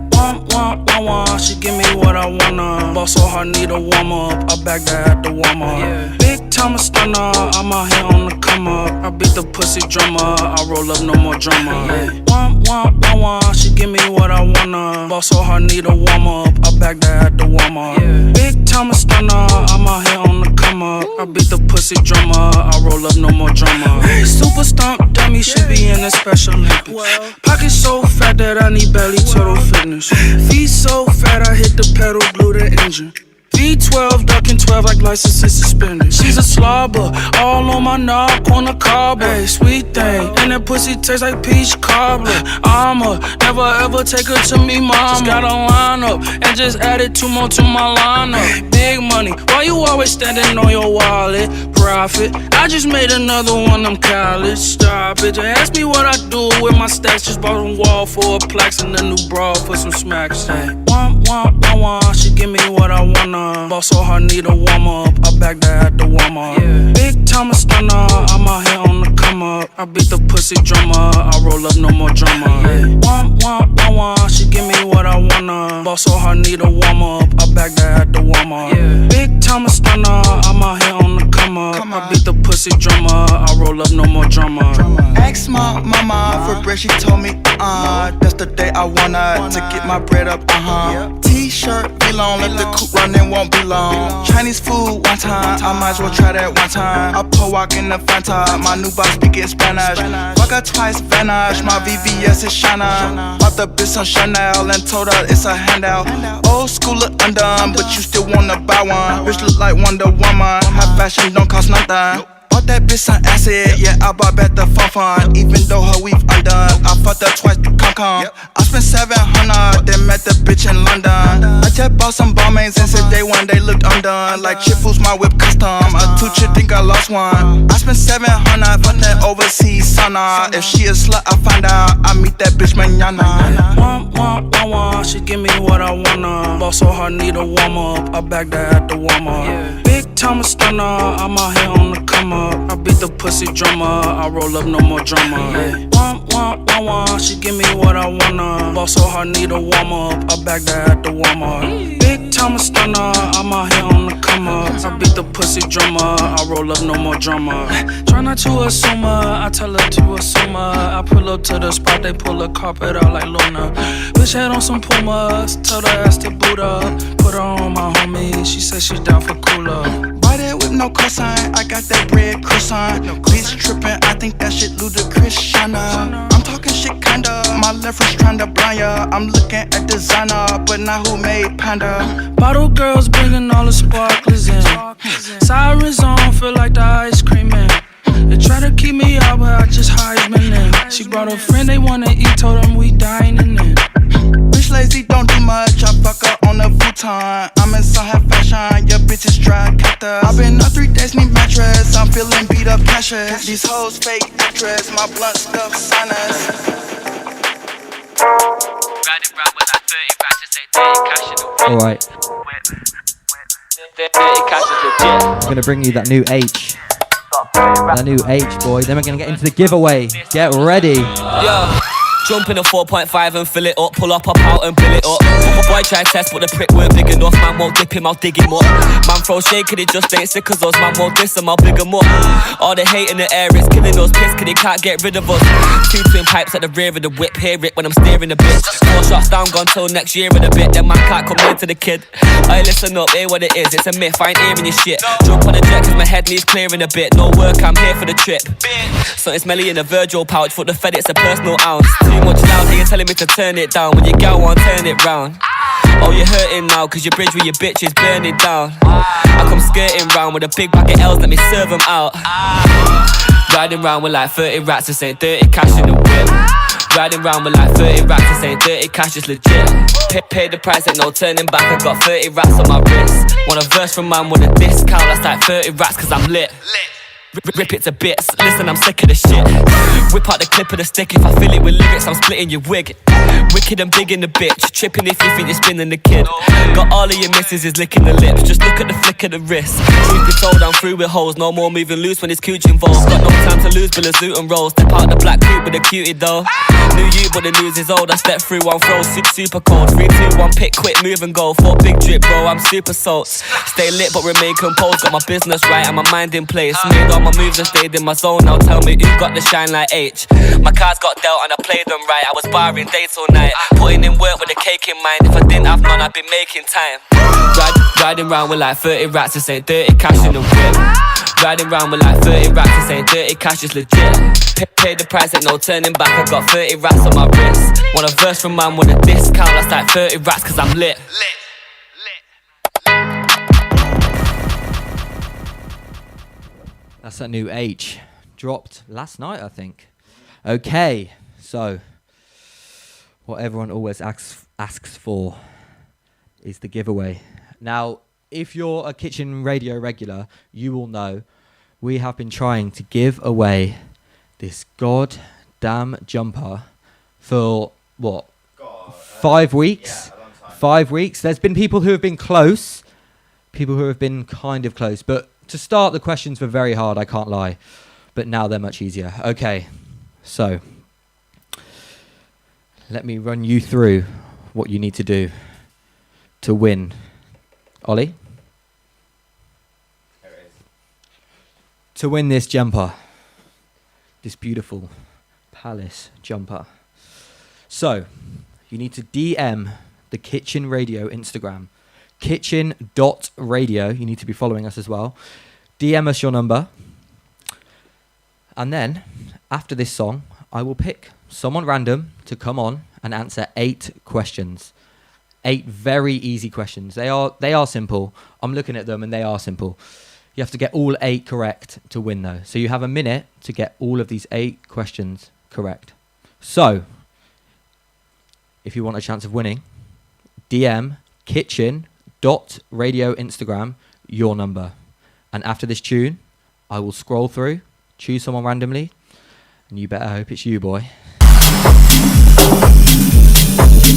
she give me what I wanna. Ball so hard, need a warm up. I back that at the warm up. Yeah. Big time stunner, I'm out here on the come up. I beat the pussy drummer, I roll up, no more drama. Hey, she give me what I wanna. Ball so hard, need a warm up. I back that at the warm up. Yeah. Big time stunner, I'm out here on the come up. I beat the pussy drummer, I roll up, no more drama. Hey, super stomp dummy, should be in a Special Olympics. Pocket so fat that I need belly total fitness. Feet so fat I hit the pedal, glue the engine. V12, ducking 12 like license and suspended. She's a slobber, all on my knob, on the cobbler. Hey, sweet thing, and that pussy tastes like peach cobbler. I'ma never ever take her to me, mama. Just got a line up, and just added 2 more to my lineup. Big money, why you always standing on your wallet? Profit, I just made another one, I'm college. Stop it, just ask me what I do with my stacks. Just bought a wall for a plaques and a new bra for some smacks. Hey, she give me what I wanna. Ball so hard, need a warm up. I back that at the warm up. Yeah. Big time stunner, I'm out here on the come up. I beat the pussy drummer, I roll up, no more drama. Yeah. She give me what I wanna. Ball so hard, need a warm up. I back that at the warm up. Yeah. Big time stunner, I'm out here on the come up. I beat the pussy drummer, I roll up, no more drama. Ask my mama for bread, she told me, that's the day I wanna to get my bread up, T-shirt, be long, let the coupe run, it won't be long. Chinese food one time, I might as well try that one time. I pull walk in the Fanta, my new boss speaking Spanish. Fuck her twice, vanish, my VVS is Shana. Bought the bitch some Chanel and told her it's a handout. Old school look undone, but you still wanna buy one. Bitch look like Wonder Woman, high fashion don't cost nothing. Bought that bitch some acid, yeah, I bought back the fun. Even though her weave undone, I fucked her twice to come. I spent 700, then met the bitch in London. I just bought some Balmains and said day one they looked undone. Like Chip Foo's my whip custom, a 2 chip think I lost one. I spent 700 for that overseas sauna. If she a slut, I find out, I meet that bitch mañana. She give me what I wanna. Ball so hard, need a warm up. I back that at the warm up. Yeah. Big time stunner, I'm out here on the come up. I beat the pussy drummer, I roll up, no more drama. Yeah. She give me what I wanna. Ball so hard, need a warm up. I back that at the warm up. Big time stunner, I'm out here on the come up. I beat the pussy drummer, I roll up, no more drama. Try not to assume her, I tell her to assume her. I pull up to the spot, they pull the carpet out like Luna. Bitch had on some Pumas, told her ass to boot up. Put her on my homie, she said she down for cooler. Buy that with no cosign, I got that bread croissant. Bitch trippin', I think that shit ludicrous, Shana. I'm talking shit kinda, my left wrist tryna blind ya. I'm looking at designer, but not who made Panda. Bottle girls bringing all the sparklers in. Sirens on, feel like the ice cream man. They try to keep me out, but I just Heisman in. She brought a friend, they wanna eat, told them we dining in. Bitch lazy, don't do much, I fuck her on a futon. I'm in some high fashion, your bitch is dry cactus. I've been up 3 days, need mattress, I'm feeling beat up cashes. These hoes fake actress, my blunt stuff sinus. Alright. I'm gonna bring you that new H. That new H, boy. Then we're gonna get into the giveaway. Get ready. Yeah. Jump in a 4.5 and fill it up. Pull up, pop out and fill it up. Boy try test, but the prick weren't big enough. Man won't dip him, I'll dig him up. Man throw shake and it just ain't sick as us. Man won't diss him, I'll big him up. All the hate in the air, it's killing us. Piss, cause they can't get rid of us. 2 twin pipes at the rear of the whip. Hear it when I'm steering the bitch. 4 shots down, gone till next year in a bit. Then man can't come near to the kid. I listen up, hear what it is. It's a myth, I ain't hearing your shit. Jump on the jet cause my head needs clearing a bit. No work, I'm here for the trip. Something smelly in a Virgil pouch. Foot the Fed, it's a personal ounce. Too much loud, here telling me to turn it down. When you go on, turn it round. Oh, you're hurting now, cause your bridge with your bitch is burning down. I come skirting round with a big bag of L's, let me serve them out. Riding round with like 30 rats, this ain't dirty cash in the whip. Riding round with like 30 rats, this ain't dirty cash, it's legit. Pay the price, ain't no turning back, I got 30 rats on my wrist. Want a verse from man with a discount, that's like 30 rats cause I'm lit. Rip it to bits, listen I'm sick of the shit. Whip out the clip of the stick, if I fill it with lyrics I'm splitting your wig. Wicked and big in the bitch, tripping if you think you're spinning the kid. Got all of your misses is licking the lips, just look at the flick of the wrist. Truth be told I'm through with hoes, no more moving loose when it's cooch involved. Got no time to lose, Bill loot and roll. Step out the black coupe with a cutie though. New you but the news is old, I step through one throw, super cold. 3, 2, 1 pick, quick move and go. 4 big drip bro, I'm super salt. Stay lit but remain composed, got my business right and my mind in place. Made all my moves and stayed in my zone, now tell me who got the shine like H. My cards got dealt and I played them right, I was barring dates all night. Putting in work with a cake in mind, if I didn't have none I'd be making time. Riding round with like 30 rats, this ain't dirty cash in the whip. Riding round with like 30 rats, this ain't dirty cash, it's legit. Pay the price, ain't no turning back, I got 30 rats on my wrist. Want a verse from man with a discount, that's like 30 rats cause I'm lit. That's that new H. Dropped last night, I think. Okay, so what everyone always asks for is the giveaway. Now, if you're a Kitchen Radio regular, you will know we have been trying to give away this goddamn jumper for, what, 5 weeks? Yeah, 5 weeks. There's been people who have been close, people who have been kind of close, but to start, the questions were very hard, I can't lie. But now they're much easier. Okay, so let me run you through what you need to do to win. Ollie? There it is. To win this jumper, this beautiful Palace jumper. So, you need to DM the Kitchen Radio Instagram. kitchen.radio. You need to be following us as well. DM us your number. And then, after this song, I will pick someone random to come on and answer 8 questions. 8 very easy questions. They are simple. I'm looking at them and they are simple. You have to get all 8 correct to win though. So you have a minute to get all of these 8 questions correct. So, if you want a chance of winning, DM kitchen.radio Instagram your number. And after this tune, I will scroll through, choose someone randomly, and you better hope it's you, boy.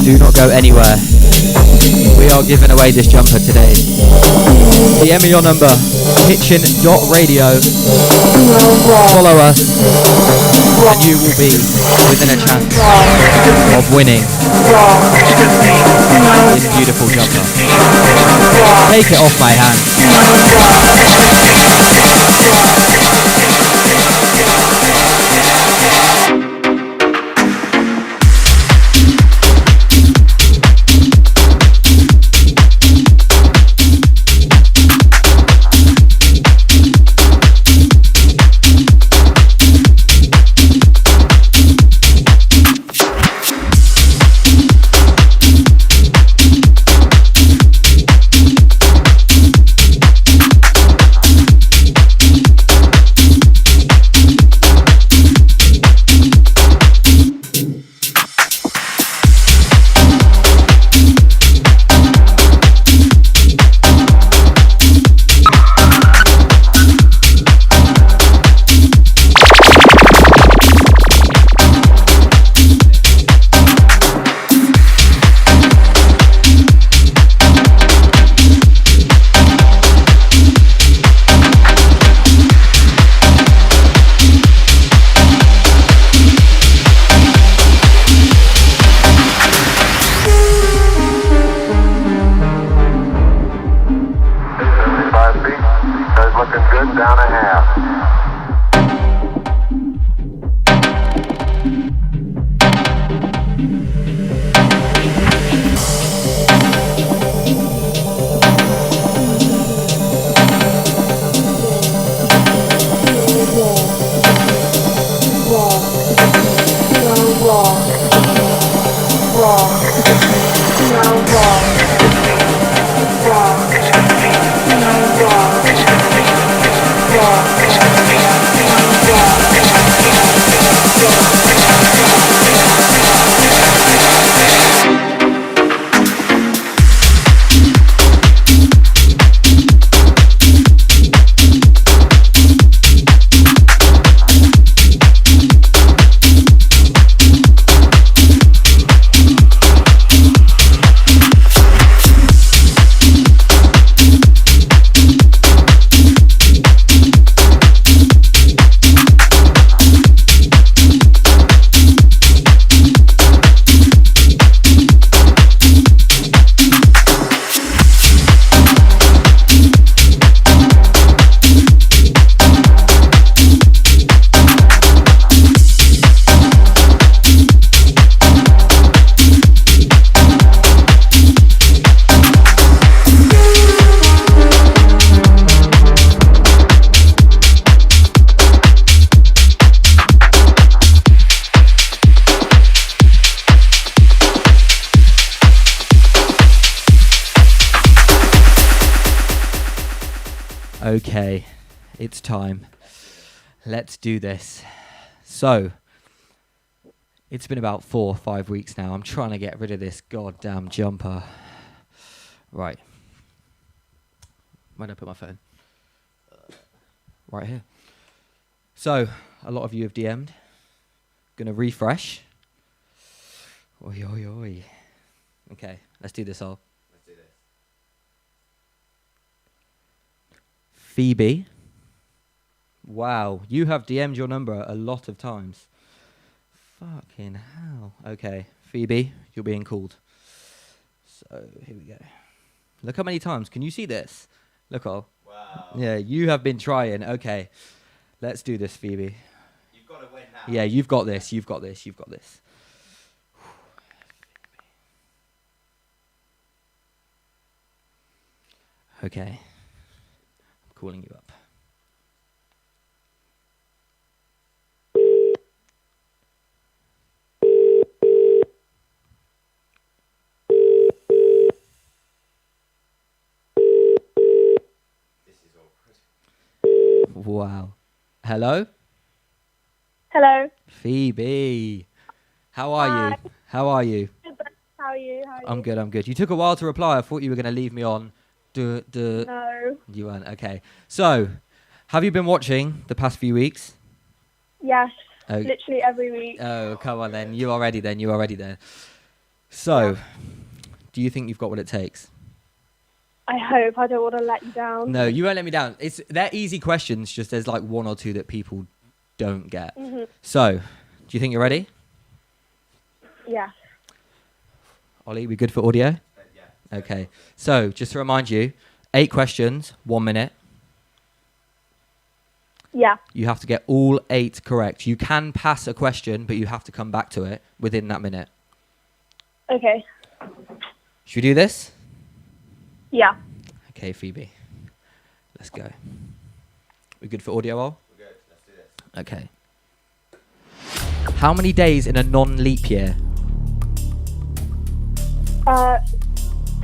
Do not go anywhere. We are giving away this jumper today. DM me your number, kitchen.radio. Follow us, and you will be within a chance of winning this beautiful jumper. Take it off my hand. Now walk. Okay, it's time. Let's do this. So, it's been about 4 or 5 weeks now. I'm trying to get rid of this goddamn jumper. Right. Where'd I put my phone? Right here. So, a lot of you have DM'd. Gonna refresh. Oi, oi, oi. Okay, let's do this all. Let's do this. Phoebe. Wow, you have DM'd your number a lot of times. Fucking hell. Okay, Phoebe, you're being called. So, here we go. Look how many times. Can you see this? Look all. Wow. Yeah, you have been trying. Okay, let's do this, Phoebe. You've got to win now. Yeah, you've got this. You've got this. You've got this. Okay. I'm calling you up. Wow. Hello? Hello. Phoebe. How are you? How are you? How are you? I'm good, I'm good. You took a while to reply. I thought you were going to leave me on. No. You weren't. Okay. So, have you been watching the past few weeks? Yes. Oh. Literally every week. Oh, come on then. You already then. So, do you think you've got what it takes? I hope. I don't want to let you down. No, you won't let me down. They're easy questions, just there's like one or two that people don't get. Mm-hmm. So, do you think you're ready? Yeah. Ollie, we good for audio? Yeah. Okay. So, just to remind you, 8 questions, 1 minute. Yeah. You have to get all 8 correct. You can pass a question, but you have to come back to it within that minute. Okay. Should we do this? Yeah. Okay, Phoebe. Let's go. We good for audio, Al? We're good. Let's do this. Okay. How many days in a non-leap year?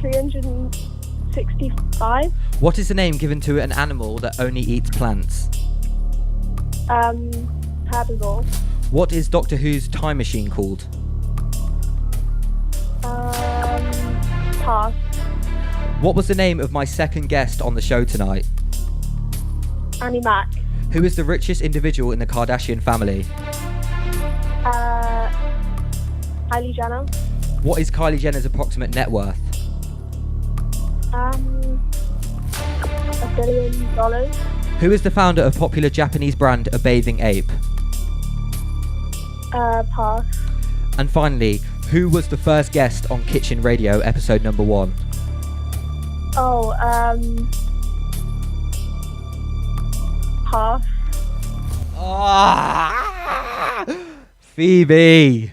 365. What is the name given to an animal that only eats plants? Herbivore. What is Doctor Who's time machine called? Pass. What was the name of my second guest on the show tonight? Annie Mac. Who is the richest individual in the Kardashian family? Kylie Jenner. What is Kylie Jenner's approximate net worth? $1 billion. Who is the founder of popular Japanese brand A Bathing Ape? Pass. And finally, who was the first guest on Kitchen Radio episode number 1? Oh, pass. Phoebe.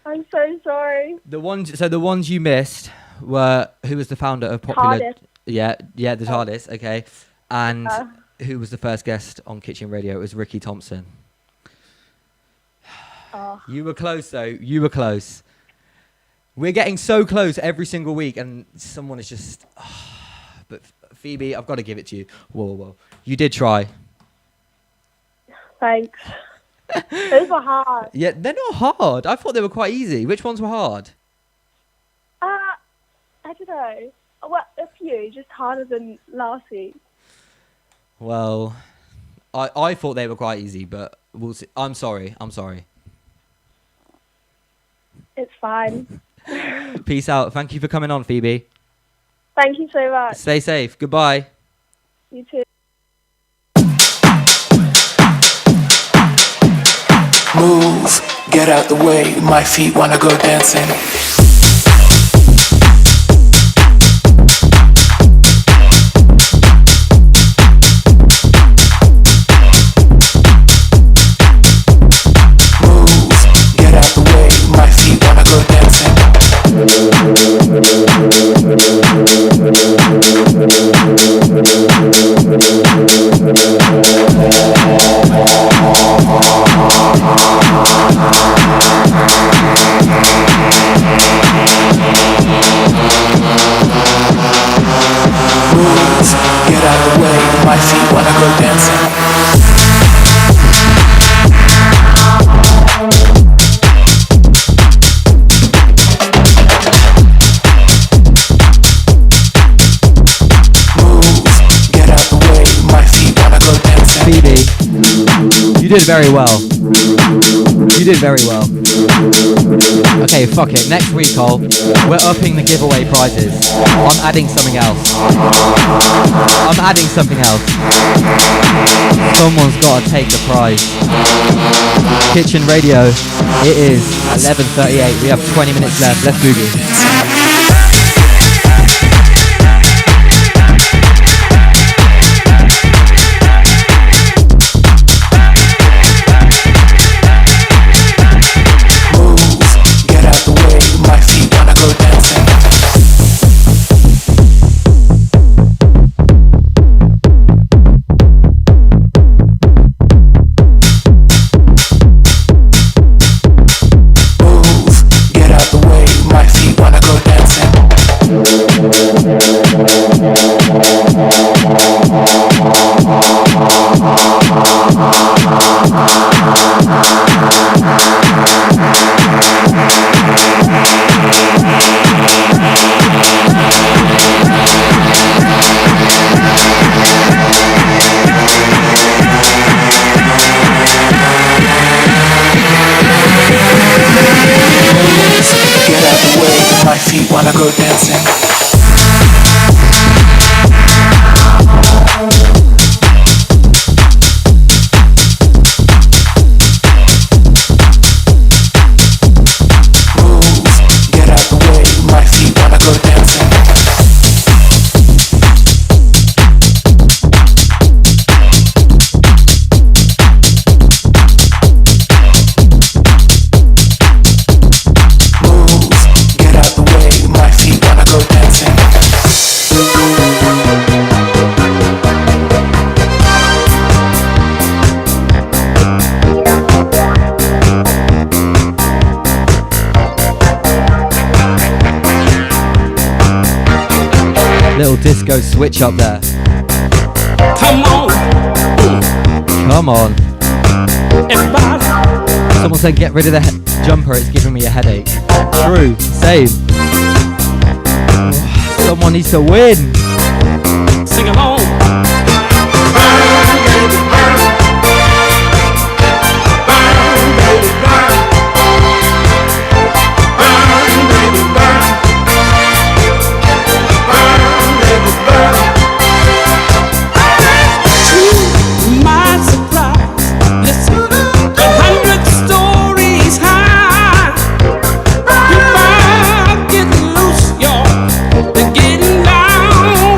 I'm so sorry. The ones you missed were who was the founder of popular TARDIS. Yeah, the TARDIS, okay. And who was the first guest on Kitchen Radio? It was Ricky Thompson. You were close though. You were close. We're getting so close every single week, and someone is just. But Phoebe, I've got to give it to you. Whoa. You did try. Thanks. Those were hard. Yeah, they're not hard. I thought they were quite easy. Which ones were hard? I don't know. Well, a few, just harder than last week. Well, I thought they were quite easy, but we'll see. I'm sorry. It's fine. Peace out. Thank you for coming on, Phoebe. Thank you so much. Stay safe. Goodbye. You too. Move, get out the way, my feet wanna go dancing. my feet wanna go dancing. Phoebe, you did very well. You did very well. Okay, fuck it. Next week, Cole, we're upping the giveaway prizes. I'm adding something else. I'm adding something else. Someone's got to take the prize. Kitchen Radio, it is 11:38. We have 20 minutes left. Let's move it. Wanna go dancing. Little disco switch up there. Come on. Come on. Everybody. Someone said get rid of the jumper, it's giving me a headache. True, same. Someone needs to win. Sing along. Getting down.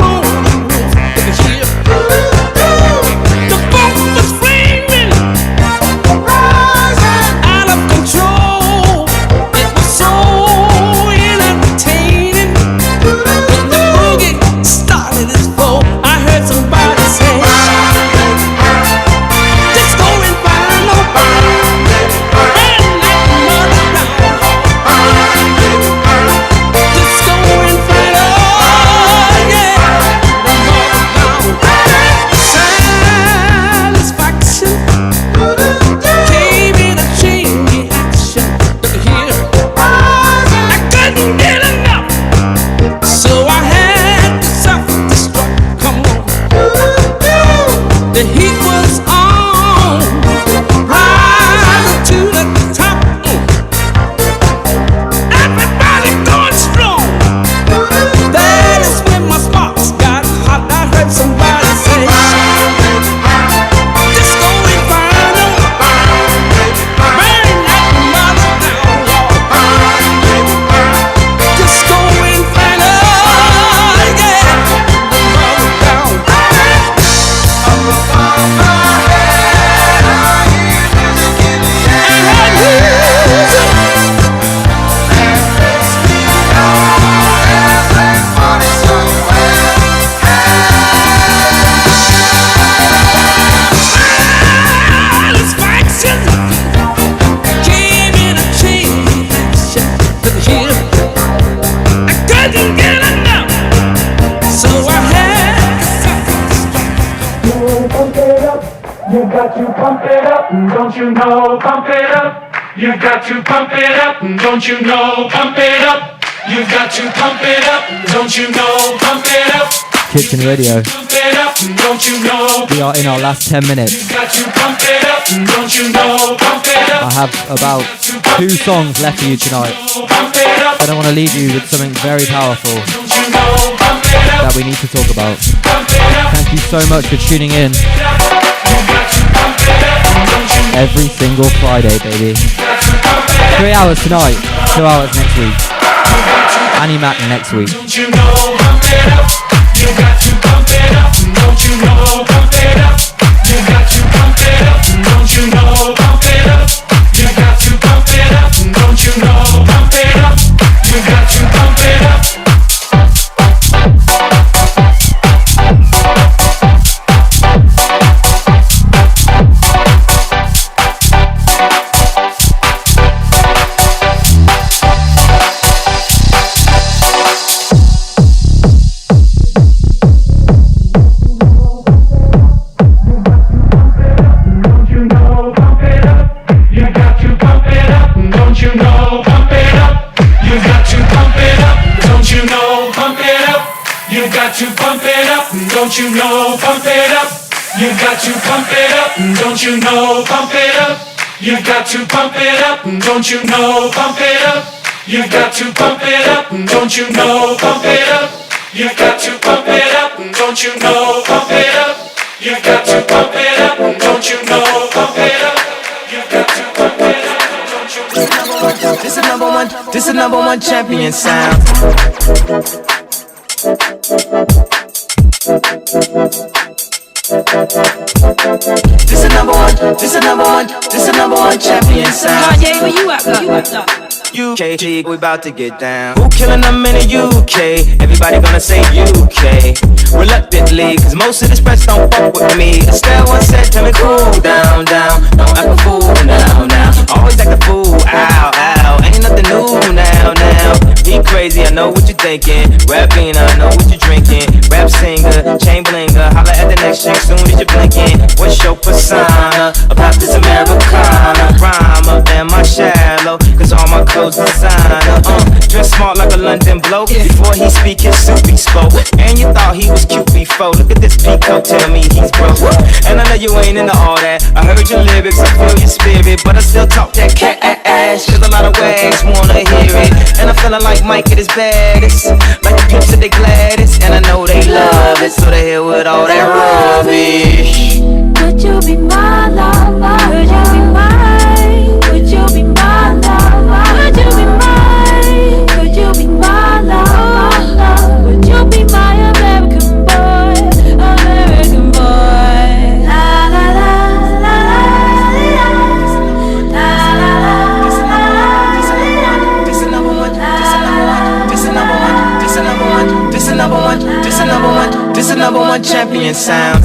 You got to pump it up, don't you know? Pump it up. You got to pump it up, don't you know? Pump it up. You got to pump it up, don't you know? Pump it up. Kitchen Radio. Pump it up, don't you know? We are in our last 10 minutes. You got to pump it up, don't you know? Pump it up. I have about 2 songs left for you tonight. But I want to leave you with something very powerful that we need to talk about. Thank you so much for tuning in. Every single Friday, baby. 3 hours tonight, 2 hours next week. Annie Mac next week. Don't you know, pump it up. You got to pump it up. Don't you know, pump it up. You got to pump it up. Don't you know, pump it up. You got to pump it up. Don't you know, pump it up. You got to pump it up. Don't you know, pump it up. You got to pump it up. Don't you know, pump it up. You got to pump it up. Don't you know, pump it up. You got to pump it up. Don't you know, pump it up. You got to pump it up. Don't you know, pump it up. You got to pump it up. Don't you know, pump it up. You got to pump it up. Don't you know. This is number one champion sound. This is number one champion sound. Kanye, where you at, though? UK, we about to get down. Who killing them in the UK? Everybody gonna say UK. Reluctantly, cause most of this press don't fuck with me. Estelle once said, tell me cool down, down. Don't act a fool now, now. Always act a fool, ow, ow. Ain't nothing new now, now. Be crazy, I know what you're thinking. Rapping, I know what you're drinking. Rap singer, chain blinger. Holla at the next chick soon as you're blinking. What's your persona? About this Americana. Rhymer, am I shallow? Cause all my clothes designer. Dress smart like a London bloke. Before he speak, his soup he spoke. And you thought he was cute before. Look at this peacoat, tell me he's broke. And I know you ain't into all that. I heard your lyrics, I feel your spirit. But I still talk that cat ass. Cause a lot of wags wanna hear it. And I'm feeling like Mike at his baddest. Like the pips at the gladdest. And I know they love it. So they here with all that rubbish. Would you be my lover? Would you be mine? Would you be my lover? Would you be mine? Would you be my lover? Would you be my American boy? American boy. La la la la la la la la. This is number one. This is number one. This is number one. This is number one. This is number one. This is number one champion sound.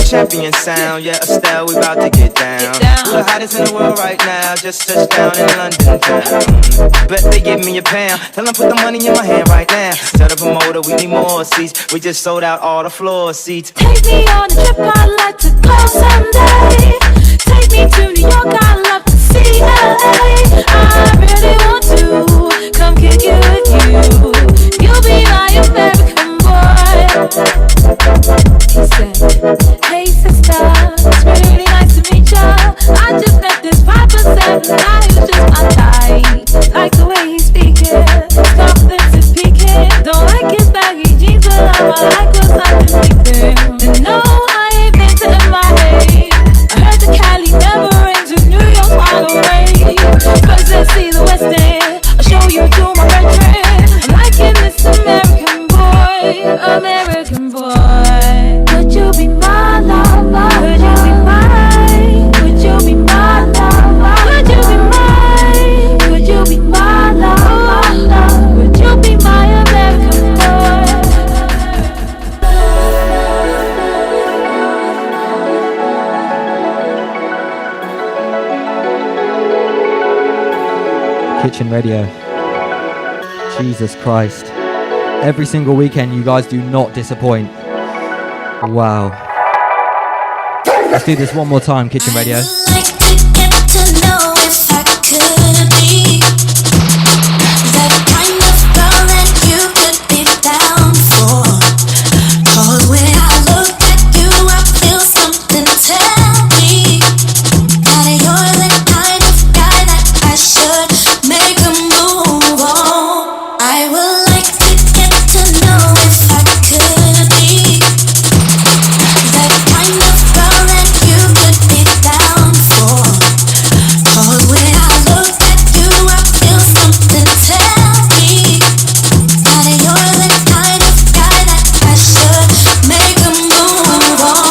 Champion sound, yeah, Estelle, we about to get down. Who the hottest in the world right now? Just touched down in London town. Bet they give me a pound. Tell them put the money in my hand right now. Tell the promoter we need more seats. We just sold out all the floor seats. Take me on a trip, I'd like to go someday. Take me to New York, I'd love to see LA. I really want to come kick it with you. You'll be my American boy. He said, hey sister, it's really nice to meet ya. Kitchen Radio. Jesus Christ. Every single weekend, you guys do not disappoint. Wow. Let's do this one more time, Kitchen Radio.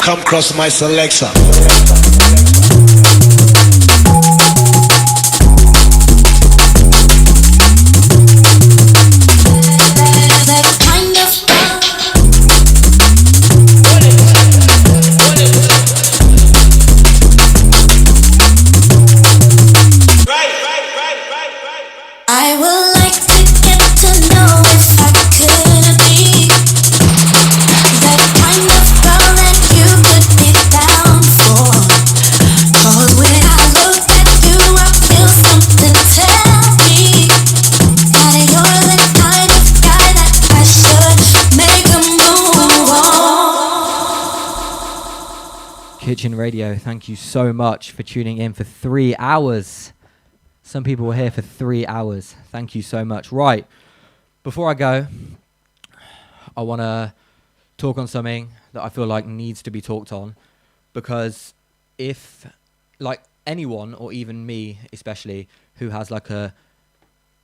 Come cross my selection. I would like to get to know if I could be that kind of girl that you could be down for. 'Cause when I look at you, I feel something tell me that you're the kind of guy that I should make a move on. Kitchen Radio, thank you so much for tuning in for 3 hours. Some people were here for 3 hours. Thank you so much. Right, before I go, I want to talk on something that I feel like needs to be talked on, because if, like, anyone, or even me especially, who has like a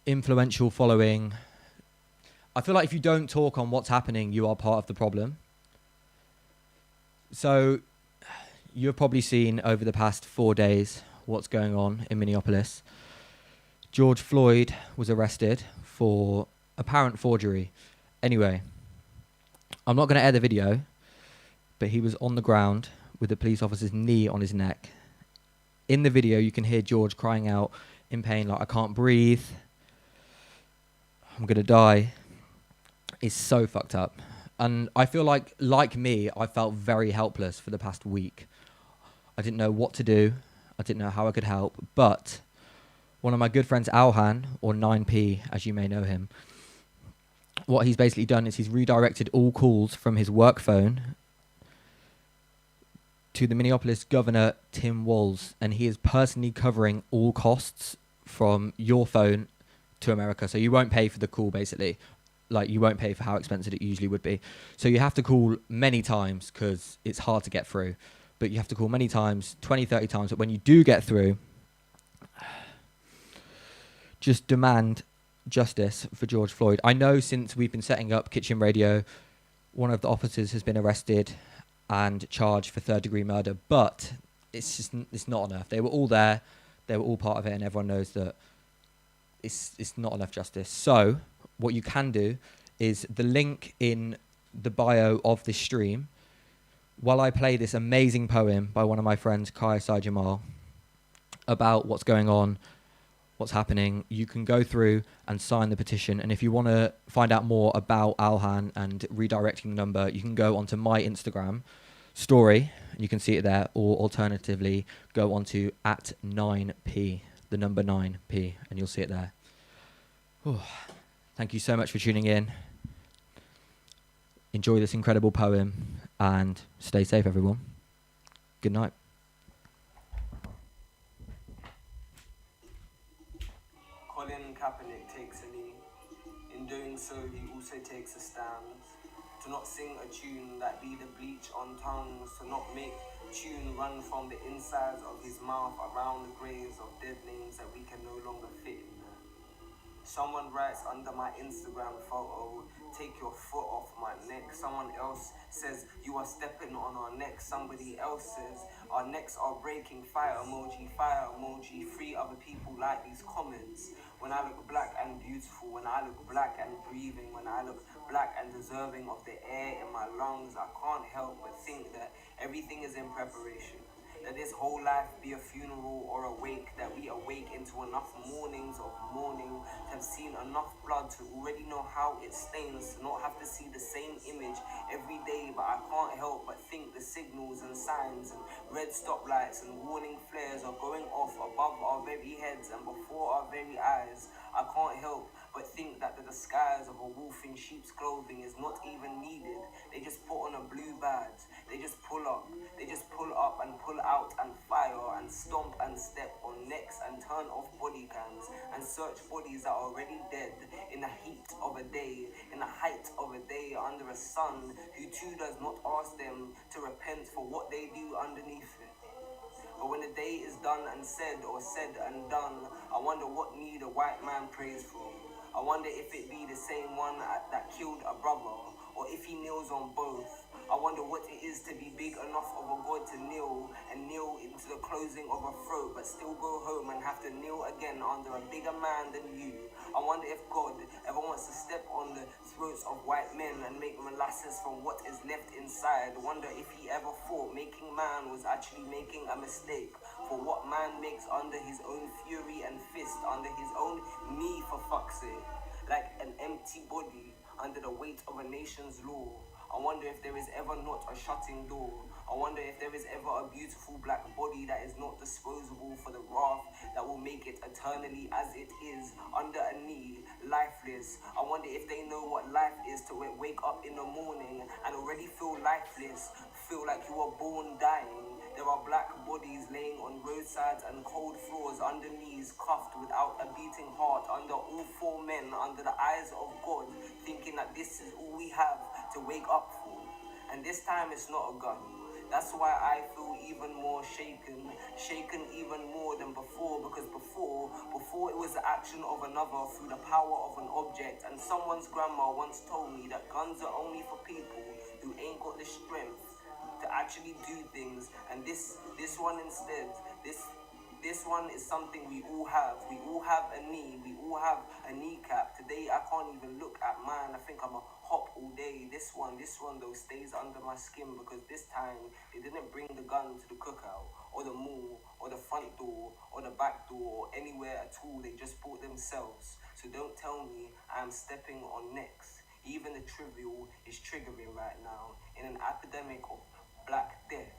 influential following, I feel like if you don't talk on what's happening, you are part of the problem. So you've probably seen over the past 4 days what's going on in Minneapolis. George Floyd was arrested for apparent forgery. Anyway, I'm not going to air the video, but he was on the ground with the police officer's knee on his neck. In the video, you can hear George crying out in pain, like, I can't breathe, I'm going to die. It's so fucked up. And I feel like me, I felt very helpless for the past week. I didn't know what to do. I didn't know how I could help, but one of my good friends, Alhan, or 9P, as you may know him, what he's basically done is he's redirected all calls from his work phone to the Minneapolis governor, Tim Walz, and he is personally covering all costs from your phone to America. So you won't pay for the call, basically. Like, you won't pay for how expensive it usually would be. So you have to call many times because it's hard to get through. But you have to call many times, 20, 30 times. But when you do get through, just demand justice for George Floyd. I know since we've been setting up Kitchen Radio, one of the officers has been arrested and charged for third-degree murder, but it's not enough. They were all there, they were all part of it, and everyone knows that it's not enough justice. So what you can do is the link in the bio of this stream, while I play this amazing poem by one of my friends, Kai Sai Jamal, about what's going on, what's happening, you can go through and sign the petition. And if you want to find out more about Alhan and redirecting the number, you can go onto my Instagram story, and you can see it there, or alternatively, go onto @9p, the number 9p, and you'll see it there. Whew. Thank you so much for tuning in. Enjoy this incredible poem, and stay safe, everyone. Good night. So he also takes a stand to not sing a tune that be the bleach on tongues, to not make tune run from the insides of his mouth around the graves of dead names that we can no longer fit in there. Someone writes under my Instagram photo, take your foot off my neck. Someone else says you are stepping on our necks. Somebody else says our necks are breaking. Fire emoji, fire emoji. 3 other people like these comments. When I look black and beautiful, when I look black and breathing, when I look black and deserving of the air in my lungs, I can't help but think that everything is in preparation. That this whole life be a funeral or a wake, that we awake into enough mornings of mourning, to have seen enough blood to already know how it stains, to not have to see the same image every day. But I can't help but think the signals and signs and red stoplights and warning flares are going off above our very heads and before our very eyes. I can't help but think that the disguise of a wolf in sheep's clothing is not even needed. They just put on a blue badge, they just pull up and pull out and fire and stomp and step on necks and turn off body cams and search bodies that are already dead in the heat of a day, in the height of a day under a sun who too does not ask them to repent for what they do underneath it. But when the day is done and said, or said and done, I wonder what need a white man prays for. I wonder if it be the same one that killed a brother, or if he kneels on both. I wonder what it is to be big enough of a God to kneel into the closing of a throat, but still go home and have to kneel again under a bigger man than you. I wonder if God ever wants to step on the throats of white men and make molasses from what is left inside. I wonder if he ever thought making man was actually making a mistake. For what man makes under his own fury and fist, under his own knee, for fuck's sake, like an empty body under the weight of a nation's law. I wonder if there is ever not a shutting door. I wonder if there is ever a beautiful black body that is not disposable for the wrath that will make it eternally as it is, under a knee, lifeless. I wonder if they know what life is to wake up in the morning and already feel lifeless, feel like you are born dying. There are black bodies laying on roadsides and cold floors, under knees, cuffed without a beating heart, under all four men, under the eyes of God, thinking that this is all we have to wake up for. And this time it's not a gun. That's why I feel even more shaken even more than before, because before it was the action of another through the power of an object. And someone's grandma once told me that guns are only for people who ain't got the strength to actually do things. And this one instead, this one is something we all have. We all have a knee. We all have a kneecap. Today I can't even look at mine. I think I'm a hop all day. This one though stays under my skin, because this time they didn't bring the gun to the cookout or the mall or the front door or the back door or anywhere at all. They just bought themselves. So don't tell me I'm stepping on necks. Even the trivial is triggering right now in an epidemic of black death.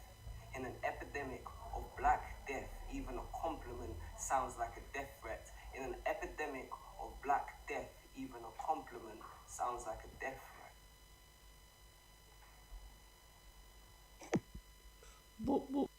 In an epidemic of black death, even a compliment sounds like a death threat. In an epidemic of black death, even a compliment sounds like a death threat.